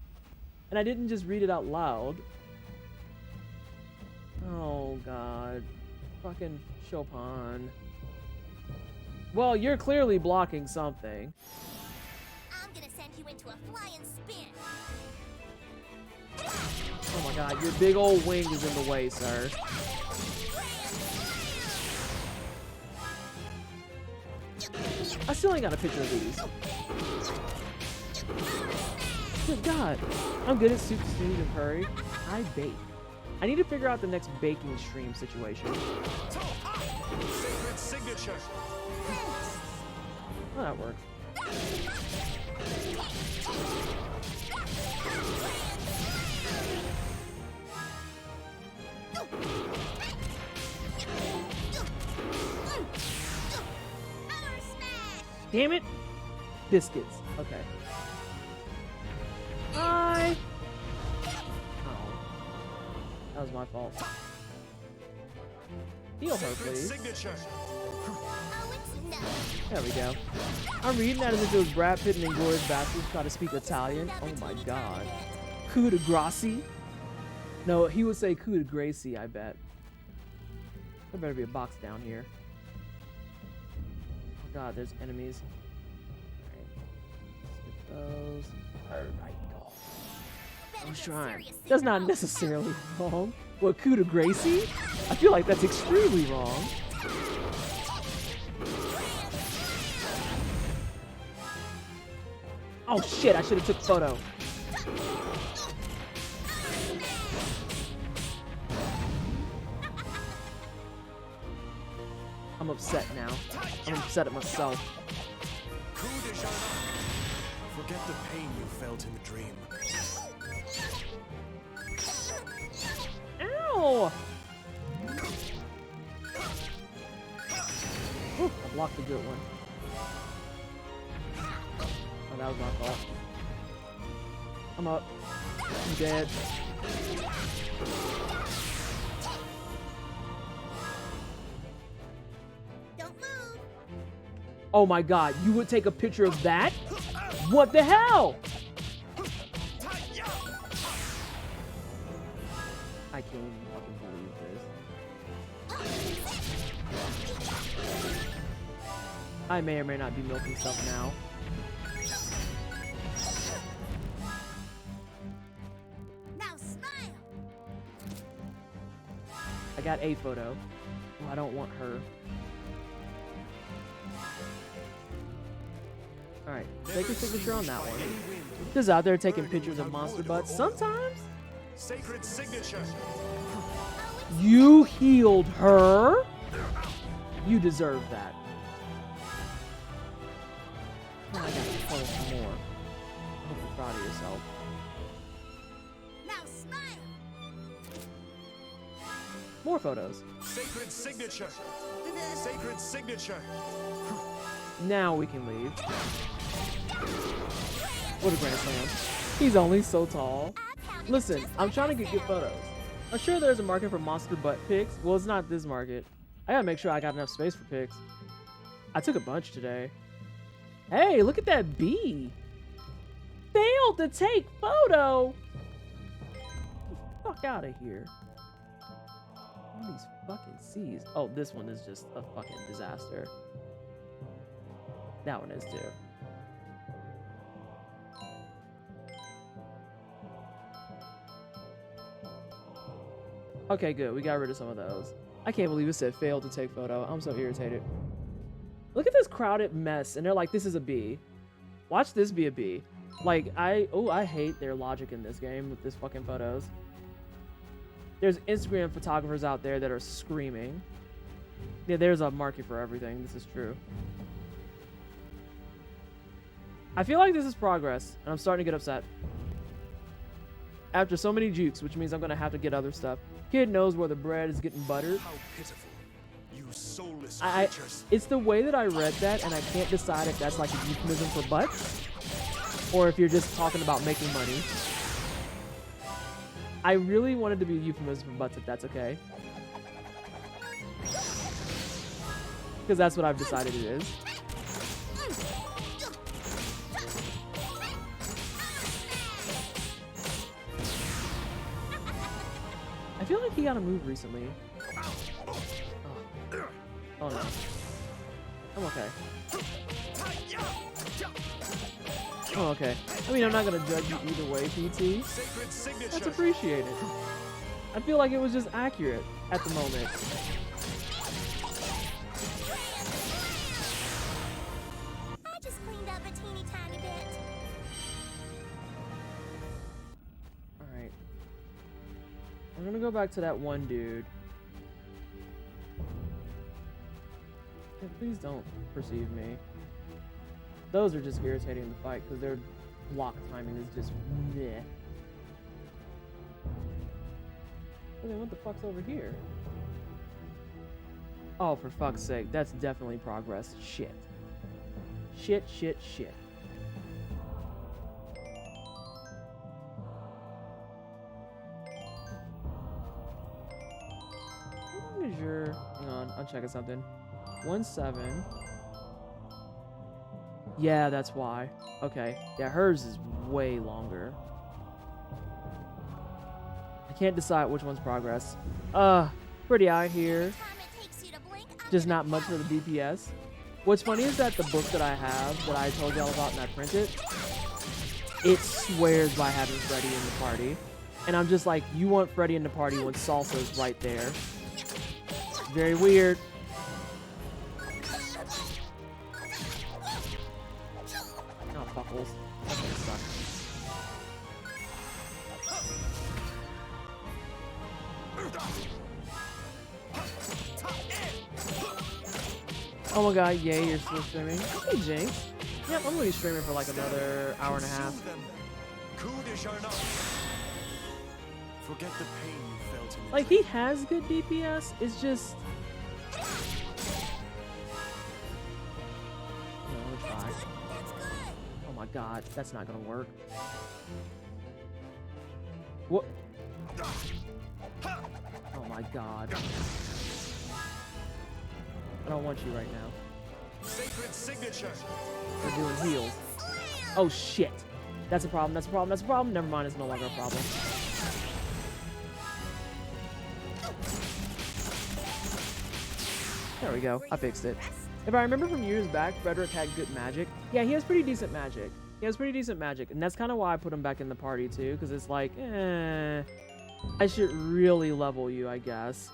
And I didn't just read it out loud. Oh god. Fucking Chopin. Well, you're clearly blocking something. I'm gonna send you into a flying spin. Oh my god, your big old wing is in the way, sir. I still ain't got a picture of these. Good god. I'm good at soup, stews, and curry. I bake. I need to figure out the next baking stream situation. Sacred signature. Oh, that works. Damn it! Biscuits. Okay. Hi! Oh. That was my fault. Heal her, Sacred please. signature. Oh, it's no. There we go. I'm reading that as if it was Brad Pitt and Inglourious Basterds try to speak Italian. Oh my god. Coup de gracie? No, he would say coup de gracie, I bet. There better be a box down here. Oh god, there's enemies. Alright. Skip those. Alright, go. Oh, shrine. That's not necessarily wrong. What, coup de gracie? I feel like that's extremely wrong. Oh shit, I should have took a photo. I'm upset now. I'm upset at myself. Coup de jour. Forget the pain you felt in the dream. Ow! Whew, I blocked a good one. Oh, that was my fault. I'm up. I'm dead. Don't move. Oh my god, you would take a picture of that? What the hell? I can't even fucking believe this. I may or may not be milking stuff now. Now smile. I got a photo. Oh, I don't want her. Alright, take a signature on that one. Just out there taking pictures of monster butts. Sometimes Sacred signature. you healed her. You deserve that. Oh, I gotta pull some more. I hope you're proud of yourself. Now smile. More photos. Sacred signature. Sacred signature. Now we can leave. What a grand slam. He's only so tall. Listen, I'm trying to get good photos. I'm sure there's a market for monster butt pics. Well, it's not this market. I gotta make sure I got enough space for pics. I took a bunch today. Hey, look at that bee. Failed to take photo. Get the fuck out of here. All these fucking C's. Oh, this one is just a fucking disaster. That one is too. Okay, good. We got rid of some of those. I can't believe it said failed to take photo. I'm so irritated. Look at this crowded mess, and they're like, this is a B. Watch this be a B. Like, I hate their logic in this game with this fucking photos. There's Instagram photographers out there that are screaming. Yeah, there's a market for everything. This is true. I feel like this is progress, and I'm starting to get upset. After so many jukes, which means I'm gonna have to get other stuff. Kid knows where the bread is getting buttered. How pitiful. You soulless creatures. It's the way that I read that, and I can't decide if that's like a euphemism for butts, or if you're just talking about making money. I really wanted to be a euphemism for butts, if that's okay. Because that's what I've decided it is. I feel like he got a move recently. Oh no. I'm okay. Oh, okay. I mean, I'm not gonna judge you either way, PT. That's appreciated. I feel like it was just accurate at the moment. I just cleaned up a teeny tiny bit. Alright. I'm gonna go back to that one dude. Yeah, please don't perceive me. Those are just irritating to fight because their block timing is just meh. Okay, what the fuck's over here? Oh, for fuck's sake, that's definitely progress. Shit. Shit, shit, shit. How long is your... Hang on, I'm checking something. 1-7. Yeah, that's why. Okay. Yeah, hers is way longer. I can't decide which one's progress. Pretty out here. Time it takes you to blink, I'm Just gonna not much for the DPS. What's funny is that the book that I have, that I told y'all about and I printed, it swears by having Freddy in the party. And I'm just like, you want Freddy in the party when Salsa's right there. Very weird. Oh, buckles. That's gonna suck. Oh my god, yay, you're still streaming. Hey, Jinx. Yep, I'm gonna be streaming for like another hour and a half. Forget the pain you felt in the Like, he has good DPS, it's just... No, I'm gonna try. That's good. Oh my god, that's not gonna work. What? Oh my god. I don't want you right now. sacred signature. We're doing heals. Oh shit. That's a problem, that's a problem, that's a problem. Never mind, it's no longer a problem. There we go, I fixed it. If I remember from years back, Frederick had good magic. Yeah, he has pretty decent magic. He has pretty decent magic, and that's kind of why I put him back in the party too, because it's like, I should really level you, I guess.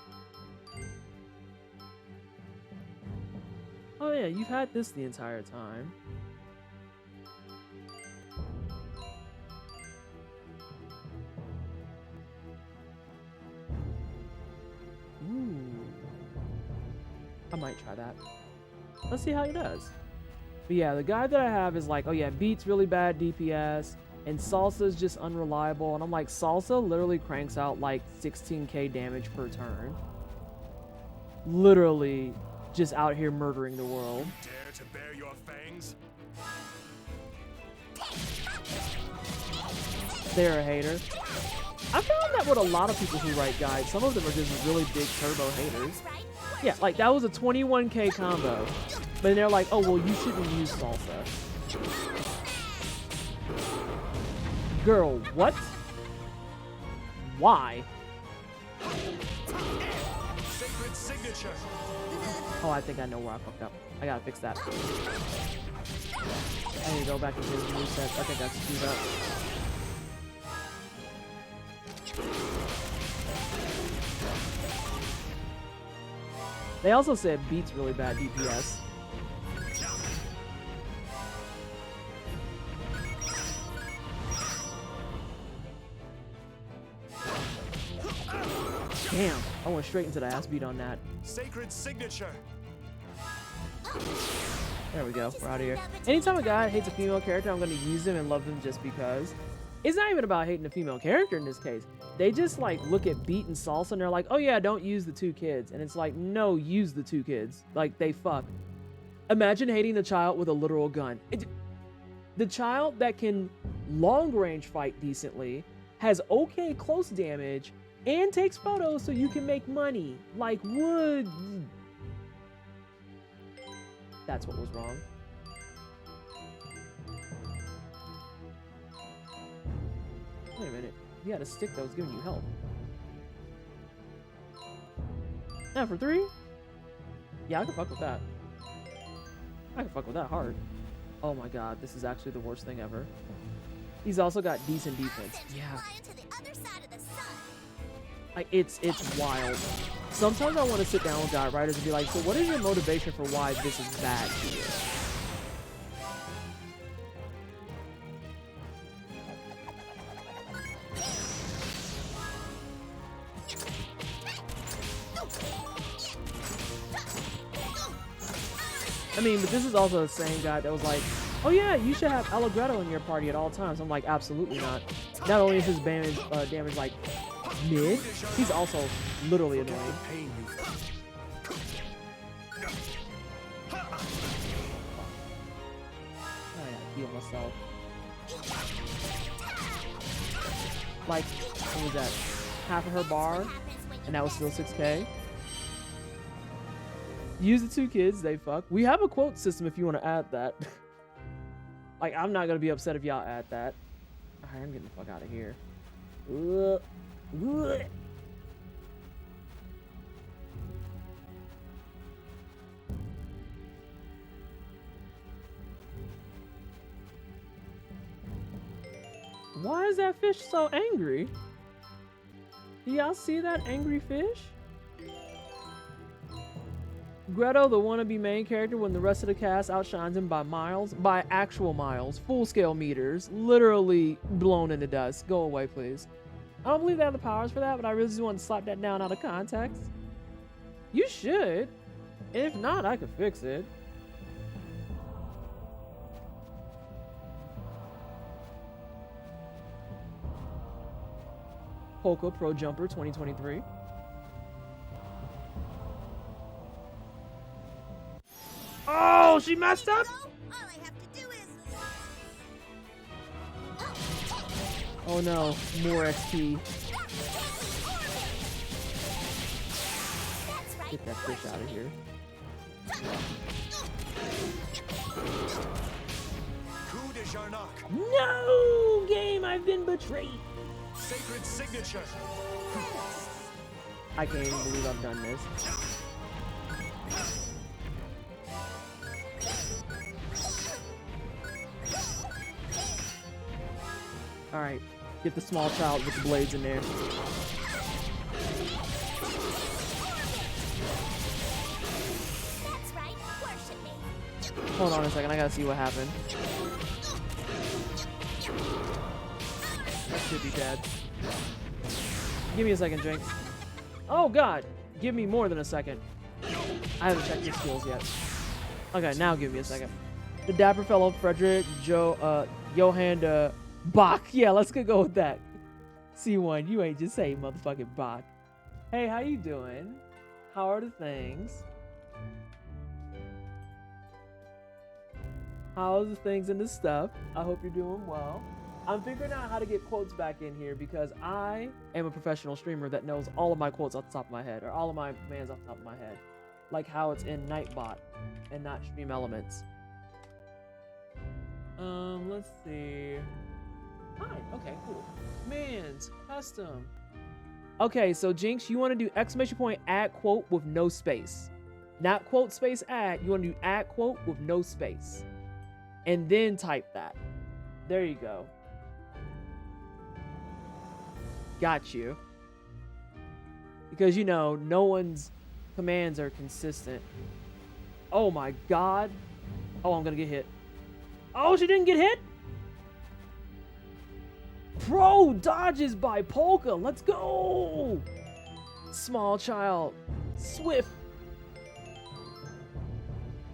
Oh yeah, you've had this the entire time. Ooh. I might try that. Let's see how he does. But yeah, the guy that I have is like, oh yeah, Beat's really bad DPS, and Salsa's just unreliable. And I'm like, Salsa literally cranks out like 16k damage per turn. Literally just out here murdering the world. Dare to bare your fangs? They're a hater. I found that with a lot of people who write guides, some of them are just really big turbo haters. Yeah, like that was a 21k combo. But they're like, oh, well, you shouldn't use Salsa. Girl, what? Why? Sacred signature. Oh, I think I know where I fucked up. I gotta fix that. I need to go back into his moveset. I think that's screwed up. They also said Beat's really bad DPS. Damn, I went straight into the ass beat on that. Sacred signature. There we go. We're out of here. Anytime a guy hates a female character, I'm going to use them and love them just because. It's not even about hating a female character in this case. They just like look at Beat and Salsa and they're like, oh yeah, don't use the 2 kids. And it's like, no, use the 2 kids. Like, they fuck. Imagine hating the child with a literal gun. The child that can long range fight decently, has okay close damage, and takes photos so you can make money. Like, would... That's what was wrong. Wait a minute. You had a stick that was giving you help. Now for 3? Yeah, I can fuck with that. I can fuck with that hard. Oh my god, this is actually the worst thing ever. He's also got decent defense. Yeah. Like, it's wild. Sometimes I want to sit down with guide writers and be like, so what is your motivation for why this is bad to you? I mean, but this is also the same guy that was like, oh yeah, you should have Allegretto in your party at all times. I'm like, absolutely not. Not only is his damage like mid, he's also literally annoying. I gotta heal myself. Like, what was that? Half of her bar, and that was still 6K. Use the 2 kids, they fuck. We have a quote system if you want to add that. Like, I'm not gonna be upset if y'all add that. Alright, I'm getting the fuck out of here. Why is that fish so angry? Do y'all see that angry fish? Greto, the wannabe main character, when the rest of the cast outshines him by miles, by actual miles, full-scale meters, literally blown into dust. Go away, please. I don't believe they have the powers for that, but I really just want to slap that down out of context. You should. If not, I could fix it. Polka Pro Jumper 2023. Oh, she messed up? Oh no, more XP. Get that fish out of here. No! Game, I've been betrayed! Sacred signature! I can't even believe I've done this. Alright, get the small child with the blades in there. Hold on a second, I gotta see what happened. That should be dead. Give me a second, Jinx. Oh god, give me more than a second. I haven't checked your skills yet. Okay, now give me a second. The dapper fellow Frederick Johan Bach. Yeah, let's go with that. C1, you ain't just saying motherfucking Bach. Hey, how you doing? How are the things? How's the things and the stuff? I hope you're doing well. I'm figuring out how to get quotes back in here because I am a professional streamer that knows all of my quotes off the top of my head, or all of my commands off the top of my head. Like how it's in Nightbot and not Stream Elements. Let's see. Hi, okay, cool. Commands, custom. Okay, so Jinx, you want to do exclamation point add quote with no space. Not quote space add, you want to do add quote with no space. And then type that. There you go. Got you. Because, you know, no one's commands are consistent. Oh my god. Oh, I'm gonna get hit. Oh, she didn't get hit? Pro dodges by Polka. Let's go. Small child. Swift.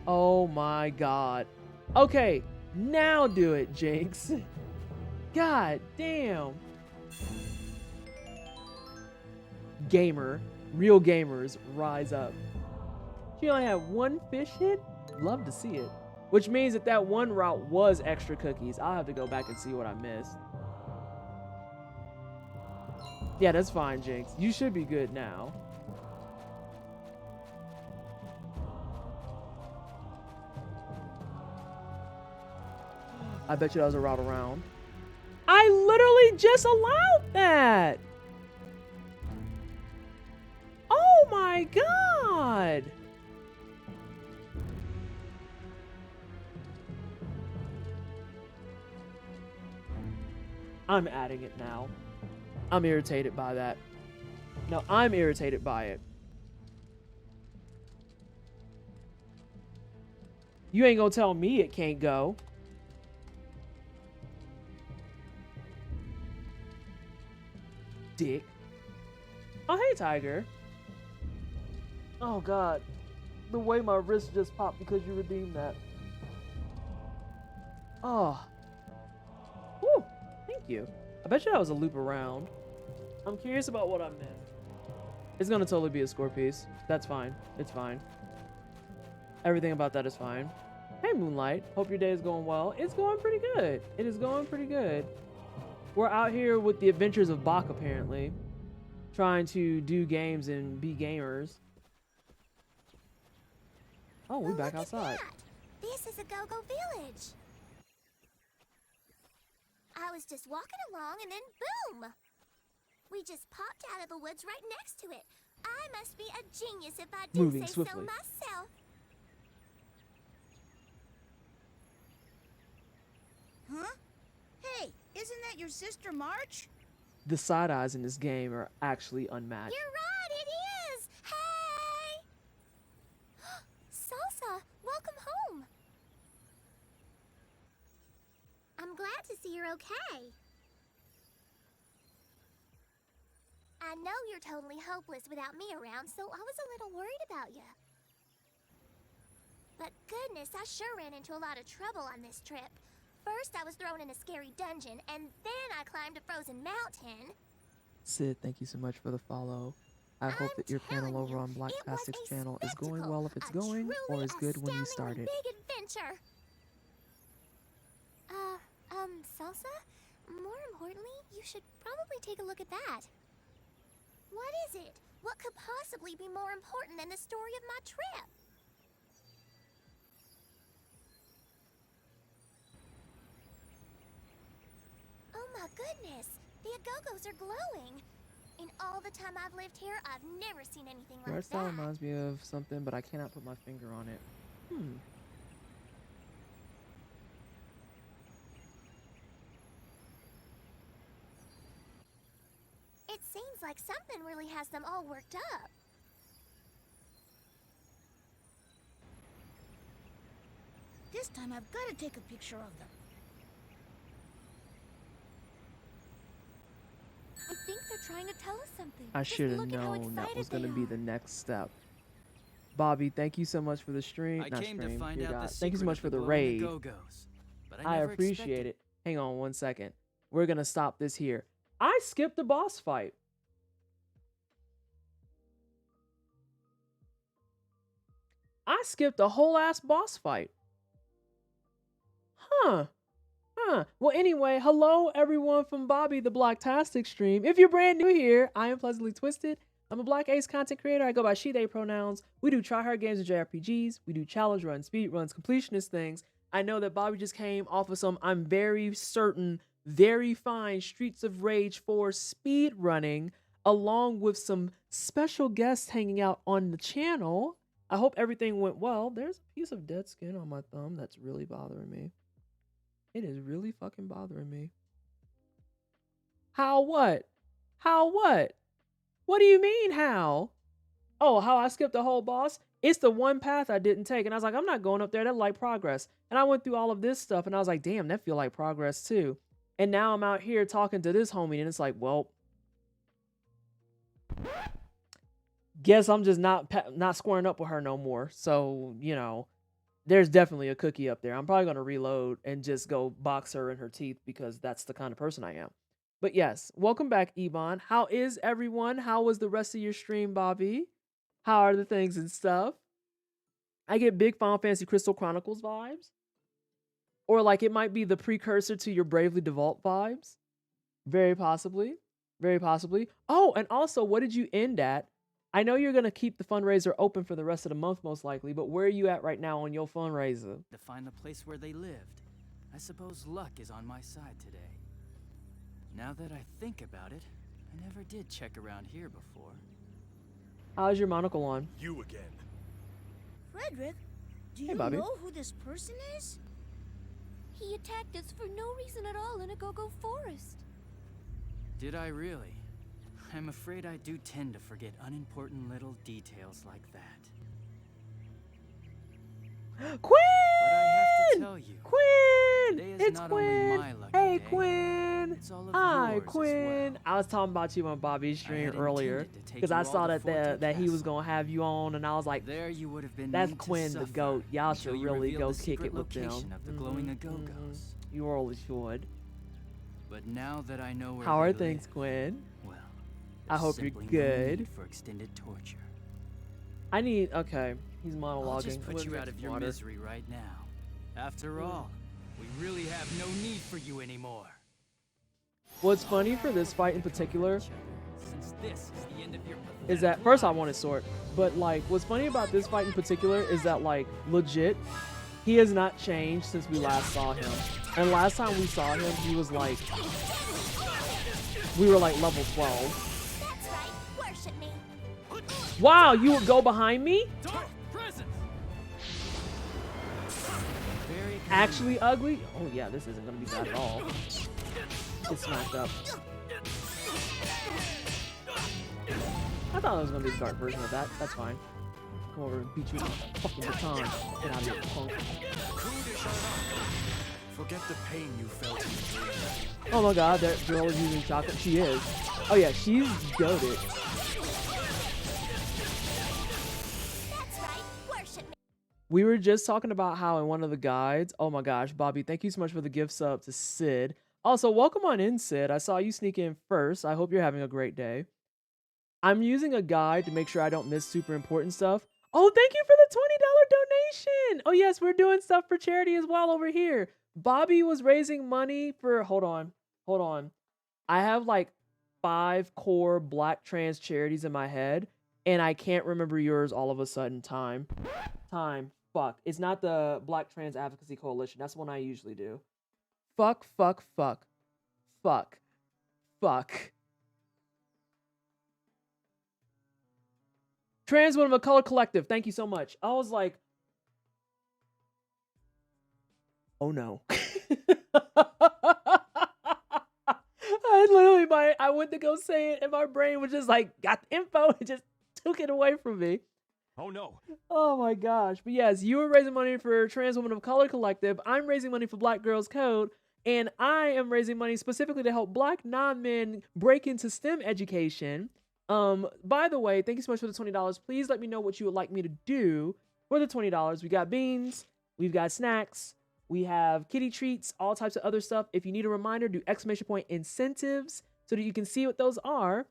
Oh my god. Okay, now do it, Jinx. God damn. Gamer. Real gamers rise up. She only had one fish hit? Love to see it. Which means that that one route was extra cookies. I'll have to go back and see what I missed. Yeah, that's fine, Jinx. You should be good now. I bet you that was a route around. I literally just allowed that. Oh my god. I'm adding it now. I'm irritated by that. No, I'm irritated by it. You ain't gonna tell me it can't go. Dick. Oh, hey, Tiger. Oh, God. The way my wrist just popped because you redeemed that. Oh. Whew. Thank you. I bet you that was a loop around. I'm curious about what I missed. It's gonna totally be a score piece. That's fine. It's fine. Everything about that is fine. Hey, Moonlight. Hope your day is going well. It's going pretty good. It is going pretty good. We're out here with the adventures of Bach, apparently. Trying to do games and be gamers. Oh, we're back outside. This is a go-go village. I was just walking along and then boom! We just popped out of the woods right next to it. I must be a genius if I do Moving say swiftly. so myself. Huh? Hey, isn't that your sister March? The side eyes in this game are actually unmatched. You're right, it is! Hey! Salsa, welcome home. I'm glad to see you're okay. I know you're totally hopeless without me around, so I was a little worried about you. But goodness, I sure ran into a lot of trouble on this trip. First, I was thrown in a scary dungeon, and then I climbed a frozen mountain. Sid, thank you so much for the follow. I hope that your panel over on Blacktastic's channel is going well if it's going, or is good when you started. Big adventure. Salsa? More importantly, you should probably take a look at that. What is it? What could possibly be more important than the story of my trip? Oh my goodness! The Agogos are glowing! In all the time I've lived here, I've never seen anything Your like art style that. reminds me of something, but I cannot put my finger on it. It seems like something really has them all worked up. This time I've got to take a picture of them. I think they're trying to tell us something. I Just should have look at how known that excited was going to they be are. the next step. Bobby, thank you so much for the stream. I Not came stream, to find dear out God. the Thank you so secret much of for the glowing raid. Go-Go's, but I never appreciate expected- it. Hang on one second. We're going to stop this here. I skipped the boss fight. I skipped a whole ass boss fight. Huh. Well, anyway, hello everyone from Bobby the Blacktastic stream. If you're brand new here, I am Pleasantly Twisted. I'm a Black Ace content creator. I go by she, they pronouns. We do try-hard games and JRPGs. We do challenge runs, speed runs, completionist things. I know that Bobby just came off of some, I'm very certain, very fine Streets of Rage 4 speed running, along with some special guests hanging out on the channel. I hope everything went well. There's a piece of dead skin on my thumb that's really bothering me. It is really fucking bothering me. How what? How what? What do you mean how? Oh, how I skipped the whole boss? It's the one path I didn't take. And I was like, I'm not going up there. That like progress. And I went through all of this stuff and I was like, damn, that feel like progress too. And now I'm out here talking to this homie and it's like, well, guess I'm just not squaring up with her no more. So, you know, there's definitely a cookie up there. I'm probably going to reload and just go box her in her teeth because that's the kind of person I am. But yes, welcome back, Ebon. How is everyone? How was the rest of your stream, Bobby? How are the things and stuff? I get big Final Fantasy Crystal Chronicles vibes. Or like it might be the precursor to your Bravely Default vibes. Very possibly. Very possibly. Oh, and also, what did you end at? I know you're going to keep the fundraiser open for the rest of the month, most likely, but where are you at right now on your fundraiser? To find the place where they lived. I suppose luck is on my side today. Now that I think about it, I never did check around here before. How's your monocle on? You again. Frederick, do Hey, you Bobby. know who this person is? He attacked us for no reason at all in a go-go forest. Did I really? I'm afraid I do tend to forget unimportant little details like that. Quinn! But I have to tell you, Quinn! today is It's not Quinn! only my lucky Hey, day, Quinn! it's all of Hi, yours as Quinn! well. I was talking about you on Bobby's stream had earlier intended to take because I you saw all to that Forte that he was Castle. gonna have you on, and I was like, There you would have been that's made to Quinn the suffer goat. Y'all until should you really revealed go the kick secret it with them. location of the glowing Agogos. You really should. But now that I know where How they are things, live, Quinn? well, I there's hope you're simply no good. need for extended torture. I need. Okay, he's monologuing. I'll just put Let's you get out of some your water. misery right now. After all, we really have no need for you anymore. What's funny for this fight in particular Since this is the end of your is that first I wanted sword, but like what's funny about this fight in particular is that like legit, he has not changed since we last saw him. And last time we saw him, he was like, we were like level 12. That's right, worship me. Wow, you would go behind me? very Actually ugly? Oh yeah, this isn't gonna be bad at all. Get smacked up. I thought it was gonna be the dark version of that. That's fine. Come over and beat you with a fucking baton. Get out of here, punk. Forget the pain you felt in the dream. Oh my god, that girl is using chocolate. She is. Oh yeah, she's goated. That's right, worship me. We were just talking about how in one of the guides, oh my gosh, Bobby, thank you so much for the gift sub to Sid. Also, welcome on in, Sid. I saw you sneak in first. I hope you're having a great day. I'm using a guide to make sure I don't miss super important stuff. Oh, thank you for the $20 donation. Oh yes, we're doing stuff for charity as well over here. Bobby was raising money for, hold on. I have like 5 core black trans charities in my head, and I can't remember yours all of a sudden. Time. Fuck. It's not the Black Trans Advocacy Coalition. That's the one I usually do. Fuck. Trans Women of Color Collective. Thank you so much. I was like, oh no. I went to go say it and my brain was just like, got the info and just took it away from me. Oh no. Oh my gosh. But yes, you were raising money for Trans Women of Color Collective. I'm raising money for Black Girls Code. And I am raising money specifically to help Black non-men break into STEM education. By the way, thank you so much for the $20. Please let me know what you would like me to do for the $20. We got beans, we've got snacks, we have kitty treats, all types of other stuff. If you need a reminder, do ! incentives so that you can see what those are.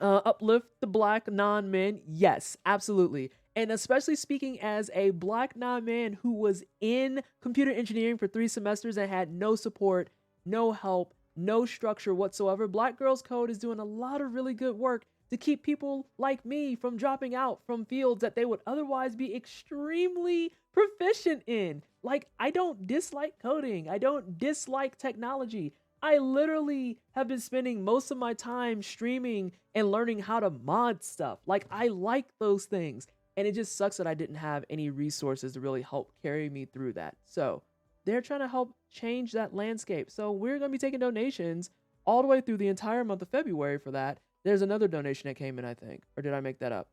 Uplift the Black non-men. Yes, absolutely. And especially speaking as a Black non-man who was in computer engineering for 3 semesters and had no support, no help, no structure whatsoever, Black Girls Code is doing a lot of really good work to keep people like me from dropping out from fields that they would otherwise be extremely proficient in. Like, I don't dislike coding. I don't dislike technology. I literally have been spending most of my time streaming and learning how to mod stuff. Like, I like those things. And it just sucks that I didn't have any resources to really help carry me through that. So they're trying to help change that landscape. So we're going to be taking donations all the way through the entire month of February for that. There's another donation that came in, I think. Or did I make that up?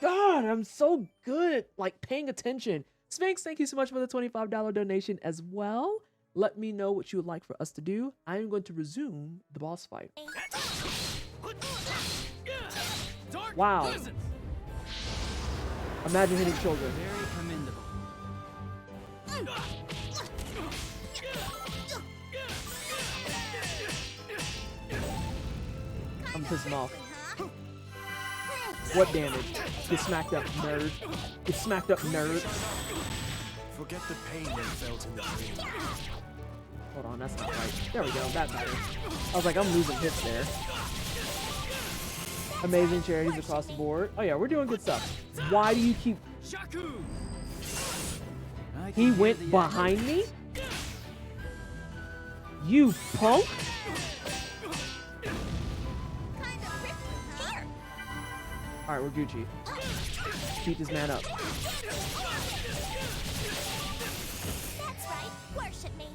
God, I'm so good at like paying attention. Sphinx, thank you so much for the $25 donation as well. Let me know what you would like for us to do. I am going to resume the boss fight. Wow. Imagine hitting children. Very commendable. I'm pissing off. What damage? Get smacked up, nerd. Get smacked up, nerd. Forget the pain you felt in the dream. Hold on, that's not right. There we go, that matters. I was like, I'm losing hits there. Amazing charities across the board. Oh yeah, we're doing good stuff. Why do you keep... He went behind me? You punk? Alright, we're Gucci. Beat this man up. That's right. Worship me.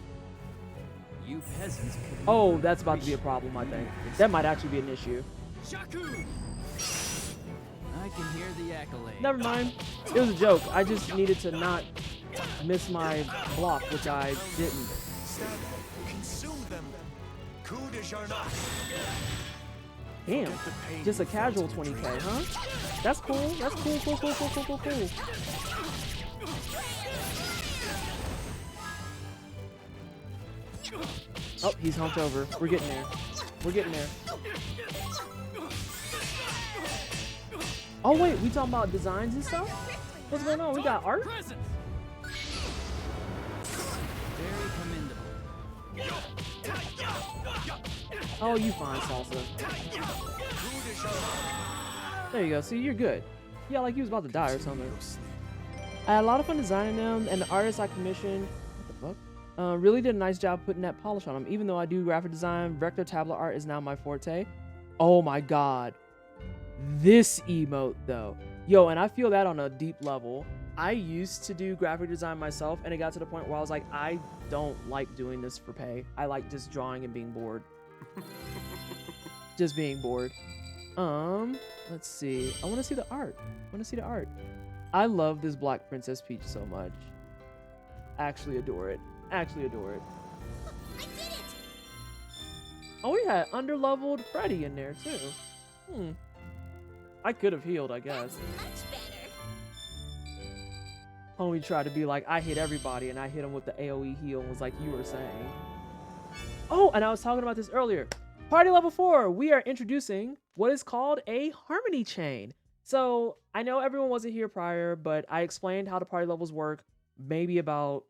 You peasants. Oh, that's about to be a problem, I think. That might actually be an issue. I can hear the accolade. Never mind. It was a joke. I just needed to not miss my block, which I didn't. Consume them. Coup de Jarnac. Damn. Just a casual 20k, huh? That's cool. That's cool, cool, cool, cool, cool, cool, cool. Oh, he's humped over. We're getting there. We're getting there. Oh, wait. We talking about designs and stuff? What's going on? We got art? Very commendable. Oh, you fine, Salsa. There you go. See, you're good. Yeah, like he was about to die or something. I had a lot of fun designing them, and the artists I commissioned, what the fuck? Really did a nice job putting that polish on them. Even though I do graphic design, vector tablet art is now my forte. Oh my god. This emote, though. Yo, and I feel that on a deep level. I used to do graphic design myself, and it got to the point where I was like, I don't like doing this for pay. I like just drawing and being bored. Just being bored. Let's see. I want to see the art. I love this Black Princess Peach so much. Actually adore it. I did it. Oh, we had underleveled Freddy in there too. I could have healed, I guess. Much better. Homie tried to be like, I hit everybody, and I hit him with the AoE heal and was like, you were saying. Oh, and I was talking about this earlier. Party level 4, we are introducing what is called a harmony chain. So I know everyone wasn't here prior, but I explained how the party levels work maybe about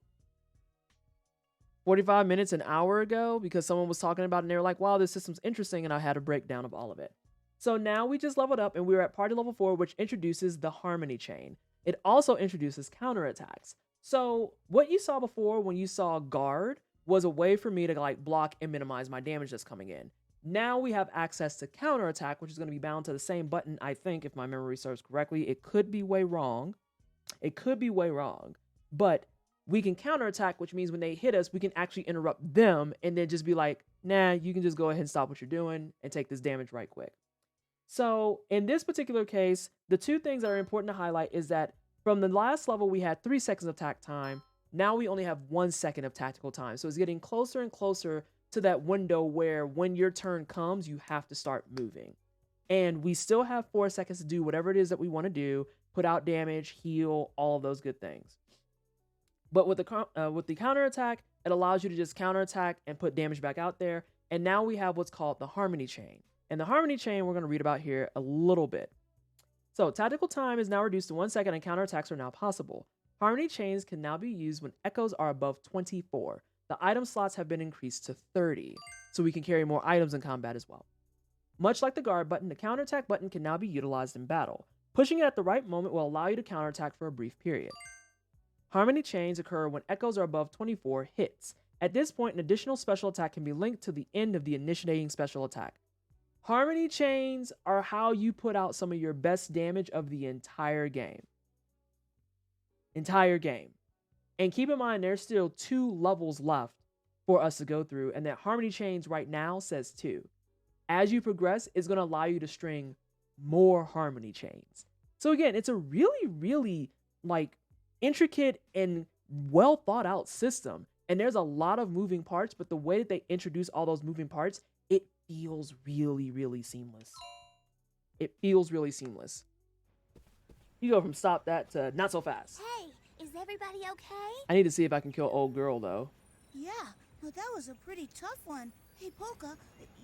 45 minutes, an hour ago, because someone was talking about it and they were like, wow, this system's interesting, and I had a breakdown of all of it. So now we just leveled up and we're at party level 4, which introduces the harmony chain. It also introduces counterattacks. So what you saw before when you saw guard was a way for me to like block and minimize my damage that's coming in. Now we have access to counterattack, which is going to be bound to the same button, I think, if my memory serves correctly. It could be way wrong. But we can counterattack, which means when they hit us, we can actually interrupt them and then just be like, nah, you can just go ahead and stop what you're doing and take this damage right quick. So in this particular case, the two things that are important to highlight is that from the last level, we had 3 seconds of attack time. Now we only have 1 second of tactical time. So it's getting closer and closer to that window where when your turn comes, you have to start moving. And we still have 4 seconds to do whatever it is that we want to do, put out damage, heal, all of those good things. But with the counterattack, it allows you to just counterattack and put damage back out there. And now we have what's called the harmony chain. And the harmony chain we're going to read about here a little bit. So tactical time is now reduced to 1 second and counterattacks are now possible. Harmony chains can now be used when echoes are above 24. The item slots have been increased to 30, so we can carry more items in combat as well. Much like the guard button, the counterattack button can now be utilized in battle. Pushing it at the right moment will allow you to counterattack for a brief period. Harmony chains occur when echoes are above 24 hits. At this point, an additional special attack can be linked to the end of the initiating special attack. Harmony chains are how you put out some of your best damage of the entire game. And keep in mind, there's still 2 levels left for us to go through, and that harmony chains right now says 2. as you progress, it's going to allow you to string more harmony chains. So again, it's a really, really like intricate and well thought out system. And there's a lot of moving parts, but the way that they introduce all those moving parts, it feels really, really seamless. It feels really seamless. You go from stop that to not so fast. Hey, is everybody okay? I need to see if I can kill old girl though. Yeah, but that was a pretty tough one. Hey, Polka,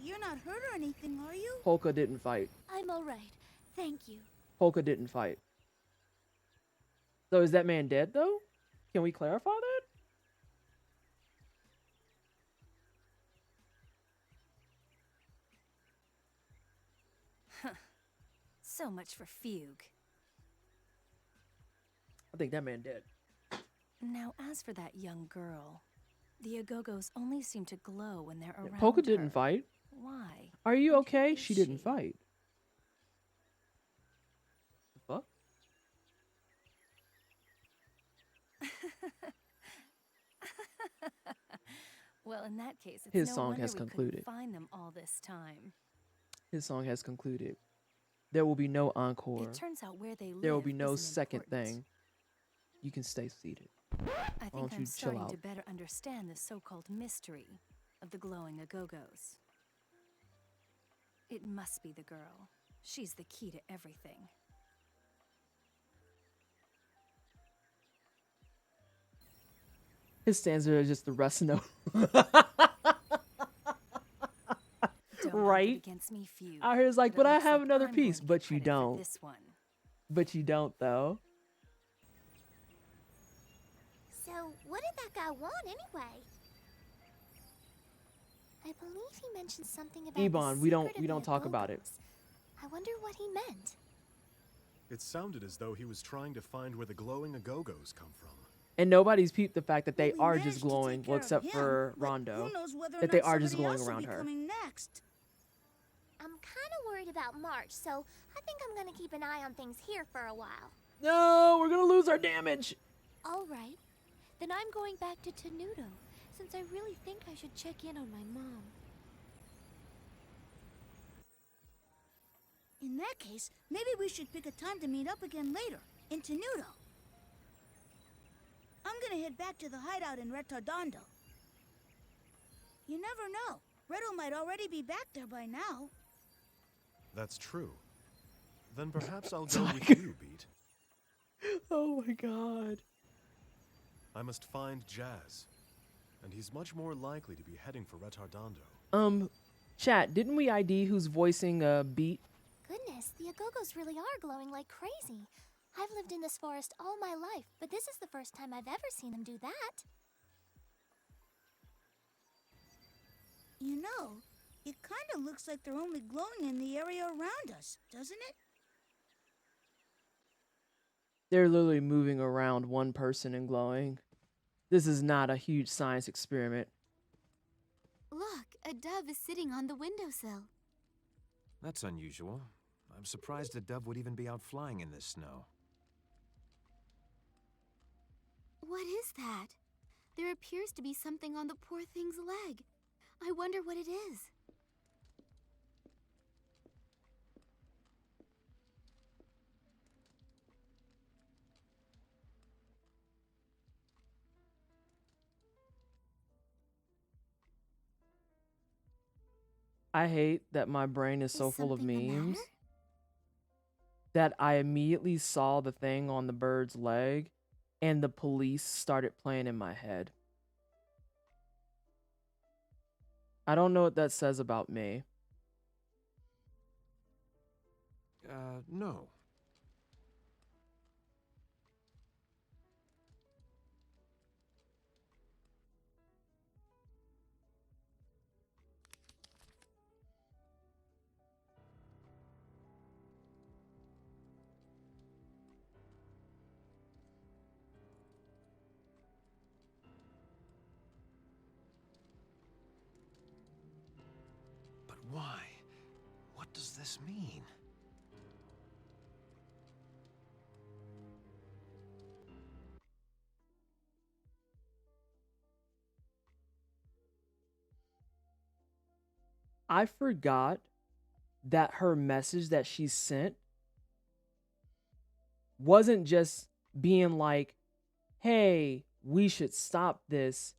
you're not hurt or anything, are you? Polka didn't fight. I'm alright. Thank you. Polka didn't fight. So is that man dead though? Can we clarify that? So much for fugue. I think that man dead. Now, as for that young girl, the Agogos only seem to glow when they're around Polka her. didn't fight. Why? Are you Who okay? is She didn't she? fight. The fuck? Well, in that case, it's His no song wonder has we couldn't concluded. find them all this time. His song has concluded. There will be no encore. It turns out where they live There will be no isn't second important. thing. You can stay seated. I don't think you I'm chill starting out? to better understand the so-called mystery of the glowing Agogos. It must be the girl. She's the key to everything. His stanza is just the rest note. Don't hold it Right? against me, Fugue, Out here is like, it but I looks have like another I'm piece, going to get but you credit for don't. This one. But you don't though. So, what did that guy want anyway? I believe he mentioned something about the Ebon, we don't secret of the talk about it. Agogos. I wonder what he meant. It sounded as though he was trying to find where the glowing Agogos come from. And nobody's peeped the fact that they We are managed just to take glowing, care well, of except him, for but Rondo. Who knows whether or that they not are just somebody glowing else will around be her. coming next. I'm kind of worried about March, so I think I'm gonna keep an eye on things here for a while. No, we're gonna lose our damage. All right. Then I'm going back to Tenuto, since I really think I should check in on my mom. In that case, maybe we should pick a time to meet up again later, in Tenuto. I'm gonna head back to the hideout in Retardando. You never know. Redo might already be back there by now. That's true. Then perhaps I'll go with like- you, Beat. Oh my god. I must find Jazz. And he's much more likely to be heading for Retardando. Chat, didn't we ID who's voicing Beat? Goodness, the Agogos really are glowing like crazy. I've lived in this forest all my life, but this is the first time I've ever seen them do that. You know, it kind of looks like they're only glowing in the area around us, doesn't it? They're literally moving around one person and glowing. This is not a huge science experiment. Look, a dove is sitting on the windowsill. That's unusual. I'm surprised a dove would even be out flying in this snow. What is that? There appears to be something on the poor thing's leg. I wonder what it is. I hate that my brain is so full of something the memes matter? that I immediately saw the thing on the bird's leg and the police started playing in my head. I don't know what that says about me. No. But why? What does this mean? I forgot that her message that she sent wasn't just being like, hey, we should stop this.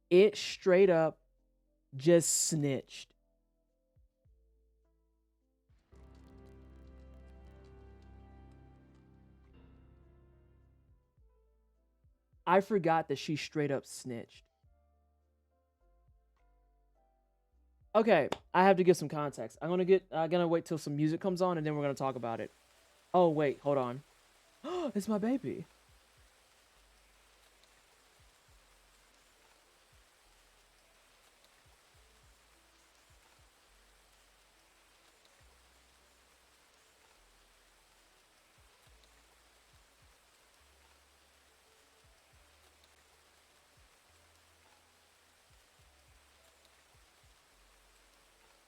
It straight up just snitched. I forgot that she straight up snitched. Okay, I have to give some context. I'm gonna wait till some music comes on and then we're gonna talk about it. Oh wait, hold on. It's my baby.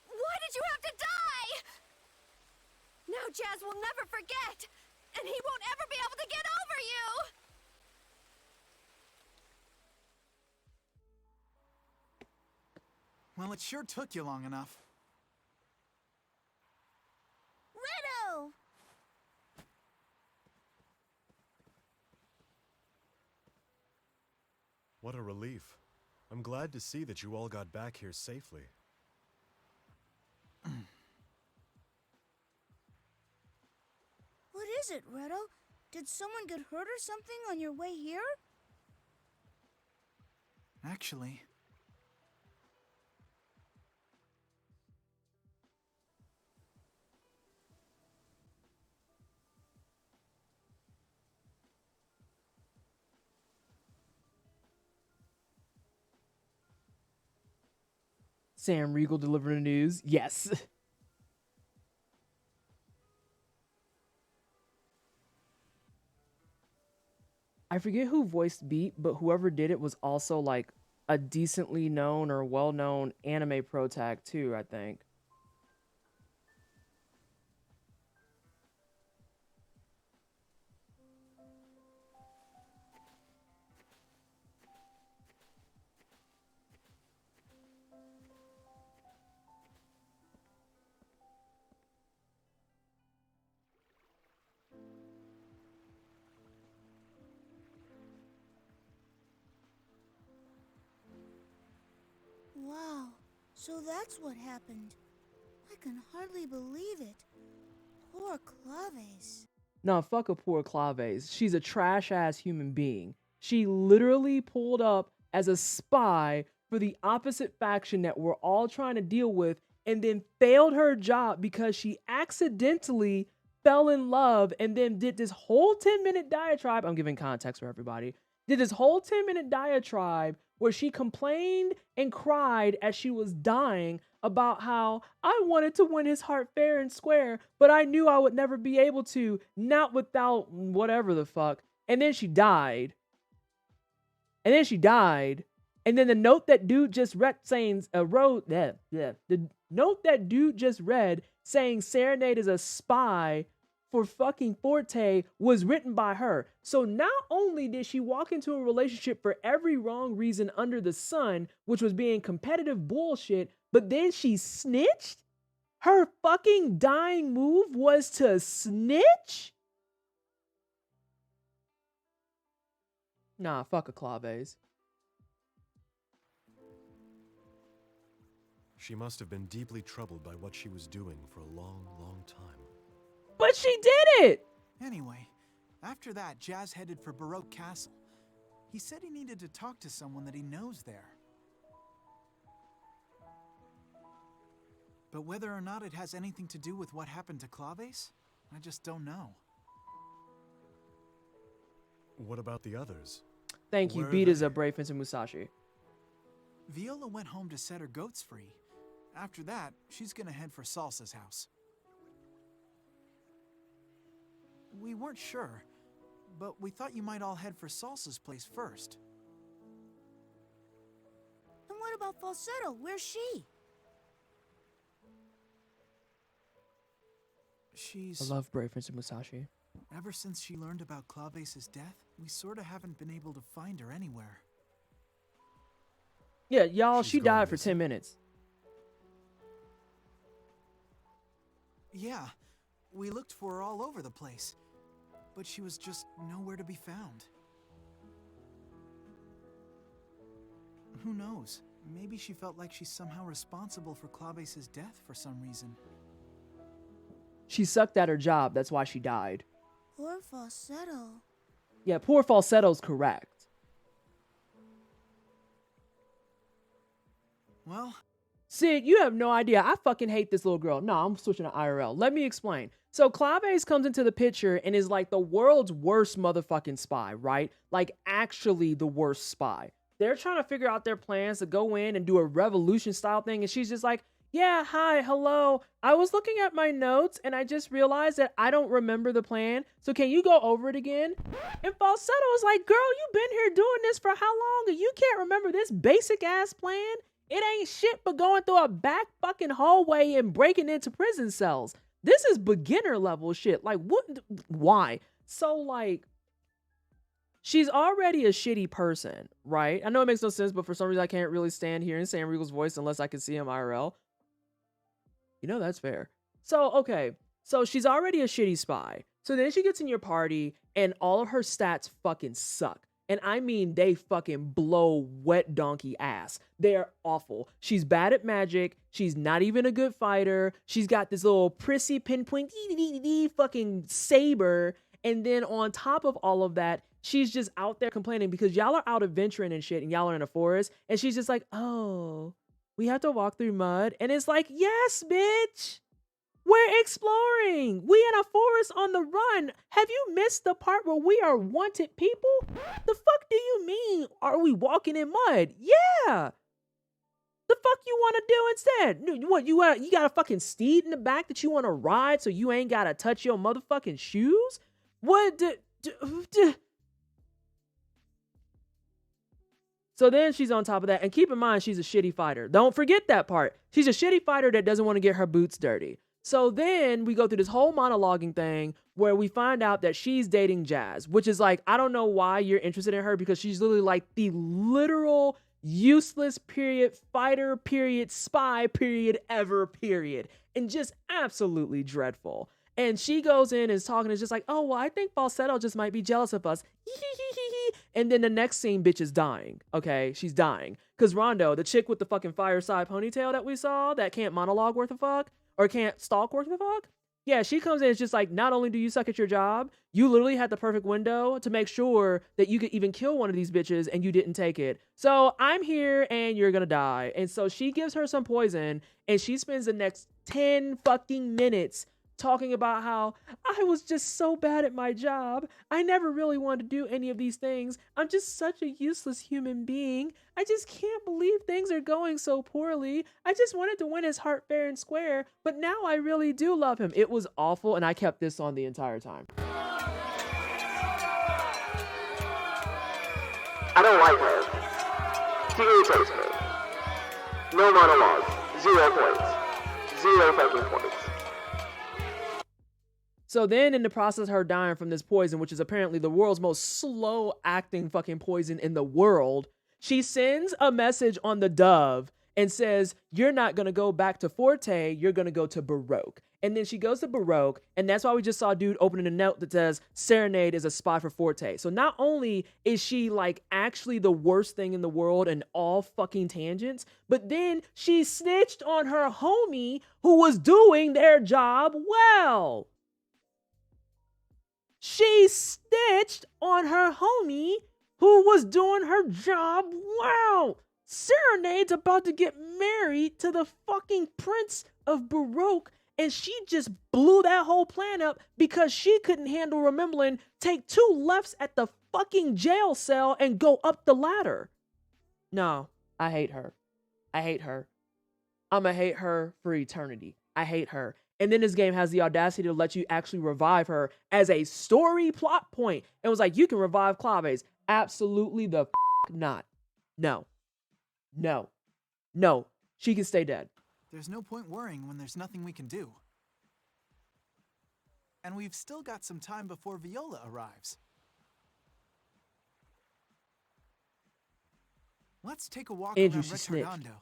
Why did you have to die? Now Jazz will never forget, and he won't ever be able to get over you! Well, it sure took you long enough. Riddle! What a relief. I'm glad to see that you all got back here safely. What is it, Riddle? Did someone get hurt or something on your way here? Actually, Sam Riegel delivering the news. Yes. I forget who voiced Beat, but whoever did it was also like a decently known or well-known anime protag too, I think. Wow, so that's what happened. I can hardly believe it. Poor Claves. No, fuck a poor Claves. She's a trash-ass human being. She literally pulled up as a spy for the opposite faction that we're all trying to deal with and then failed her job because she accidentally fell in love and then did this whole 10-minute diatribe. I'm giving context for everybody. Did this whole 10-minute diatribe where she complained and cried as she was dying about how I wanted to win his heart fair and square, but I knew I would never be able to, not without whatever the fuck. And then she died. And then the note that dude just read saying the note that dude just read saying Serenade is a spy for fucking Forte was written by her. So not only did she walk into a relationship for every wrong reason under the sun, which was being competitive bullshit, but then she snitched? Her fucking dying move was to snitch? Nah, fuck a Claves. She must have been deeply troubled by what she was doing for a long, long time. But she did it! anyway, after that, Jazz headed for Baroque Castle. He said he needed to talk to someone that he knows there. But whether or not it has anything to do with what happened to Claves, I just don't know. What about the others? Thank you. Where are Beat is they? a brave Vincent Musashi. Viola went home to set her goats free. After that, she's gonna head for Salsa's house. We weren't sure, but we thought you might all head for Salsa's place first. And what about Falsetto? Where's she? She's... I love brave Vincent Musashi. Ever since she learned about Claves' death, we sorta haven't been able to find her anywhere. Yeah, y'all, She's she gone died for missing. 10 minutes. Yeah, we looked for her all over the place, but she was just nowhere to be found. Who knows? Maybe she felt like she's somehow responsible for Clave's death for some reason. She sucked at her job. That's why she died. Poor Falsetto. Yeah, poor Falsetto's correct. Well, Sid, you have no idea. I fucking hate this little girl. No, I'm switching to IRL. Let me explain. So Claves comes into the picture and is like the world's worst motherfucking spy, right? Like actually the worst spy. They're trying to figure out their plans to go in and do a revolution style thing. And she's just like, yeah, hi, hello. I was looking at my notes and I just realized that I don't remember the plan. So can you go over it again? And Falsetto was like, girl, you've been here doing this for how long? And you can't remember this basic ass plan? It ain't shit but going through a back fucking hallway and breaking into prison cells. This is beginner level shit. Like, what? Why? So, like, she's already a shitty person, right? I know it makes no sense, but for some reason I can't really stand hearing Sam Riegel's voice unless I can see him IRL. You know, that's fair. So, okay. So she's already a shitty spy. So then she gets in your party and all of her stats fucking suck. And I mean, they fucking blow wet donkey ass. They're awful. She's bad at magic. She's not even a good fighter. She's got this little prissy pinpoint fucking saber. And then on top of all of that, she's just out there complaining because y'all are out adventuring and shit and y'all are in a forest. And she's just like, oh, we have to walk through mud. And it's like, yes, bitch. We're exploring. We in a forest on the run. Have you missed the part where we are wanted people? The fuck do you mean? Are we walking in mud? Yeah. The fuck you want to do instead? What, you got a fucking steed in the back that you want to ride so you ain't got to touch your motherfucking shoes? What? So then she's on top of that. And keep in mind, she's a shitty fighter. Don't forget that part. She's a shitty fighter that doesn't want to get her boots dirty. So then we go through this whole monologuing thing where we find out that she's dating Jazz, which is like, I don't know why you're interested in her because she's literally like the literal useless period fighter period spy period ever period. And just absolutely dreadful. And she goes in and is talking and is just like, oh, well, I think Falsetto just might be jealous of us. And then the next scene, bitch is dying. Okay, she's dying. Because Rondo, the chick with the fucking fireside ponytail that we saw that can't monologue worth a fuck, or can't stalk worth the fuck? Yeah, she comes in and it's just like, not only do you suck at your job, you literally had the perfect window to make sure that you could even kill one of these bitches and you didn't take it. So I'm here and you're gonna die. And so she gives her some poison and she spends the next 10 fucking minutes talking about how I was just so bad at my job. I never really wanted to do any of these things. I'm just such a useless human being. I just can't believe things are going so poorly. I just wanted to win his heart fair and square, but now I really do love him. It was awful, and I kept this on the entire time. I don't like her. She irritates me. No monologue. 0 points. 0 fucking points. So then in the process of her dying from this poison, which is apparently the world's most slow acting fucking poison in the world, she sends a message on the dove and says, you're not going to go back to Forte, you're going to go to Baroque. And then she goes to Baroque, and that's why we just saw a dude opening a note that says Serenade is a spy for Forte. So not only is she like actually the worst thing in the world and all fucking tangents, but then she snitched on her homie who was doing their job well. She snitched on her homie who was doing her job well. Serenade's about to get married to the fucking Prince of Baroque, and she just blew that whole plan up because she couldn't handle remembering take 2 lefts at the fucking jail cell and go up the ladder. No, I hate her. I hate her. I'ma hate her for eternity. I hate her. And then this game has the audacity to let you actually revive her as a story plot point. It was like, you can revive Claves. Absolutely the not. No. No. No. She can stay dead. There's no point worrying when there's nothing we can do. And we've still got some time before Viola arrives. Let's take a walk Andrew, around she snitched. Retardondo.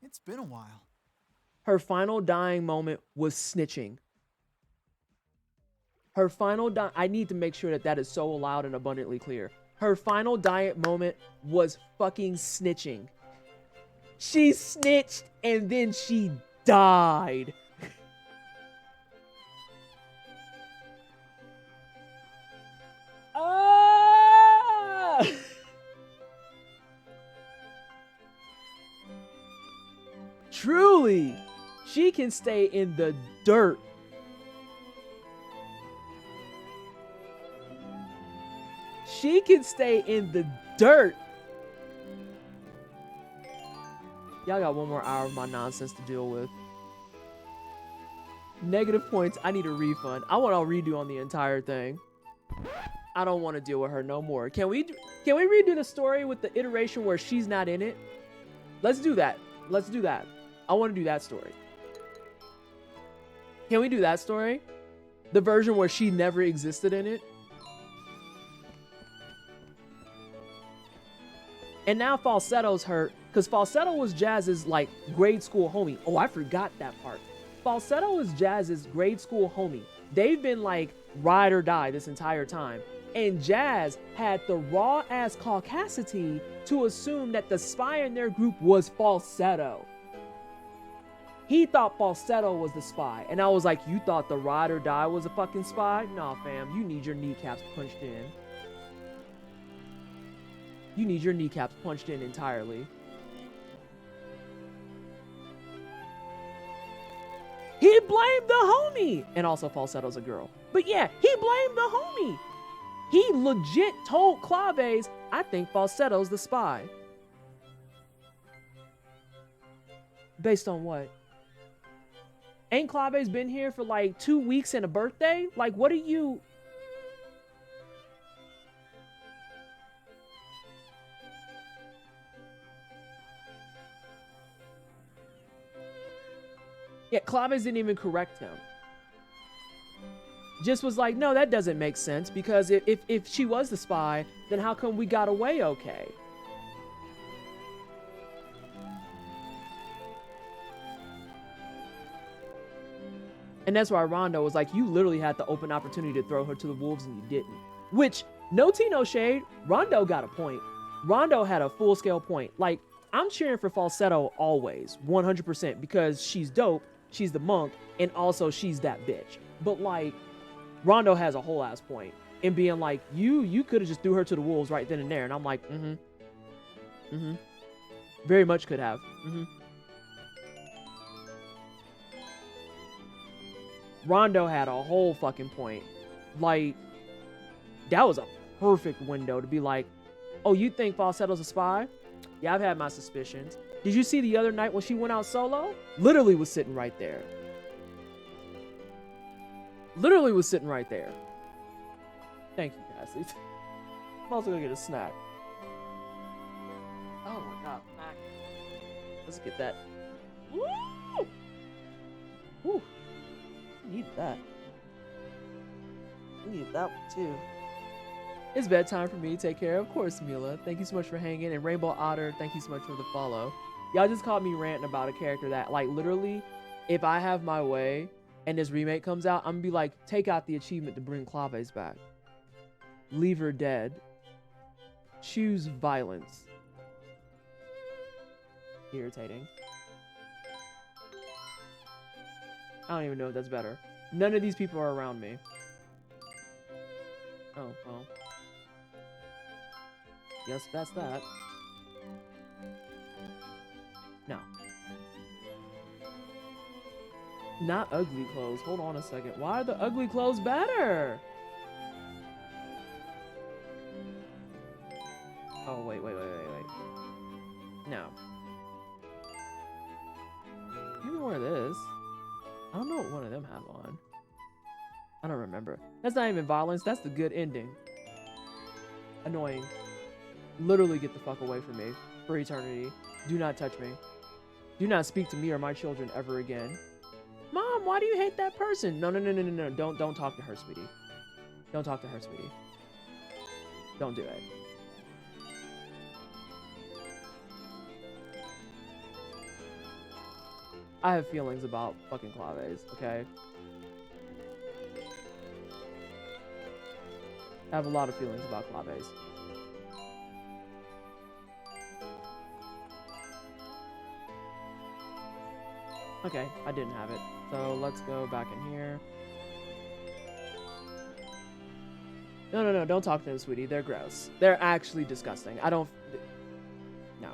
It's been a while. Her final dying moment was snitching. Her final I need to make sure that that is so loud and abundantly clear. Her final diet moment was fucking snitching. She snitched and then she died. Ah! Truly, she can stay in the dirt. She can stay in the dirt. Y'all got one more hour of my nonsense to deal with. Negative points. I need a refund. I want to redo on the entire thing. I don't want to deal with her no more. Can we redo the story with the iteration where she's not in it? Let's do that. Let's do that. I want to do that story. Can we do that story? The version where she never existed in it? And now Falsetto's hurt because Falsetto was Jazz's like grade school homie. Oh, I forgot that part. Falsetto is Jazz's grade school homie. They've been like ride or die this entire time. And Jazz had the raw ass caucasity to assume that the spy in their group was Falsetto. He thought Falsetto was the spy. And I was like, you thought the ride or die was a fucking spy? Nah, fam, you need your kneecaps punched in. You need your kneecaps punched in entirely. He blamed the homie. And also Falsetto's a girl. But yeah, he blamed the homie. He legit told Claves, I think Falsetto's the spy. Based on what? Ain't Claves been here for like 2 weeks and a birthday? Like, what are you... Yeah, Claves didn't even correct him. Just was like, no, that doesn't make sense because if she was the spy, then how come we got away okay? And that's why Rondo was like, you literally had the open opportunity to throw her to the wolves and you didn't. Which, no tea, no shade, Rondo got a point. Rondo had a full-scale point. Like, I'm cheering for Falsetto always, 100%, because she's dope, she's the monk, and also she's that bitch. But like, Rondo has a whole ass point in being like, you could have just threw her to the wolves right then and there. And I'm like, very much could have. Rondo had a whole fucking point. Like, that was a perfect window to be like, oh, you think Falsetto's a spy? Yeah, I've had my suspicions. Did you see the other night when she went out solo? Literally was sitting right there. Literally was sitting right there. Thank you, Cassie. I'm also gonna get a snack. Oh my god, snack. Let's get that. Woo! Woo! Need that. I need that one too. It's bedtime for me to take care of. Of course, Mila. Thank you so much for hanging. And Rainbow Otter, thank you so much for the follow. Y'all just caught me ranting about a character that, like, literally, if I have my way and this remake comes out, I'm gonna be like, take out the achievement to bring Claves back. Leave her dead. Choose violence. Irritating. I don't even know if that's better. None of these people are around me. Oh, well. Yes, that's that. No. Not ugly clothes. Hold on a second. Why are the ugly clothes better? Oh, wait. No. You can wear this. I don't know what one of them have on. I don't remember. That's not even violence. That's the good ending. Annoying. Literally get the fuck away from me for eternity. Do not touch me. Do not speak to me or my children ever again. Mom, why do you hate that person? No. Don't talk to her, sweetie. Don't talk to her, sweetie. Don't do it. I have feelings about fucking Claves, okay? I have a lot of feelings about claves. Okay, I didn't have it. So let's go back in here. No, don't talk to them, sweetie. They're gross. They're actually disgusting. I don't... No.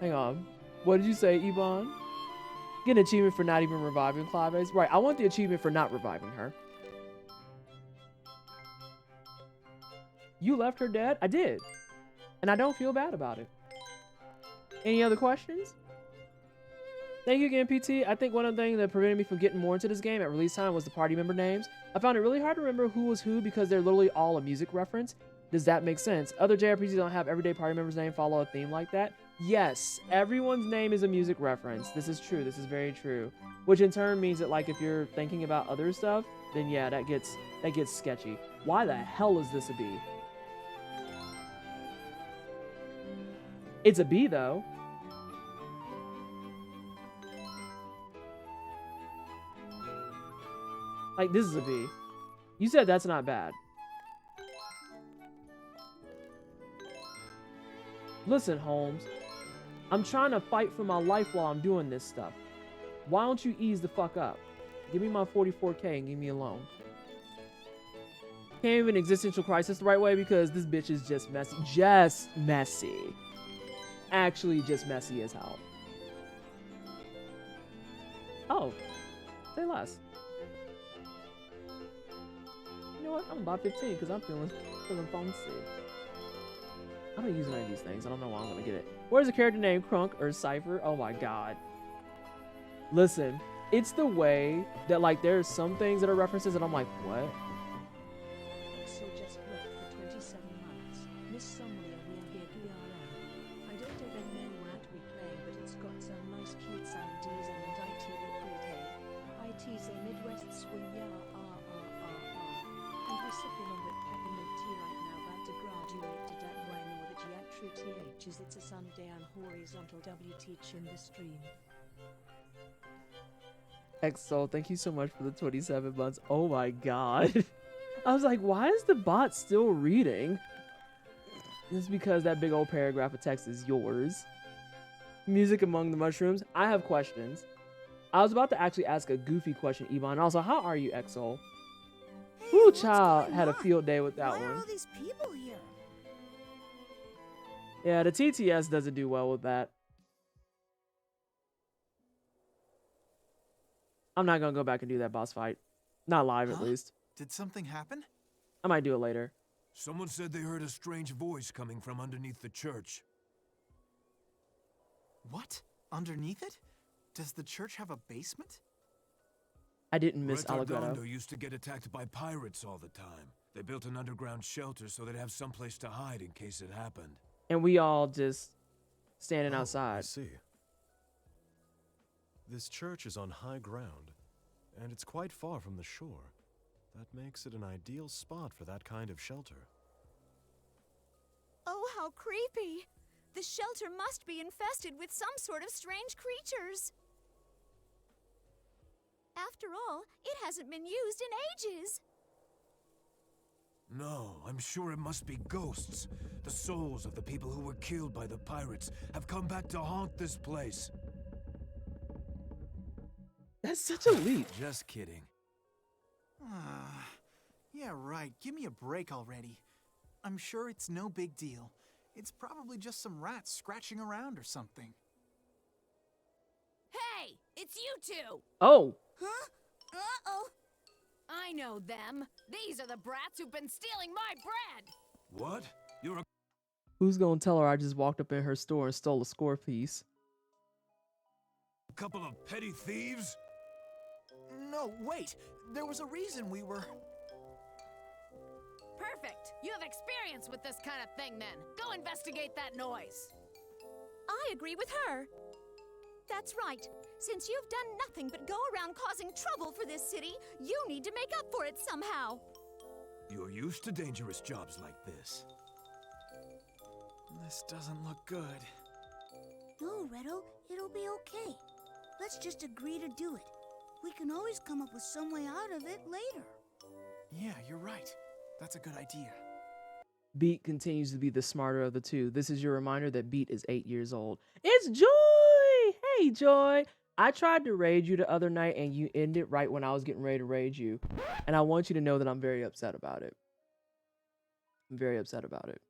Hang on. What did you say, Yvonne? Get an achievement for not even reviving Claves? Right, I want the achievement for not reviving her. You left her dead? I did. And I don't feel bad about it. Any other questions? Thank you again, PT. I think one of the things that prevented me from getting more into this game at release time was the party member names. I found it really hard to remember who was who because they're literally all a music reference. Does that make sense? Other JRPGs don't have everyday party members' name follow a theme like that. Yes, everyone's name is a music reference. This is true. This is very true. Which in turn means that, like, if you're thinking about other stuff, then yeah, that gets sketchy. Why the hell is this a B? It's a B though. Like, this is a B. You said that's not bad. Listen, Holmes. I'm trying to fight for my life while I'm doing this stuff. Why don't you ease the fuck up? Give me my 44K and leave me alone. Can't even existential crisis the right way because this bitch is just messy. Just messy. Actually, just messy as hell. Oh. Say less. You know what? I'm about 15 because I'm feeling fancy. I don't use any of these things. I don't know why I'm gonna get it. Where's a character named Crunk or Cypher? Oh my god. Listen, it's the way that, like, there's some things that are references and I'm like, what? So just worked for 27 months. Miss Somewhere will hear PRL. I don't even know what we play, but it's got some nice cute sound D's and IT look great, hey? IT's a Midwest swing, yeah, And we're sipping on that peppermint tea right now, about to graduate to that wine or the True THs. It's a Sunday and horizontal W teach in the stream. Exo, thank you so much for the 27 months. Oh my god. I was like, why is the bot still reading? It's because that big old paragraph of text is yours. Music among the mushrooms. I have questions. I was about to actually ask a goofy question, Yvonne. Also, how are you, Exo? Hey, Who child had a field day with that Why one? are all these people here? Yeah, the TTS doesn't do well with that. I'm not gonna go back and do that boss fight. Not live, at least. Did something happen? I might do it later. Someone said they heard a strange voice coming from underneath the church. What? Underneath it? Does the church have a basement? I didn't miss Allegretto. Retardondo used to get attacked by pirates all the time. They built an underground shelter so they'd have someplace to hide in case it happened. And we all just standing I outside. see. This church is on high ground, and it's quite far from the shore. That makes it an ideal spot for that kind of shelter. Oh, how creepy! The shelter must be infested with some sort of strange creatures. After all, it hasn't been used in ages. No, I'm sure it must be ghosts. The souls of the people who were killed by the pirates have come back to haunt this place. That's such a leap. Just kidding. Yeah, right. Give me a break already. I'm sure it's no big deal. It's probably just some rats scratching around or something. Hey, it's you two! Oh. Huh? Uh-oh. I know them. These are the brats who've been stealing my bread! What? You're a Who's gonna tell her I just walked up in her store and stole a score piece? couple of petty thieves? No, wait. There was a reason we were... Perfect! You have experience with this kind of thing then. Go investigate that noise. I agree with her. That's right. Since you've done nothing but go around causing trouble for this city, you need to make up for it somehow. You're used to dangerous jobs like this. This doesn't look good. No, Redo, it'll be okay. Let's just agree to do it. We can always come up with some way out of it later. Yeah, you're right. That's a good idea. Beat continues to be the smarter of the two. This is your reminder that Beat is 8 years old. It's Joy! Hey, Joy! I tried to raid you the other night and you ended right when I was getting ready to raid you. And I want you to know that I'm very upset about it. I'm very upset about it.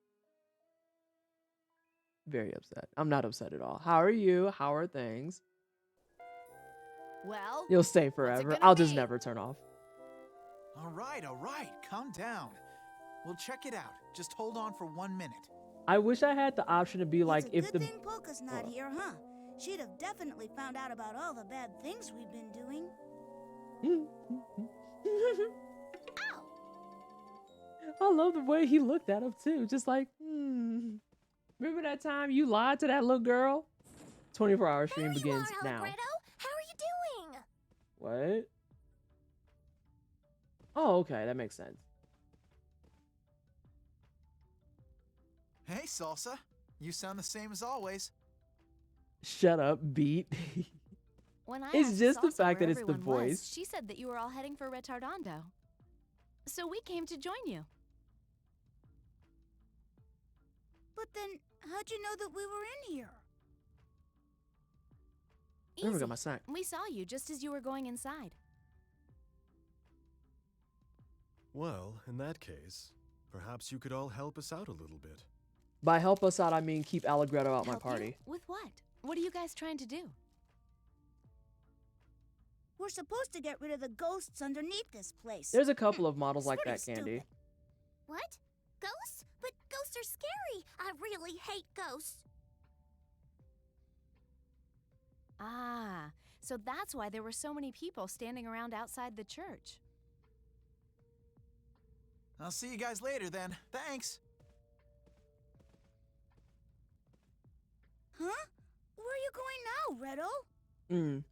Very upset. I'm not upset at all. How are you? How are things? Well, You'll stay what's it forever. gonna I'll just be? never turn off. All right, calm down. We'll check it out. Just hold on for 1 minute. I wish I had the option to be like, it's a if good the thing Polka's not here, huh? She'd have definitely found out about all the bad things we've been doing. Ow! I love the way he looked at him too. Just like, remember that time you lied to that little girl? 24-hour stream There begins you are, now. Allegretto. How are you doing? What? Oh, okay, that makes sense. Hey, Salsa. You sound the same as always. Shut up, Beat. When I It's asked just the Salsa fact where that it's the everyone was, voice. she said that you were all heading for Retardando. So we came to join you. But then, how'd you know that we were in here? There we Easy. go, my snack. We saw you just as you were going inside. Well, in that case, perhaps you could all help us out a little bit. By help us out, I mean keep Allegretto out my Help you? party. With what? What are you guys trying to do? We're supposed to get rid of the ghosts underneath this place. There's a couple of models It's like pretty that, Candy. stupid. What? Ghosts? But ghosts are scary. I really hate ghosts. Ah, so that's why there were so many people standing around outside the church. I'll see you guys later then. Thanks. Huh? Where are you going now, Redo?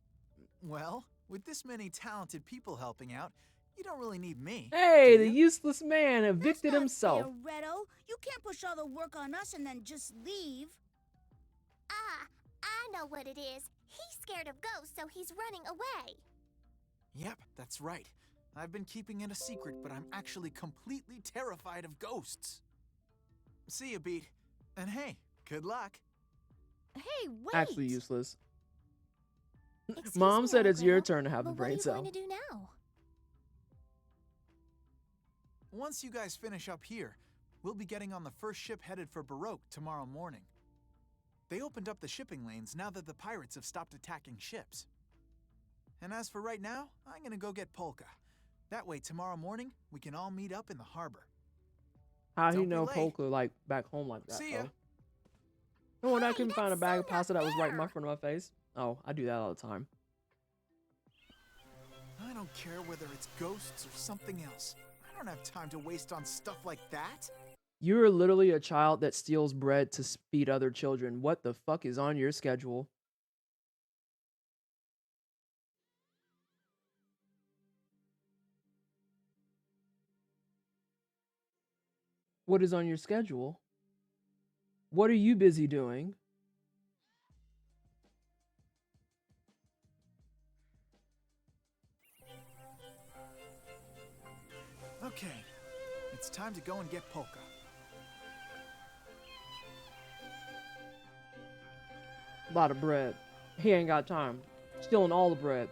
Well, with this many talented people helping out, you don't really need me. Hey, do the you? useless man evicted That's not himself. fair, Redo. You can't push all the work on us and then just leave. Ah, I know what it is. He's scared of ghosts, so he's running away. Yep, that's right. I've been keeping it a secret, but I'm actually completely terrified of ghosts. See ya, Beat. And hey, good luck. Hey, wait! Actually useless. Excuse Mom me, said it's your Allegretto, turn to have the but brain what are cell. you going to do now? Once you guys finish up here, we'll be getting on the first ship headed for Baroque tomorrow morning. They opened up the shipping lanes now that the pirates have stopped attacking ships. And as for right now, I'm gonna go get Polka. That way tomorrow morning, we can all meet up in the harbor. How he Don't be know late. Polka like back home like that? See ya. though? No wonder I Hey, couldn't find a that's bag so of pasta not that was right in fair. front of my face. Oh, I do that all the time. I don't care whether it's ghosts or something else. I don't have time to waste on stuff like that. You're literally a child that steals bread to feed other children. What the fuck is on your schedule? What is on your schedule? What are you busy doing? Okay, it's time to go and get Polka. Lot of bread. He ain't got time. Stealing all the bread.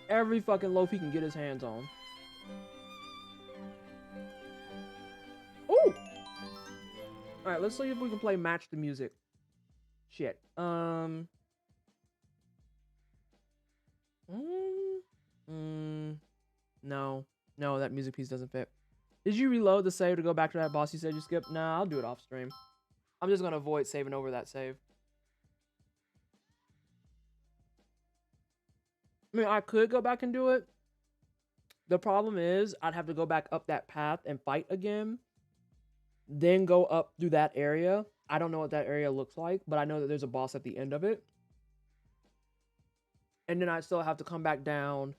Every fucking loaf he can get his hands on. Ooh! Alright, let's see if we can play Match the Music. Shit. No. No, that music piece doesn't fit. Did you reload the save to go back to that boss you said you skipped? Nah, I'll do it off stream. I'm just gonna avoid saving over that save. I mean, I could go back and do it. The problem is I'd have to go back up that path and fight again. Then go up through that area. I don't know what that area looks like, but I know that there's a boss at the end of it. And then I still have to come back down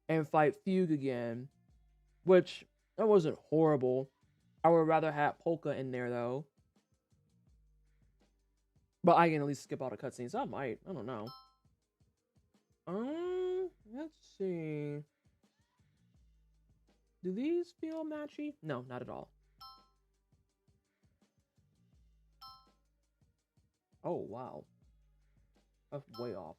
and fight Fugue again. Which, that wasn't horrible. I would rather have Polka in there, though. But I can at least skip all the cutscenes. I might. I don't know. Let's see. Do these feel matchy? No, not at all. Oh, wow. That's way off.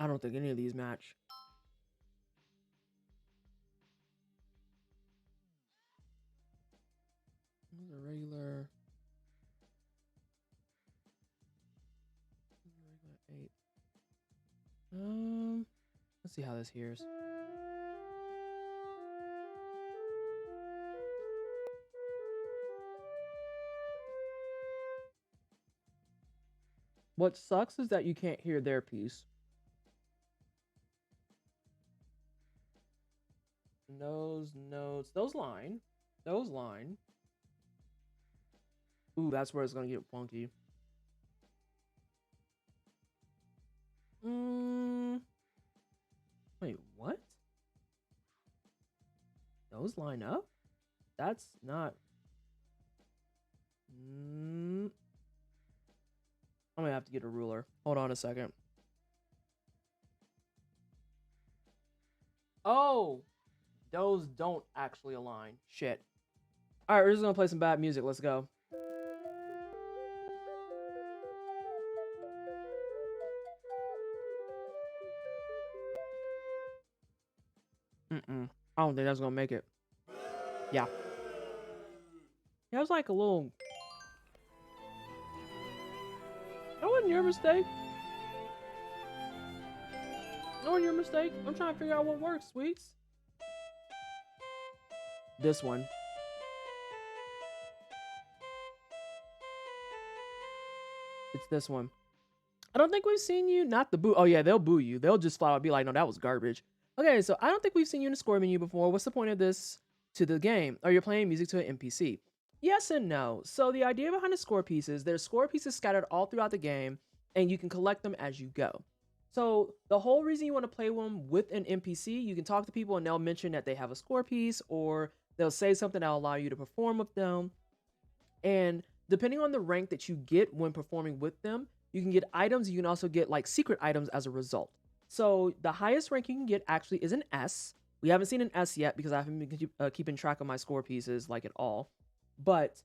I don't think any of these match. The regular 8. Let's see how this hears. What sucks is that you can't hear their piece. Nose, notes, those line. Those line. Ooh, that's where it's gonna get funky. Wait, what? Those line up? That's not... I'm gonna have to get a ruler. Hold on a second. Oh! Those don't actually align. Shit. Alright, we're just gonna play some bad music. Let's go. I don't think that's gonna make it. Yeah. That was like a little... That wasn't your mistake. That wasn't your mistake. I'm trying to figure out what works, sweets. This one. It's this one. I don't think we've seen you. Not the boo. Oh yeah, they'll boo you. They'll just flat out be like, no, that was garbage. Okay, so I don't think we've seen you in the score menu before. What's the point of this to the game? Are you playing music to an NPC? Yes and no. So the idea behind the score pieces, there's score pieces scattered all throughout the game, and you can collect them as you go. So the whole reason you want to play one with an NPC, you can talk to people and they'll mention that they have a score piece, or they'll say something that'll allow you to perform with them. And depending on the rank that you get when performing with them, you can get items. You can also get like secret items as a result. So the highest rank you can get actually is an S. We haven't seen an S yet because I haven't been keeping track of my score pieces like at all. But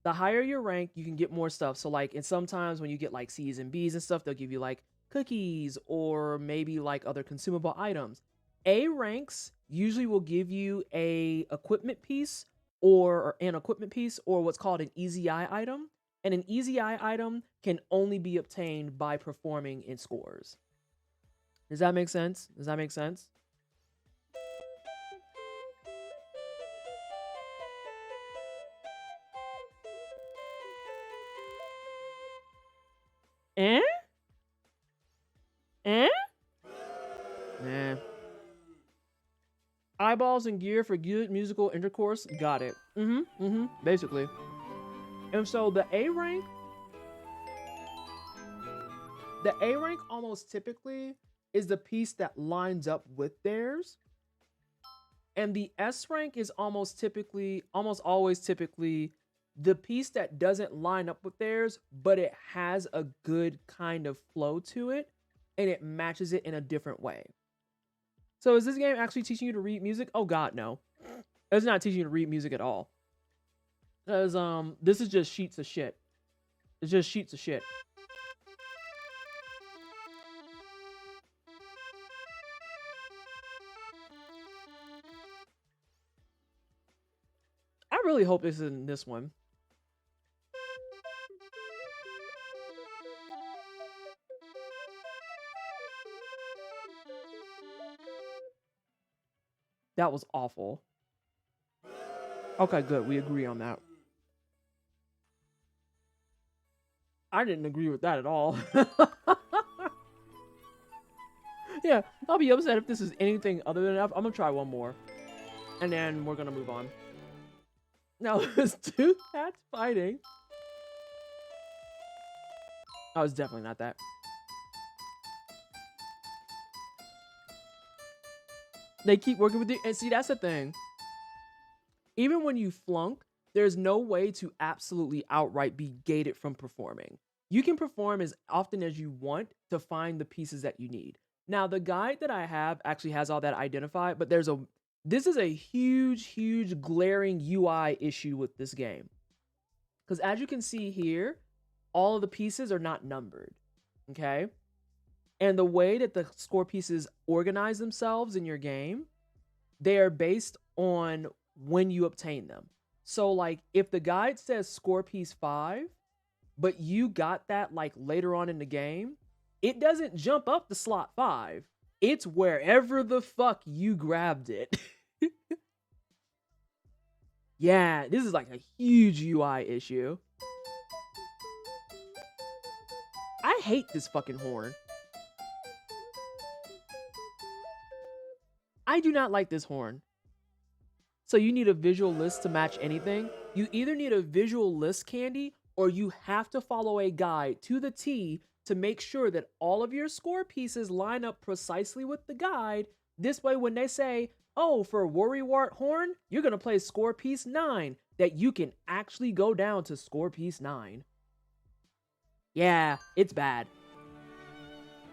the higher your rank, you can get more stuff. So like, and sometimes when you get like C's and B's and stuff, they'll give you like cookies or maybe like other consumable items. A ranks usually will give you a equipment piece or an equipment piece or what's called an easy eye item. And an easy eye item can only be obtained by performing in scores. Does that make sense? Does that make sense? Eh? Nah. Eyeballs and gear for good musical intercourse. Got it. Basically. And so the A rank almost typically is the piece that lines up with theirs. And the S rank is almost always typically the piece that doesn't line up with theirs, but it has a good kind of flow to it and it matches it in a different way. So is this game actually teaching you to read music? Oh God, no. It's not teaching you to read music at all. Because this is just sheets of shit. It's just sheets of shit. I really hope this is in this one. That was awful. Okay, good. We agree on that. I didn't agree with that at all. Yeah, I'll be upset if this is anything other than enough. I'm gonna try one more. And then we're gonna move on. Now, it's two cats fighting. Oh, it's definitely not that. They keep working with you. And see, that's the thing. Even when you flunk, there's no way to absolutely outright be gated from performing. You can perform as often as you want to find the pieces that you need. Now, the guide that I have actually has all that identified, but this is a huge glaring UI issue with this game. Because as you can see here, all of the pieces are not numbered, okay? And the way that the score pieces organize themselves in your game, they are based on when you obtain them. So like if the guide says score piece 5, but you got that like later on in the game, it doesn't jump up to slot 5. It's wherever the fuck you grabbed it. Yeah, this is like a huge UI issue. I hate this fucking horn. I do not like this horn. So you need a visual list to match anything. You either need a visual list, Candy, or you have to follow a guide to the T to make sure that all of your score pieces line up precisely with the guide. This way, when they say, oh, for Worrywart Horn, you're going to play score piece 9, that you can actually go down to score piece 9. Yeah, it's bad.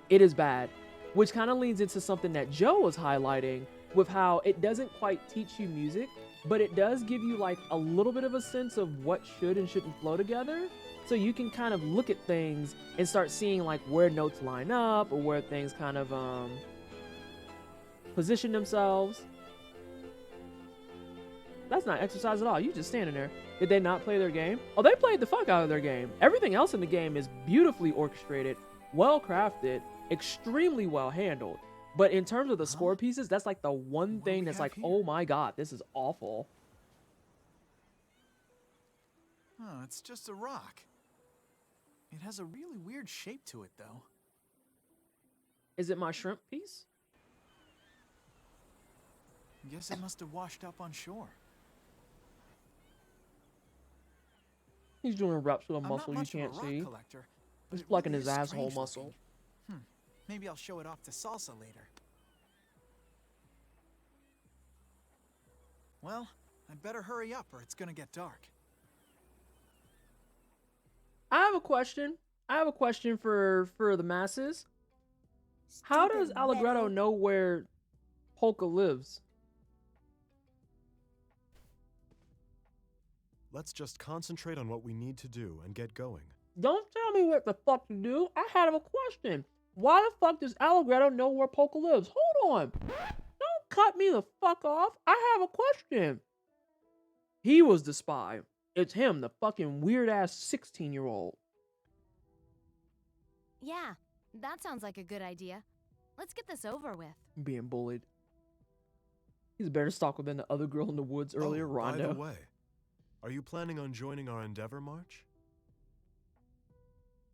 It is bad. Which kind of leans into something that Joe was highlighting with how it doesn't quite teach you music, but it does give you like a little bit of a sense of what should and shouldn't flow together. So you can kind of look at things and start seeing like where notes line up or where things kind of position themselves. That's not exercise at all. You just standing there. Did they not play their game? Oh, they played the fuck out of their game. Everything else in the game is beautifully orchestrated, well crafted, extremely well handled. But in terms of the score pieces, that's like the one thing that's like, oh my god, this is awful. Oh, it's just a rock. It has a really weird shape to it, though. Is it my shrimp piece? Guess it must have washed up on shore. He's doing reps with a muscle you can't see. He's plucking his asshole muscle. Maybe I'll show it off to Salsa later. Well, I'd better hurry up or it's gonna get dark. I have a question. I have a question for the masses. How does Allegretto know where Polka lives? Let's just concentrate on what we need to do and get going. Don't tell me what the fuck to do. I had a question. Why the fuck does Allegretto know where Polka lives? Hold on. Don't cut me the fuck off. I have a question. He was the spy. It's him, the fucking weird-ass 16-year-old. Yeah, that sounds like a good idea. Let's get this over with. Being bullied. He's a better stalker than the other girl in the woods earlier, Rondo. By the way, are you planning on joining our Endeavor March?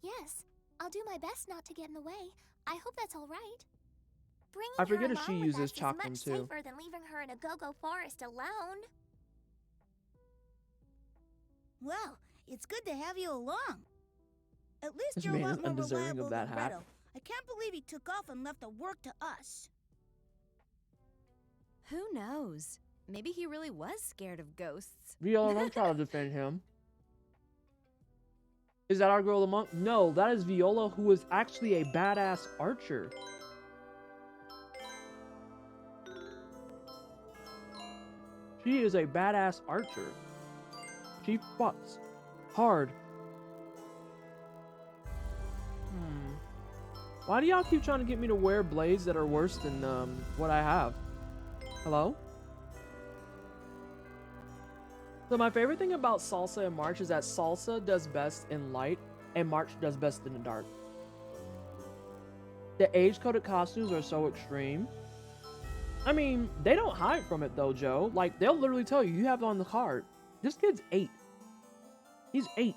Yes, I'll do my best not to get in the way. I hope that's all right. Bringing I forget her if she along with uses us is Chakram much too. safer than leaving her in a go-go forest alone. Well, it's good to have you along. At least This you're a man is lot more undeserving reliable of that than hat. Retto. I can't believe he took off and left the work to us. Who knows? Maybe he really was scared of ghosts. Viola, don't try to defend him. Is that our girl the monk? No, that is Viola, who is actually a badass archer. She is a badass archer. She fucks hard. Why do y'all keep trying to get me to wear blades that are worse than what I have? Hello? So my favorite thing about Salsa and March is that Salsa does best in light and March does best in the dark. The age-coded costumes are so extreme. I mean, they don't hide from it though, Joe. Like, they'll literally tell you, you have it on the card. This kid's 8. He's 8.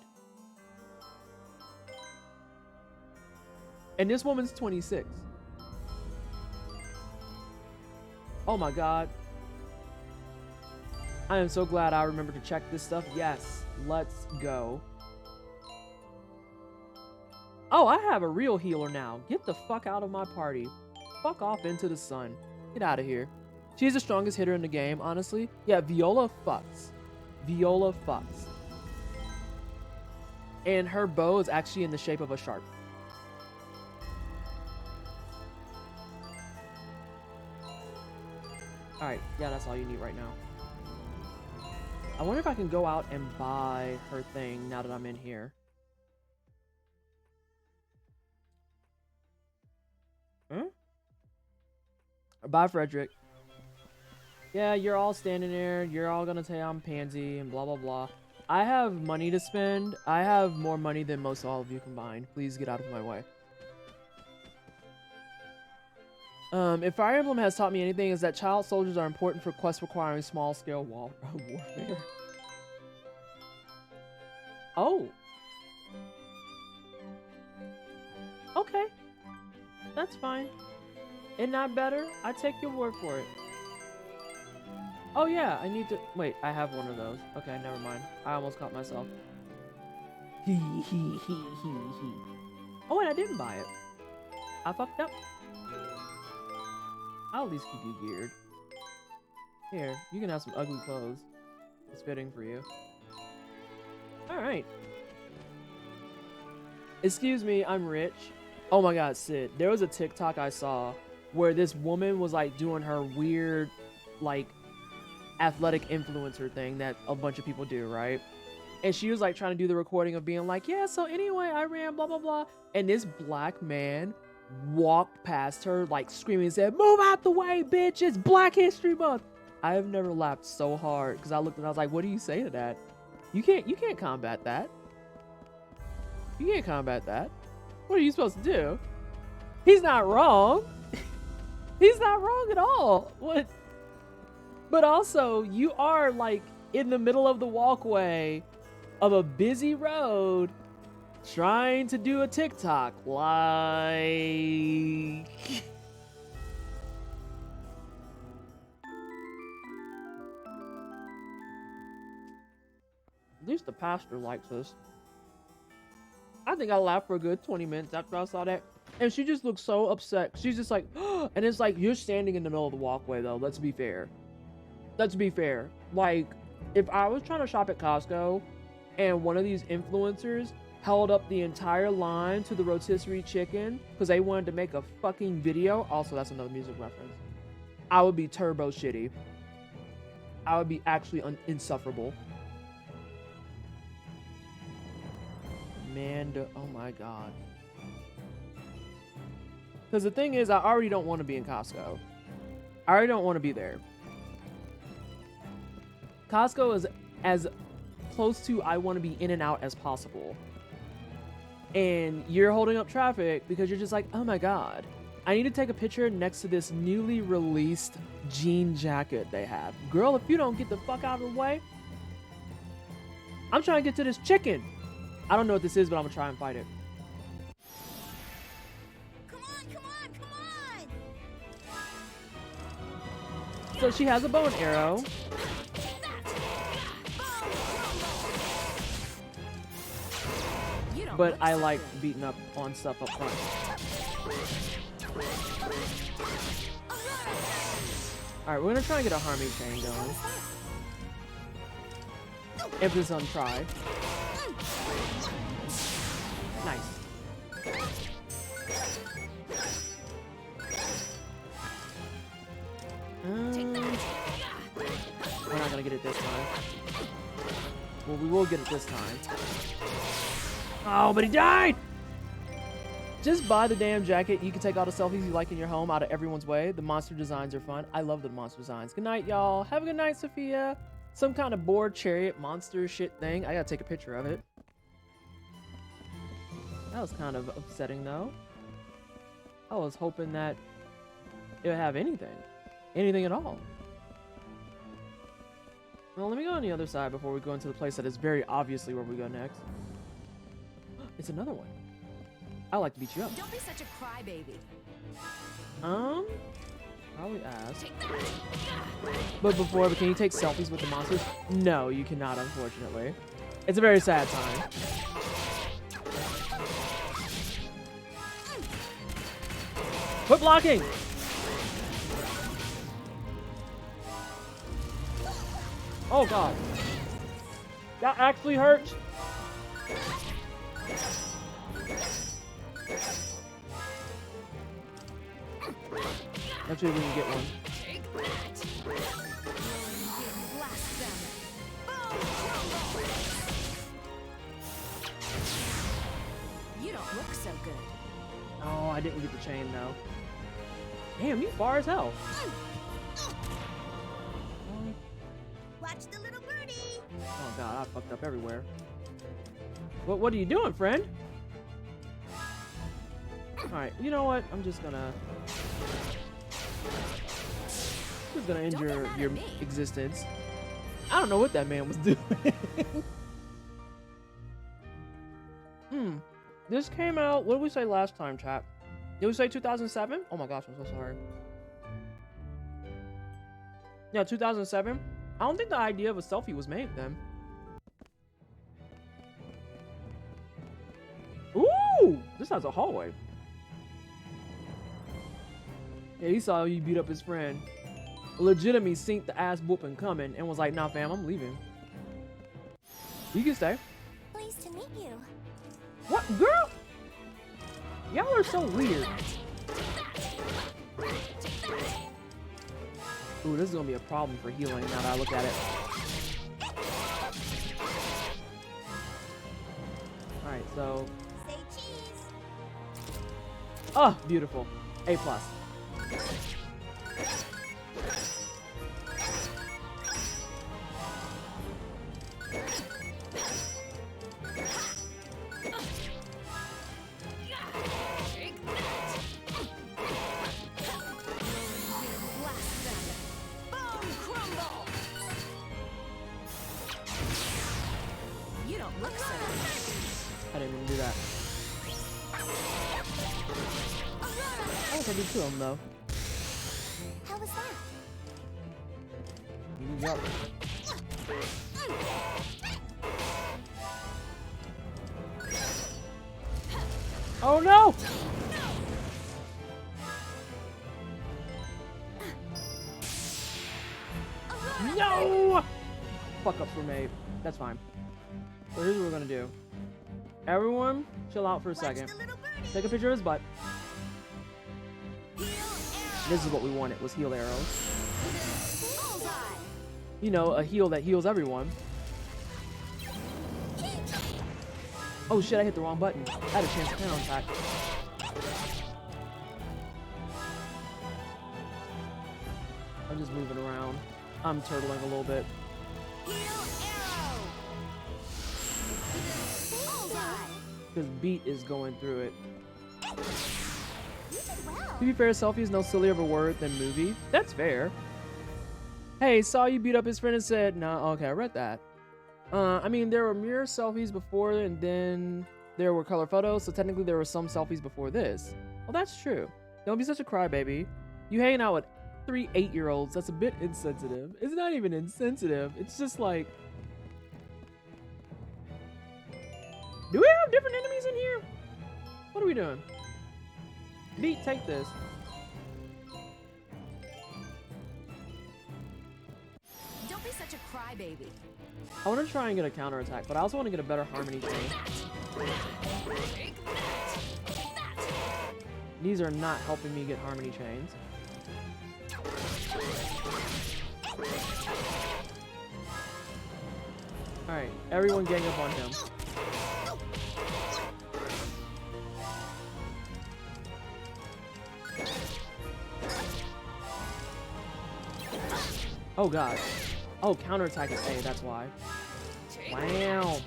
And this woman's 26. Oh my god. I am so glad I remember to check this stuff. Yes, let's go. Oh, I have a real healer now. Get the fuck out of my party. Fuck off into the sun. Get out of here. She's the strongest hitter in the game, honestly. Yeah, Viola fucks. Viola Fox. And her bow is actually in the shape of a shark. Alright, yeah, that's all you need right now. I wonder if I can go out and buy her thing now that I'm in here. Bye, Frederick. Yeah, you're all standing there. You're all gonna say I'm pansy and blah, blah, blah. I have money to spend. I have more money than most all of you combined. Please get out of my way. If Fire Emblem has taught me anything, is that child soldiers are important for quests requiring small-scale warfare. Oh. Okay. That's fine. Isn't that better? I take your word for it. Oh yeah, I need to... Wait, I have one of those. Okay, never mind. I almost caught myself. Oh, and I didn't buy it. I fucked up. I'll at least keep you geared. Here, you can have some ugly clothes. It's fitting for you. Alright. Excuse me, I'm rich. Oh my god, Sid. There was a TikTok I saw where this woman was like doing her weird, like, athletic influencer thing that a bunch of people do, right? And she was like trying to do the recording of being like, yeah, so anyway, I ran blah, blah, blah. And this black man walked past her like screaming and said, move out the way, bitch, it's Black History Month. I have never laughed so hard because I looked and I was like, what do you say to that? You can't combat that. You can't combat that. What are you supposed to do? He's not wrong. He's not wrong at all. What? But also, you are like in the middle of the walkway of a busy road trying to do a TikTok. Like... At least the pastor likes us. I think I laughed for a good 20 minutes after I saw that. And she just looked so upset. She's just like, and it's like, you're standing in the middle of the walkway though. Let's be fair. Let's be fair. Like, if I was trying to shop at Costco and one of these influencers held up the entire line to the rotisserie chicken because they wanted to make a fucking video. Also, that's another music reference. I would be turbo shitty. I would be actually insufferable. Amanda, oh my god. Because the thing is, I already don't want to be in Costco. I already don't want to be there. Costco is as close to I want to be in and out as possible. And you're holding up traffic because you're just like, oh my god. I need to take a picture next to this newly released jean jacket they have. Girl, if you don't get the fuck out of the way, I'm trying to get to this chicken. I don't know what this is, but I'm gonna try and fight it. Come on, come on, come on! So she has a bow and arrow. But I like beating up on stuff up front. Alright, we're gonna try and get a harming chain going. Emphasis on try. Nice. We're not gonna get it this time. Well, we will get it this time. Oh, but he died! Just buy the damn jacket. You can take all the selfies you like in your home out of everyone's way. The monster designs are fun. I love the monster designs. Good night, y'all. Have a good night, Sophia. Some kind of bored chariot monster shit thing. I gotta take a picture of it. That was kind of upsetting, though. I was hoping that it would have anything. Anything at all. Well, let me go on the other side before we go into the place that is very obviously where we go next. It's another one. I like to beat you up. Don't be such a crybaby. Probably ask. But before, can you take selfies with the monsters? No, you cannot, unfortunately. It's a very sad time. Quit blocking! Oh god. That actually hurts. Let's see if we can get one. Take that. Blast them. You don't look so good. Oh, I didn't get the chain though. Damn, you far as hell. Watch the little birdie. Oh god, I fucked up everywhere. What are you doing, friend? Alright, you know what? I'm just gonna end your existence. I don't know what that man was doing. This came out, what did we say last time, chat? Did we say 2007? Oh my gosh, I'm so sorry. Yeah, 2007. I don't think the idea of a selfie was made then. Ooh! This has a hallway. Yeah, he saw you beat up his friend. Legitimately seen the ass whooping coming and was like, nah fam, I'm leaving. You can stay. Pleased to meet you. What, girl? Y'all are so weird. Ooh, this is gonna be a problem for healing now that I look at it. Alright, so. Say cheese. Oh, beautiful. A+. I didn't even do that. I think I did two of them though. How was that? Yep. Oh no! No! Fuck ups were made. That's fine. So here's what we're gonna do. Everyone, chill out for a second. Take a picture of his butt. This is what we wanted, was heal arrows. You know, a heal that heals everyone. Oh shit, I hit the wrong button. I had a chance to counter attack. I'm just moving around. I'm turtling a little bit. Because Beat is going through it. To be fair, selfie is no sillier of a word than movie. That's fair. Hey, saw you beat up his friend and said, nah, okay, I read that. I mean, there were mirror selfies before, and then there were color photos, so technically there were some selfies before this. Well, that's true. Don't be such a crybaby. You hanging out with 3 8-year-olds, that's a bit insensitive. It's not even insensitive. It's just like... Do we have different enemies in here? What are we doing? Beat, take this. Don't be such a crybaby. I want to try and get a counterattack, but I also want to get a better harmony chain. These are not helping me get harmony chains. Alright, everyone gang up on him. Oh god. Oh, counterattack is A, that's why. Wow.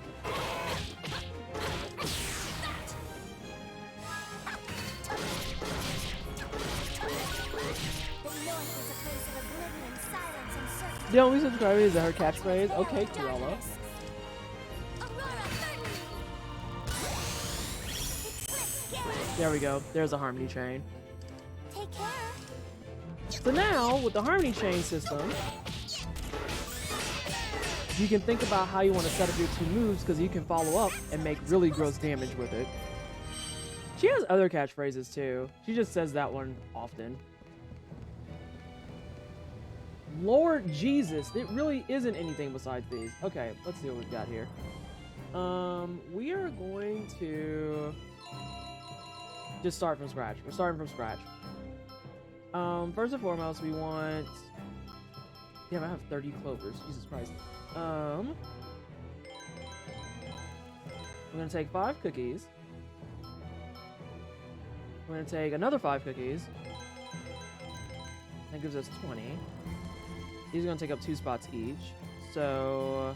The only subscriber is her catchphrase. Okay, Cruella. There we go. There's a harmony chain. Take care. So now, with the harmony chain system, you can think about how you want to set up your 2 moves because you can follow up and make really gross damage with it. She has other catchphrases too. She just says that one often. Lord Jesus, it really isn't anything besides these. Okay, let's see what we've got here. We are going to just start from scratch. We're starting from scratch. First and foremost, we want... Damn, I have 30 clovers. Jesus Christ. We're gonna take 5 cookies. We're gonna take another 5 cookies. That gives us 20. These are gonna take up 2 spots each. So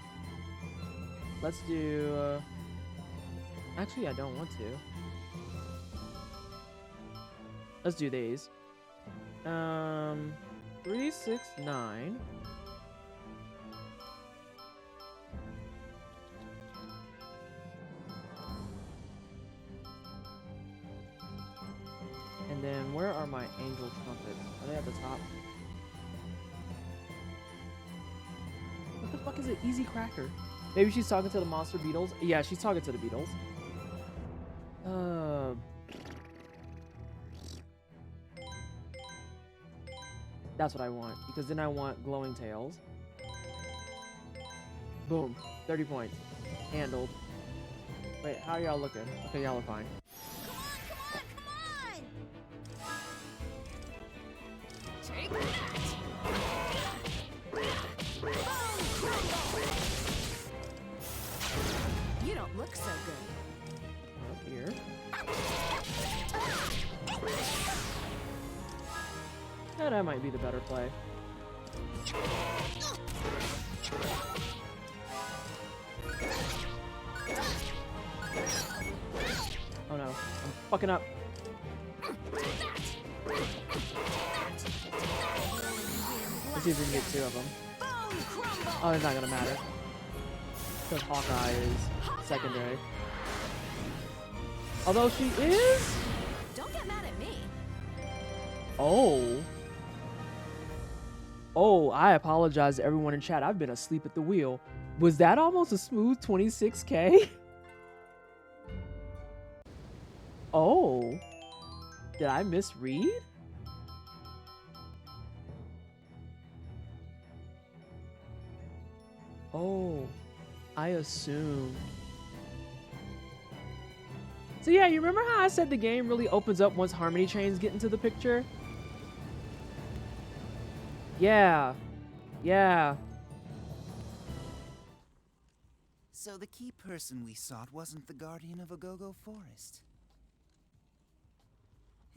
let's do... Actually, I don't want to. Let's do these. 3, 6, 9. And then where are my angel trumpets? Are they at the top? What the fuck is it? Easy Cracker. Maybe she's talking to the monster beetles? Yeah, she's talking to the beetles. That's what I want, because then I want glowing tails. Boom. 30 points. Handled. Wait, how are y'all looking? Okay, y'all are fine. Take that! You don't look so good. Up here. Yeah, that might be the better play. Oh no, I'm fucking up. Let's see if we can get 2 of them. Oh, it's not gonna matter. Because Hawkeye is secondary. Although she is... Don't get mad at me. Oh. Oh, I apologize to everyone in chat. I've been asleep at the wheel. Was that almost a smooth 26k? Oh. Did I misread? Oh, I assumed. So yeah, you remember how I said the game really opens up once harmony chains get into the picture? Yeah. Yeah. So the key person we sought wasn't the guardian of Agogo Forest.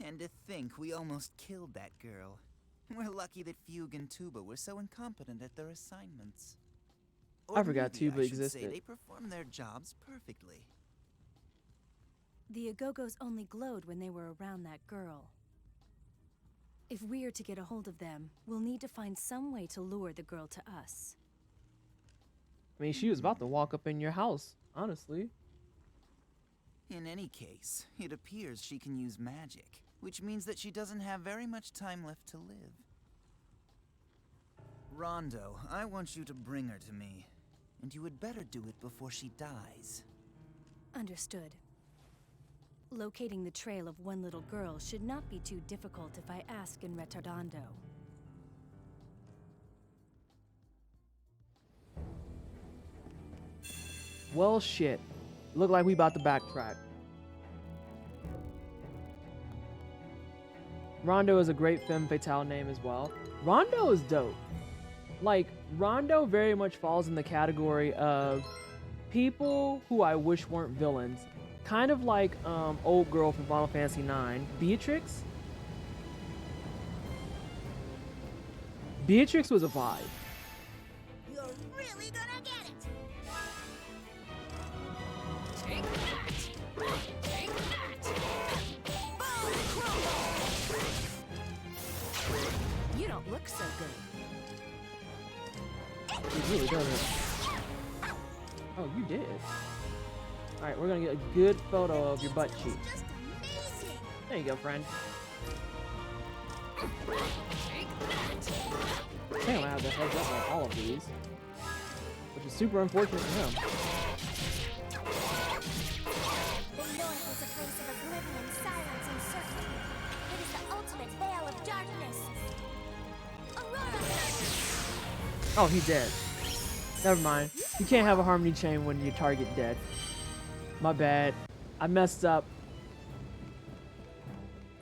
And to think we almost killed that girl. We're lucky that Fugue and Tuba were so incompetent at their assignments. I forgot maybe Tuba I should existed. say they performed their jobs perfectly. The Agogos only glowed when they were around that girl. If we're to get a hold of them, we'll need to find some way to lure the girl to us. I mean, she was about to walk up in your house, honestly. In any case, it appears she can use magic, which means that she doesn't have very much time left to live. Rondo, I want you to bring her to me, and you would better do it before she dies. Understood. Locating the trail of one little girl should not be too difficult if I ask in Retardando. Well, shit. Look like we about to backtrack. Rondo is a great femme fatale name as well. Rondo is dope. Like, Rondo very much falls in the category of people who I wish weren't villains. Kind of like old girl from Final Fantasy IX, Beatrix. Beatrix was a vibe. You're really gonna get it. Take that! Take that! Boom! Crumble! You don't look so good. It really doesn't. Oh, you did. Alright, we're gonna get a good photo of your butt cheek. There you go, friend. Damn, I have the heads up on all of these. Which is super unfortunate for him. The north is a place of oblivion, silence, and certainty. It is the ultimate veil of darkness. Aurora! Oh, he dead. Never mind. You can't have a harmony chain when your target dead. My bad. I messed up.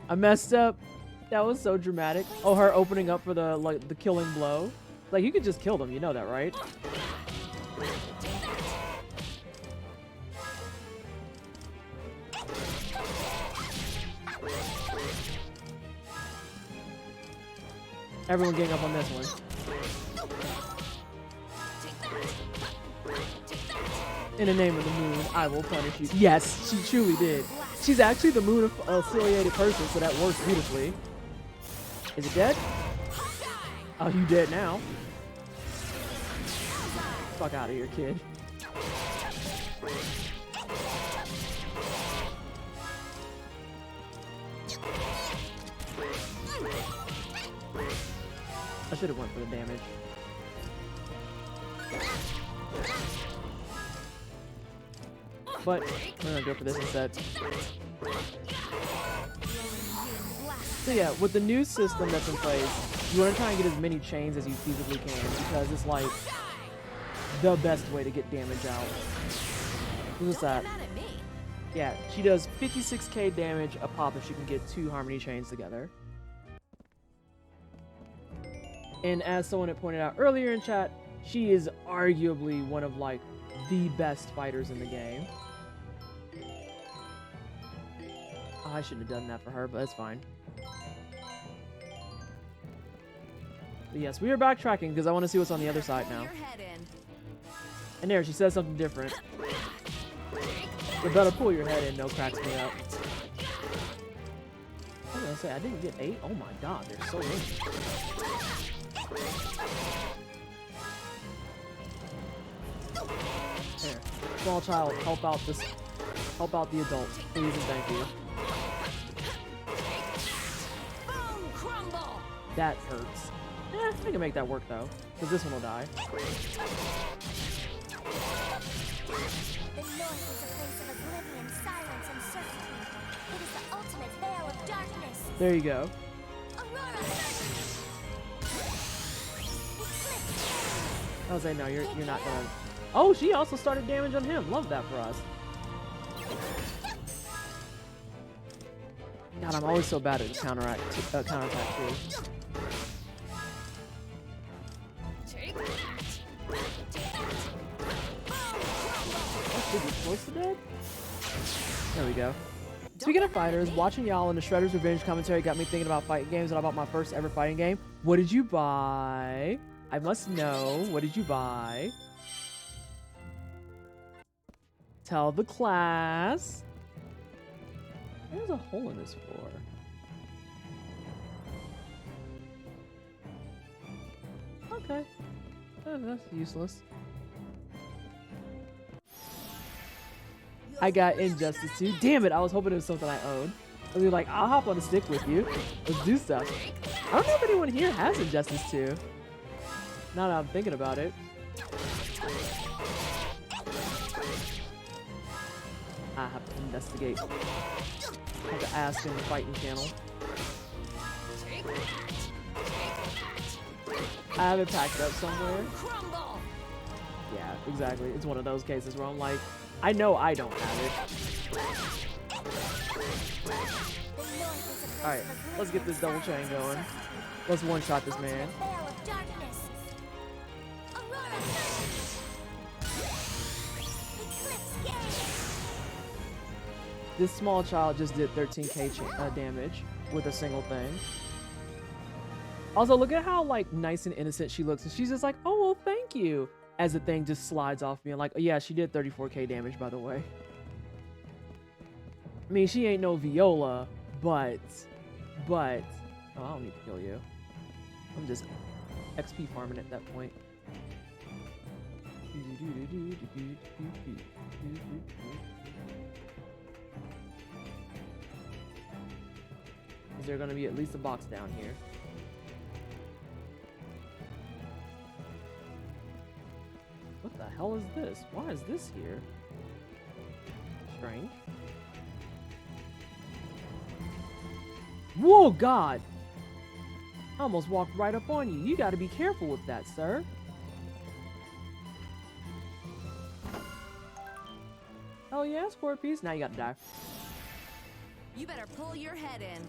That was so dramatic. Oh, her opening up for the killing blow. Like, you could just kill them, you know that, right? Everyone gang up on this one. In the name of the moon, I will punish you. Yes, she truly did. She's actually the moon affiliated person, so that works beautifully. Is it dead? Oh, you dead now. Fuck out of here, kid. I should have went for the damage. But we're gonna go for this instead. So yeah, with the new system that's in place, you want to try and get as many chains as you feasibly can because it's like the best way to get damage out. Who's that? Yeah, she does 56k damage a pop if she can get 2 harmony chains together. And as someone had pointed out earlier in chat, she is arguably one of like the best fighters in the game. Oh, I shouldn't have done that for her, but it's fine. But yes, we are backtracking because I want to see what's on the other side now. And there, she says something different. You better pull your head in, no, cracks me up. I was gonna say, I didn't get 8? Oh my god, there's so many. Here, small child, help out the adult, please and thank you. That hurts. I can make that work though, because this one will die. The north is a place of oblivion, silence, and certainty. It is the ultimate veil of darkness. There you go. I was like, no, you're not gonna. Oh, she also started damage on him. Love that for us. God, I'm always so bad at the counterattack too. Close to dead? There we go. Speaking of fighters, watching y'all in the Shredder's Revenge commentary got me thinking about fighting games, and I bought my first ever fighting game. What did you buy? I must know. What did you buy? Tell the class. There's a hole in this floor. Okay. That's useless. I got Injustice 2. Damn it, I was hoping it was something I owned. I was like, I'll hop on a stick with you. Let's do stuff. I don't know if anyone here has Injustice 2. Now that I'm thinking about it. I have to investigate. I have to ask in the fighting channel. I have it packed up somewhere. Yeah, exactly. It's one of those cases where I'm like, I know I don't have it. Alright, let's get this double chain going. Let's one-shot this man. This small child just did 13k damage with a single thing. Also, look at how like nice and innocent she looks. And she's just like, oh, well, thank you. As the thing just slides off me. And like, oh, yeah, she did 34k damage, by the way. I mean, she ain't no Viola, but, oh, I don't need to kill you. I'm just XP farming at that point. Is there gonna be at least a box down here? What the hell is this? Why is this here? Strange. Whoa, God! I almost walked right up on you. You gotta be careful with that, sir. yeah, score piece. Now you gotta die. You better pull your head in.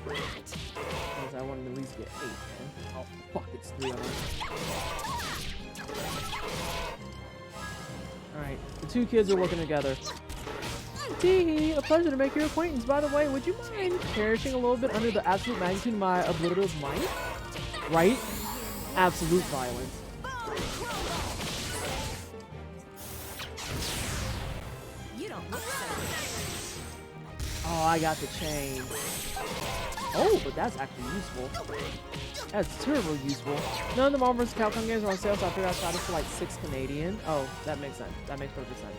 Because I wanted to at least get 8, man. Oh, fuck, it's 3 of them. Alright, the 2 kids are working together. Teehee, a pleasure to make your acquaintance. By the way, would you mind perishing a little bit under the absolute magnitude of my obliterative might? Right? Absolute violence. You don't look so. Oh, I got the chain. Oh, but that's actually useful. That's terribly useful. None of the Marvel vs. Capcom games are on sale, so I figured I'd try this for like 6 Canadian. Oh, that makes sense. That makes perfect sense.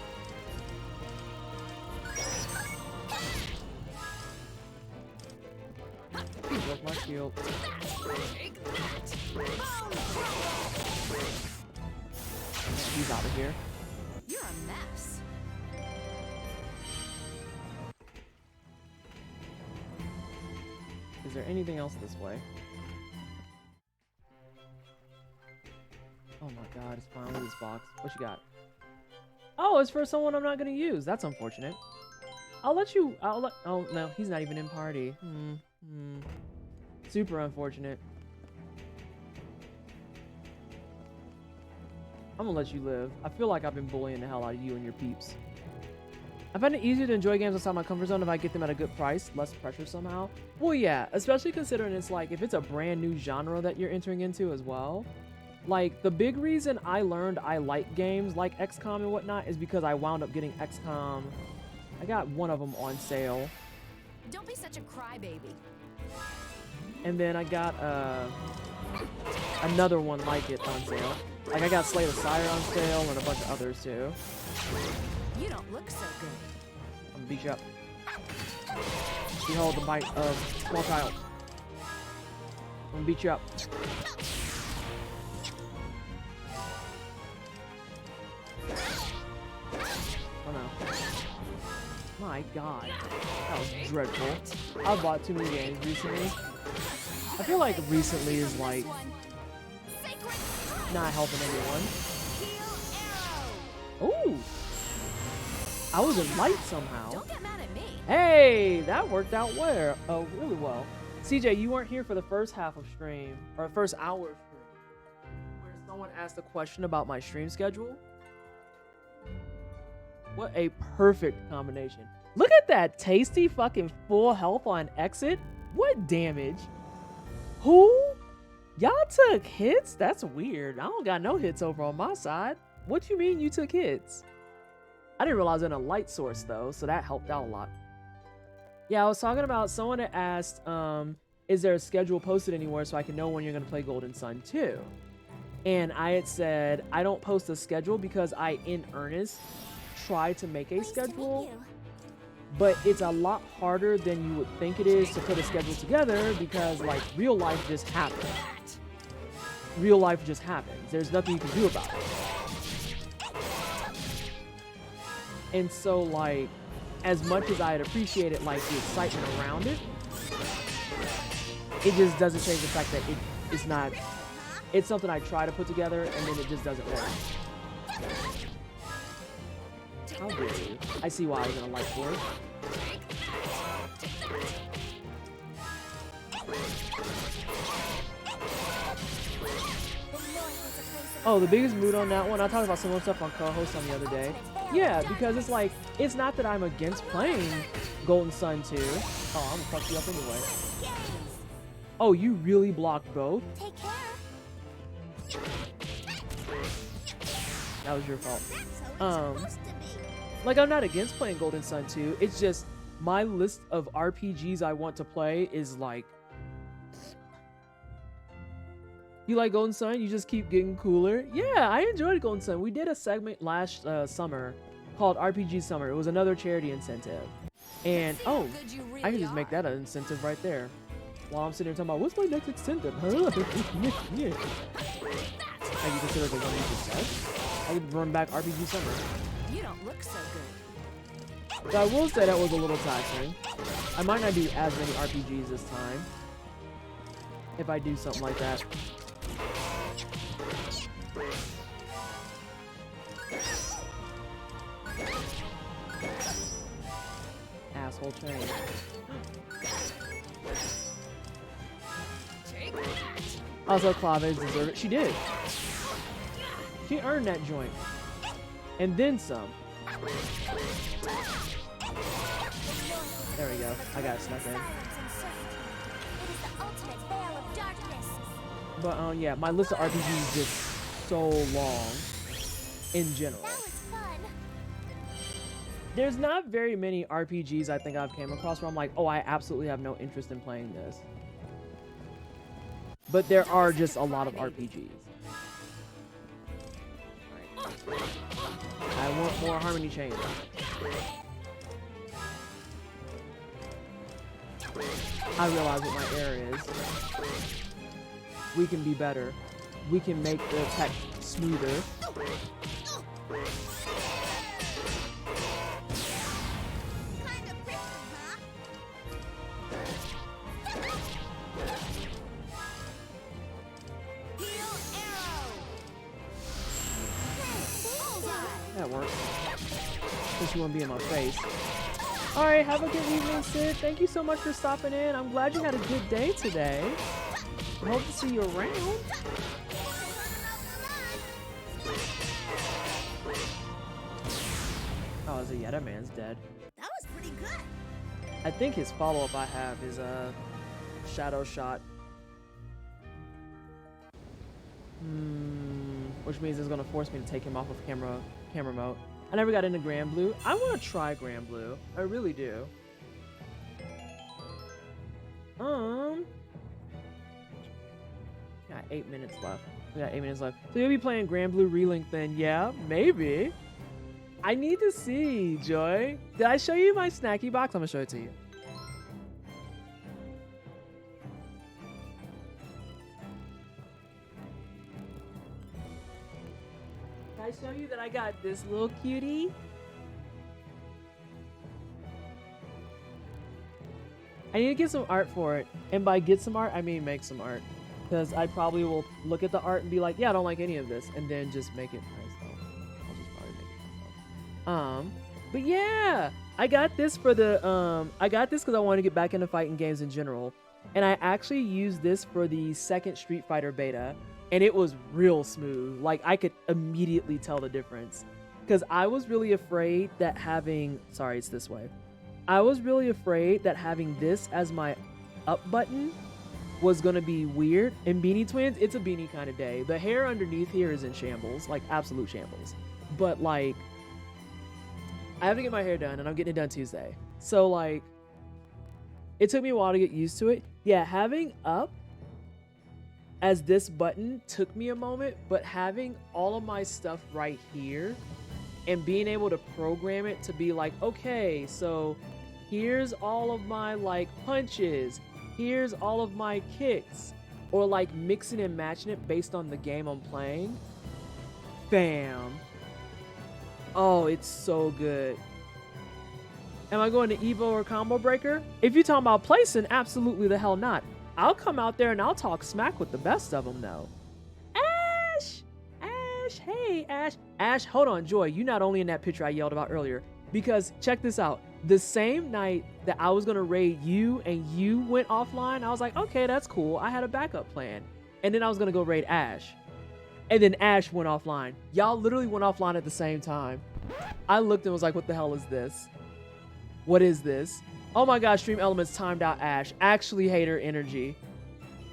Please work my shield. He's out of here. You're a mess. Is there anything else this way? Oh my god, it's finally this box. What you got? Oh, it's for someone I'm not gonna use. That's unfortunate. I'll let. Oh no, he's not even in party. Super unfortunate. I'm gonna let you live. I feel like I've been bullying the hell out of you and your peeps. I find it easier to enjoy games outside my comfort zone if I get them at a good price, less pressure somehow. Well, yeah, especially considering it's like, if it's a brand new genre that you're entering into as well. Like, the big reason I learned I like games like XCOM and whatnot is because I wound up getting XCOM. I got one of them on sale. Don't be such a crybaby. And then I got another one like it on sale. Like, I got Slay the Sire on sale and a bunch of others too. You don't look so good. I'm gonna beat you up. Behold the might of small child. I'm gonna beat you up. Oh no. My god. That was dreadful. I bought too many games recently. I feel like recently is like not helping anyone. Ooh. I was in light somehow. Don't get mad at me. Hey, that worked out well. Oh, really well. CJ, you weren't here for the first half of stream, or first hour of stream, where someone asked a question about my stream schedule. What a perfect combination. Look at that tasty fucking full health on exit. What damage? Who? Y'all took hits? That's weird. I don't got no hits over on my side. What you mean you took hits? I didn't realize I was in a light source though, so that helped out a lot. Yeah, I was talking about someone that asked, is there a schedule posted anywhere so I can know when you're gonna play Golden Sun 2? And I had said, I don't post a schedule because I, in earnest, try to make a schedule. But it's a lot harder than you would think it is to put a schedule together because, like, real life just happens. Real life just happens. There's nothing you can do about it. And so, like, as much as I'd appreciate it, like, the excitement around it, it just doesn't change the fact that it's not... It's something I try to put together, and then it just doesn't work. How dare you? I see why I was in a light force. Oh, the biggest mood on that one, I talked about similar stuff on co-host on the other day. Yeah, because it's like, it's not that I'm against playing Golden Sun 2. Oh, I'm gonna fuck you up anyway. Oh, you really blocked both? Take care. That was your fault. Like, I'm not against playing Golden Sun 2. It's just, my list of RPGs I want to play is like... You like Golden Sun? You just keep getting cooler? Yeah, I enjoyed Golden Sun. We did a segment last summer called RPG Summer. It was another charity incentive. And, oh, I can just make that an incentive right there. While I'm sitting here talking about, what's my next incentive? Huh? Yeah. Have you considered the one you just said? I could run back RPG Summer. You don't look so good. So I will say that was a little taxing. I might not do as many RPGs this time. If I do something like that. full chain. Also, Claves deserved it. She did. She earned that joint. And then some. There we go. I got stuck in. But yeah, my list of RPGs is just so long in general. There's not very many RPGs I think I've came across where I'm like, oh, I absolutely have no interest in playing this. But there are just a lot of RPGs. Right. I want more Harmony Chains. I realize what my error is. We can be better. We can make the attack smoother. That works. Since you want to be in my face. Alright, have a good evening, Sid. Thank you so much for stopping in. I'm glad you had a good day today. I hope to see you around. Oh, yeah, that man's dead. That was pretty good. I think his follow-up I have is Shadow Shot. Which means it's gonna force me to take him off of camera mode. I never got into Grand Blue. I want to try Grand Blue. I really do. Got 8 minutes left. We got 8 minutes left. So you'll be playing Grand Blue Relink then? Yeah, maybe. I need to see, Joy. Did I show you my snacky box? I'm gonna show it to you. Did I show you that I got this little cutie? I need to get some art for it. And by get some art, I mean make some art. Because I probably will look at the art and be like, yeah, I don't like any of this. And then just make it nice though. I'll just probably make it myself. But yeah, I got this for the, I got this because I want to get back into fighting games in general. And I actually used this for the second Street Fighter beta. And it was real smooth. Like, I could immediately tell the difference. Because I was really afraid that having... Sorry, it's this way. I was really afraid that having this as my up button was going to be weird. In Beanie Twins, it's a beanie kind of day. The hair underneath here is in shambles. Like, absolute shambles. But, like... I have to get my hair done, and I'm getting it done Tuesday. So, like... It took me a while to get used to it. Yeah, having up as this button took me a moment, but having all of my stuff right here and being able to program it to be like, okay, so here's all of my like punches, here's all of my kicks, or like mixing and matching it based on the game I'm playing. Bam. Oh, it's so good. Am I going to Evo or Combo Breaker? If you're talking about placing, absolutely the hell not. I'll come out there and I'll talk smack with the best of them, though. Ash! Ash! Hey, Ash! Ash, hold on, Joy. You're not only in that picture I yelled about earlier. Because, check this out. The same night that I was going to raid you and you went offline, I was like, okay, that's cool. I had a backup plan. And then I was going to go raid Ash. And then Ash went offline. Y'all literally went offline at the same time. I looked and was like, what the hell is this? What is this? Oh my gosh, Stream Elements timed out Ash. Actually hater energy.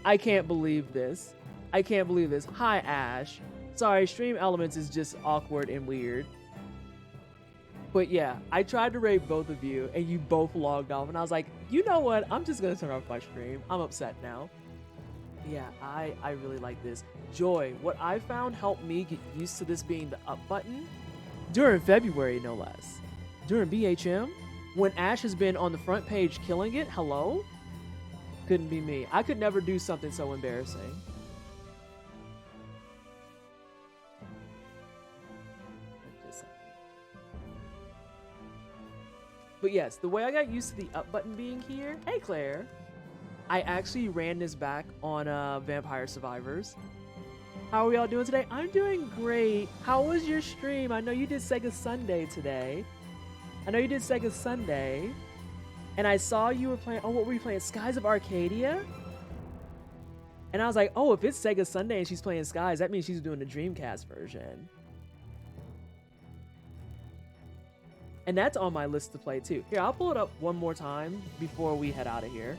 I can't believe this. I can't believe this. Hi, Ash. Sorry, Stream Elements is just awkward and weird. But yeah, I tried to raid both of you and you both logged off and I was like, you know what? I'm just gonna turn off my stream. I'm upset now. Yeah, I really like this. Joy, what I found helped me get used to this being the up button during February, no less. During BHM, when Ash has been on the front page killing it, hello? Couldn't be me. I could never do something so embarrassing. But yes, the way I got used to the up button being here, hey Claire, I actually ran this back on Vampire Survivors. How are we all doing today? I'm doing great. How was your stream? I know you did Sega Sunday today. and I saw you were playing, oh, what were you playing? Skies of Arcadia? And I was like, oh, if it's Sega Sunday and she's playing Skies, that means she's doing the Dreamcast version. And that's on my list to play too. Here, I'll pull it up one more time before we head out of here.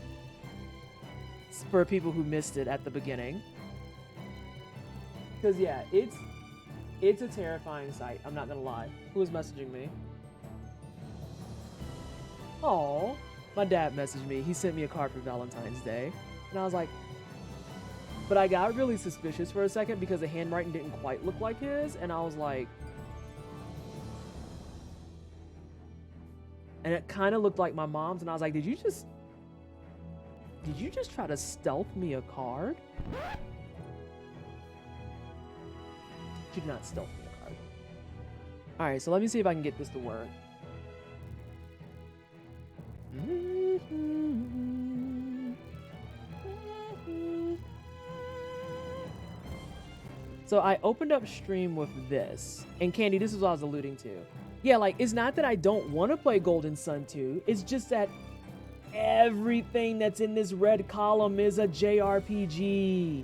It's for people who missed it at the beginning. Because yeah, it's a terrifying sight. I'm not gonna lie. Who is messaging me? Oh, my dad messaged me. He sent me a card for Valentine's Day. And I was like, but I got really suspicious for a second because the handwriting didn't quite look like his. And I was like, and it kind of looked like my mom's. And I was like, did you just try to stealth me a card? She did not stealth me a card. All right, so let me see if I can get this to work. So I opened up stream with this, and Candy, this is what I was alluding to. Yeah, like, it's not that I don't want to play Golden Sun 2, it's just that everything that's in this red column is a JRPG.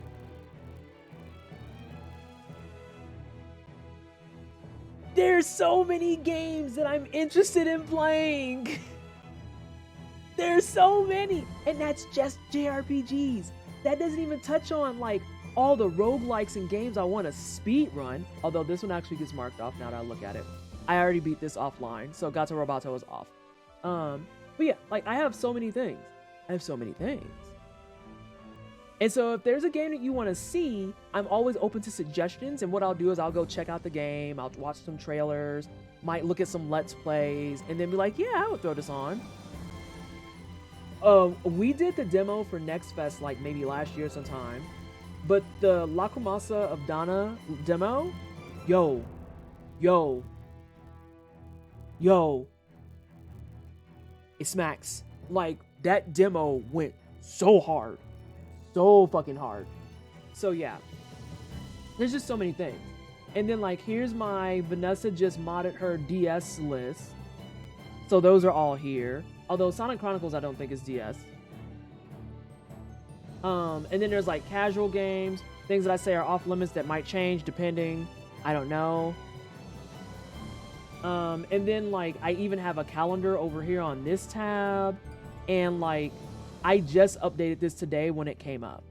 There's so many games that I'm interested in playing. There's so many, and that's just JRPGs. That doesn't even touch on like all the roguelikes and games I want to speed run. Although this one actually gets marked off now that I look at it. I already beat this offline, so Gato Roboto is off. But yeah, like I have so many things. And so if there's a game that you want to see, I'm always open to suggestions. And what I'll do is I'll go check out the game. I'll watch some trailers, might look at some Let's Plays, and then be like, yeah, I would throw this on. We did the demo for Next Fest like maybe last year sometime. But the Lacrimasa of Dana demo, yo. It smacks. Like, that demo went so hard. So fucking hard. So yeah. There's just so many things. And then like, here's my Vanessa just modded her DS list. So those are all here. Although Sonic Chronicles I don't think is DS. And then there's like casual games, things that I say are off limits that might change depending. I don't know. And then like I even have a calendar over here on this tab, and like I just updated this today when it came up.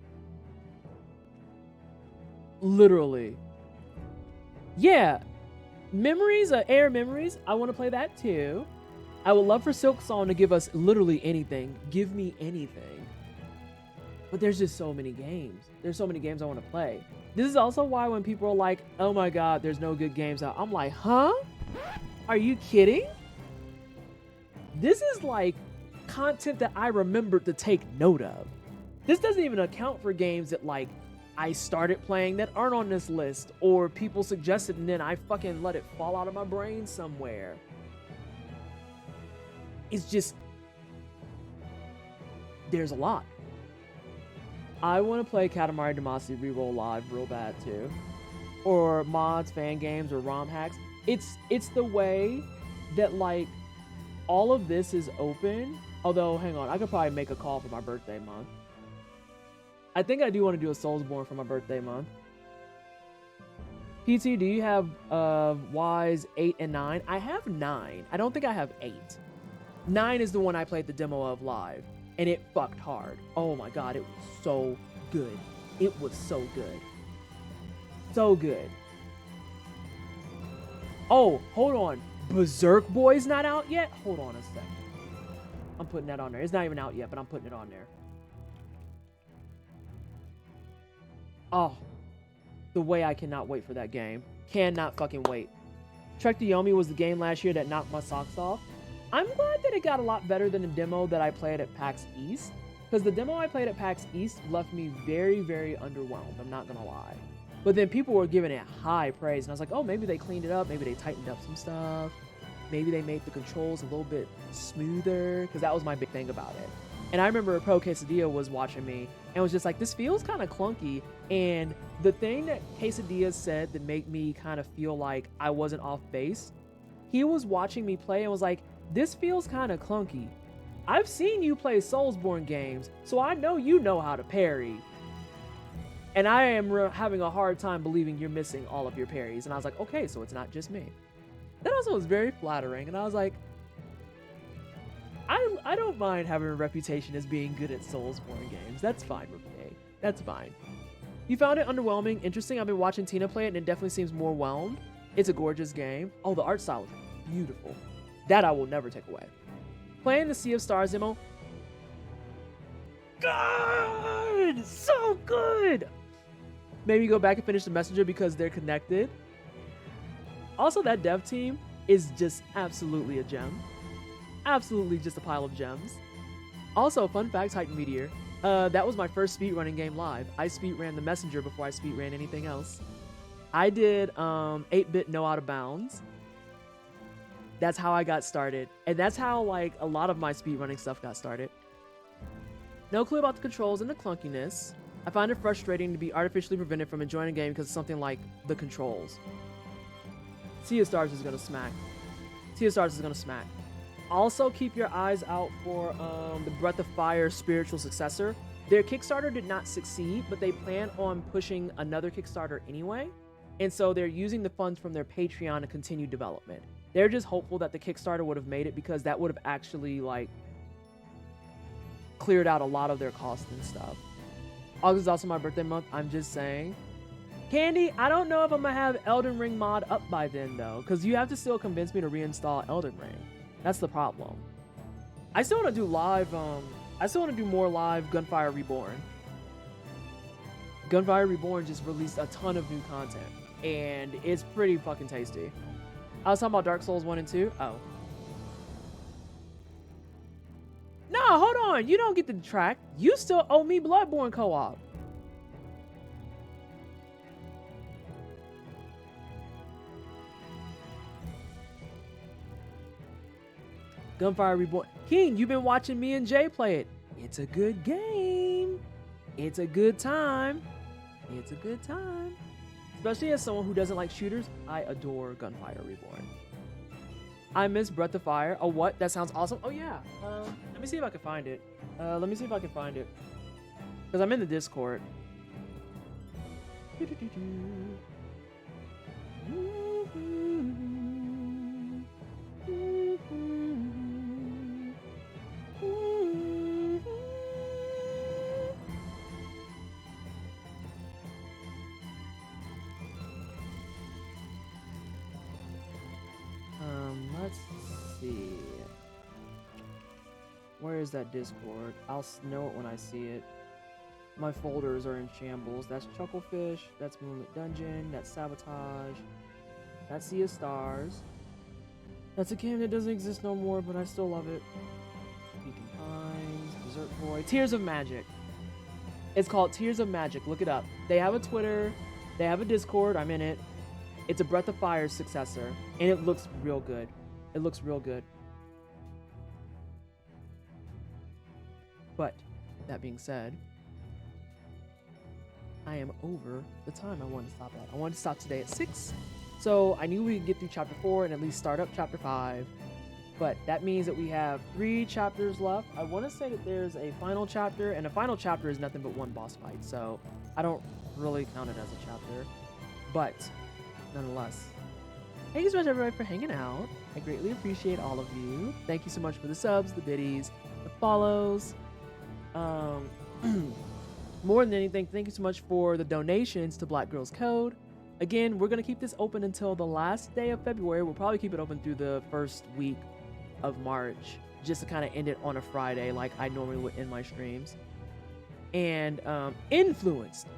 Literally. Yeah. Memories, Air Memories, I want to play that too. I would love for Silk Song to give us literally anything. Give me anything. But there's just so many games. There's so many games I want to play. This is also why when people are like, oh my god, there's no good games out, I'm like, huh? Are you kidding? This is like content that I remembered to take note of. This doesn't even account for games that like I started playing that aren't on this list, or people suggested and then I fucking let it fall out of my brain somewhere. It's just, there's a lot. I want to play Katamari Damacy Reroll Live real bad too. Or mods, fan games, or ROM hacks. It's the way that like all of this is open. Although, hang on, I could probably make a call for my birthday month. I think I do want to do a Soulsborne for my birthday month. PT, do you have Wise 8 and 9? I have 9. I don't think I have 8. 9 is the one I played the demo of live. And it fucked hard. Oh my god, it was so good. It was so good. So good. Oh, hold on. Berserk Boy's not out yet? Hold on a second. I'm putting that on there. It's not even out yet, but I'm putting it on there. Oh. The way I cannot wait for that game. Cannot fucking wait. Trek to Yomi was the game last year that knocked my socks off. I'm glad that it got a lot better than the demo that I played at PAX East. Because the demo I played at PAX East left me very, very underwhelmed. I'm not going to lie. But then people were giving it high praise. And I was like, oh, maybe they cleaned it up. Maybe they tightened up some stuff. Maybe they made the controls a little bit smoother. Because that was my big thing about it. And I remember Pro Quesadilla was watching me and was just like, this feels kind of clunky. And the thing that Quesadilla said that made me kind of feel like I wasn't off base, he was watching me play and was like, this feels kind of clunky. I've seen you play Soulsborne games, so I know you know how to parry. And I am having a hard time believing you're missing all of your parries. And I was like, okay, so it's not just me. That also was very flattering. And I was like, I don't mind having a reputation as being good at Soulsborne games. That's fine with me. That's fine. You found it underwhelming, interesting. I've been watching Tina play it, and it definitely seems more whelmed. It's a gorgeous game. Oh, the art style is beautiful. That I will never take away. Playing the Sea of Stars demo. Good! So good! Maybe go back and finish the Messenger because they're connected. Also, that dev team is just absolutely a gem. Absolutely just a pile of gems. Also, fun fact, Titan Meteor. That was my first speedrunning game live. I speedran the Messenger before I speedran anything else. I did 8-bit No Out of Bounds. That's how I got started. And that's how like a lot of my speedrunning stuff got started. No clue about the controls and the clunkiness. I find it frustrating to be artificially prevented from enjoying a game because of something like the controls. Sea of Stars is gonna smack. Sea of Stars is gonna smack. Also, keep your eyes out for the Breath of Fire spiritual successor. Their Kickstarter did not succeed, but they plan on pushing another Kickstarter anyway. And so they're using the funds from their Patreon to continue development. They're just hopeful that the Kickstarter would have made it because that would have actually like cleared out a lot of their costs and stuff. August is also my birthday month. I'm just saying. Candy, I don't know if I'm gonna have Elden Ring mod up by then though, because you have to still convince me to reinstall Elden Ring. That's the problem. I still want to do live, I still want to do more live Gunfire Reborn. Gunfire Reborn just released a ton of new content, and it's pretty fucking tasty. I was talking about Dark Souls 1 and 2. Oh. No, hold on. You don't get the track. You still owe me Bloodborne co-op. Gunfire Reborn. King, you've been watching me and Jay play it. It's a good game. It's a good time. It's a good time. Especially as someone who doesn't like shooters, I adore Gunfire Reborn. I miss Breath of Fire. Oh, what? That sounds awesome. Oh, yeah. Let me see if I can find it. Because I'm in the Discord. Let's see. Where is that Discord? I'll know it when I see it. My folders are in shambles. That's Chucklefish. That's Moonlit Dungeon. That's Sabotage. That's Sea of Stars. That's a game that doesn't exist no more, but I still love it. Beacon Pines. Desert Boy. Tears of Magic. It's called Tears of Magic. Look it up. They have a Twitter. They have a Discord. I'm in it. It's a Breath of Fire successor, and it looks real good. It looks real good. But, that being said, I am over the time I wanted to stop at. I wanted to stop today at 6, so I knew we could get through Chapter 4 and at least start up Chapter 5. But that means that we have 3 chapters left. I want to say that there's a final chapter, and a final chapter is nothing but one boss fight, so I don't really count it as a chapter. But, nonetheless, thank you so much everybody for hanging out. I greatly appreciate all of you. Thank you so much for the subs, the biddies, the follows. More than anything, thank you so much for the donations to Black Girls Code. Again, we're going to keep this open until the last day of February. We'll probably keep it open through the first week of March, just to kind of end it on a Friday like I normally would end my streams. And influenced.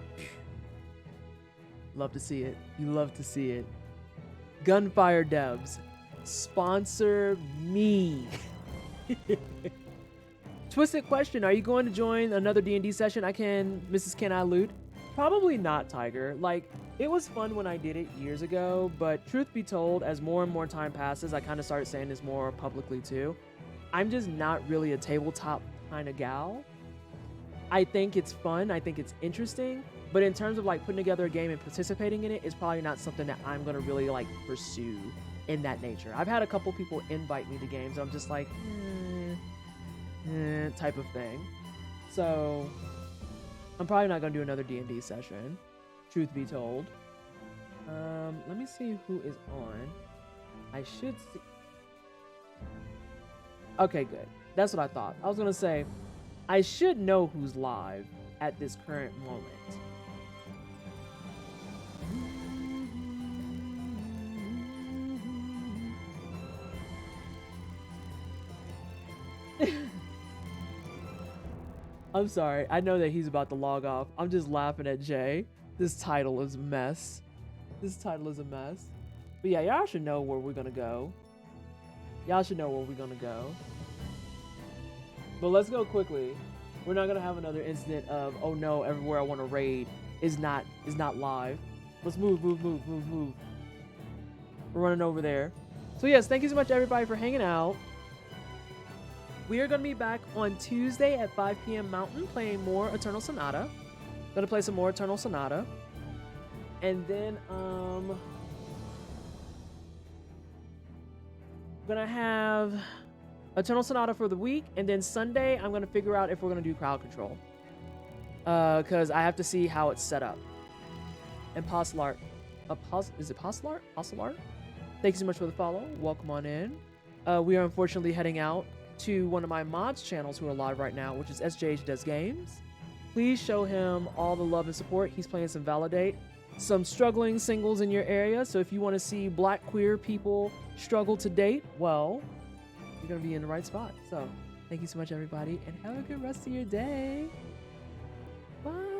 Love to see it. You love to see it. Gunfire Devs, sponsor me. Twisted question, are you going to join another D&D session? Mrs. Can I loot? Probably not, Tiger. Like, it was fun when I did it years ago, but truth be told, as more and more time passes, I kind of started saying this more publicly too. I'm just not really a tabletop kind of gal. I think it's fun, I think it's interesting, but in terms of like putting together a game and participating in it, it's probably not something that I'm gonna really like pursue in that nature. I've had a couple people invite me to games, and I'm just like, type of thing. So I'm probably not gonna do another D&D session, truth be told. Let me see who is on. I should see. Okay, good. That's what I thought. I was gonna say, I should know who's live at this current moment. I'm sorry. I know that he's about to log off. I'm just laughing at Jay. This title is a mess. This title is a mess. But yeah, y'all should know where we're gonna go. Y'all should know where we're gonna go. But let's go quickly. We're not gonna have another incident of, oh no, everywhere I want to raid is not live. Let's move. We're running over there. So yes, thank you so much everybody for hanging out. We are going to be back on Tuesday at 5 p.m. Mountain playing more Eternal Sonata. Going to play some more Eternal Sonata. And then, going to have Eternal Sonata for the week. And then Sunday, I'm going to figure out if we're going to do crowd control. Because I have to see how it's set up. And Postlar. Is it Postlar? Postlar? Thank you so much for the follow. Welcome on in. We are unfortunately heading out to one of my mods channels who are live right now, which is SJH Does Games. Please show him all the love and support. He's playing some Validate, some struggling singles in your area. So if you want to see black queer people struggle to date, well, you're going to be in the right spot. So thank you so much, everybody, and have a good rest of your day. Bye.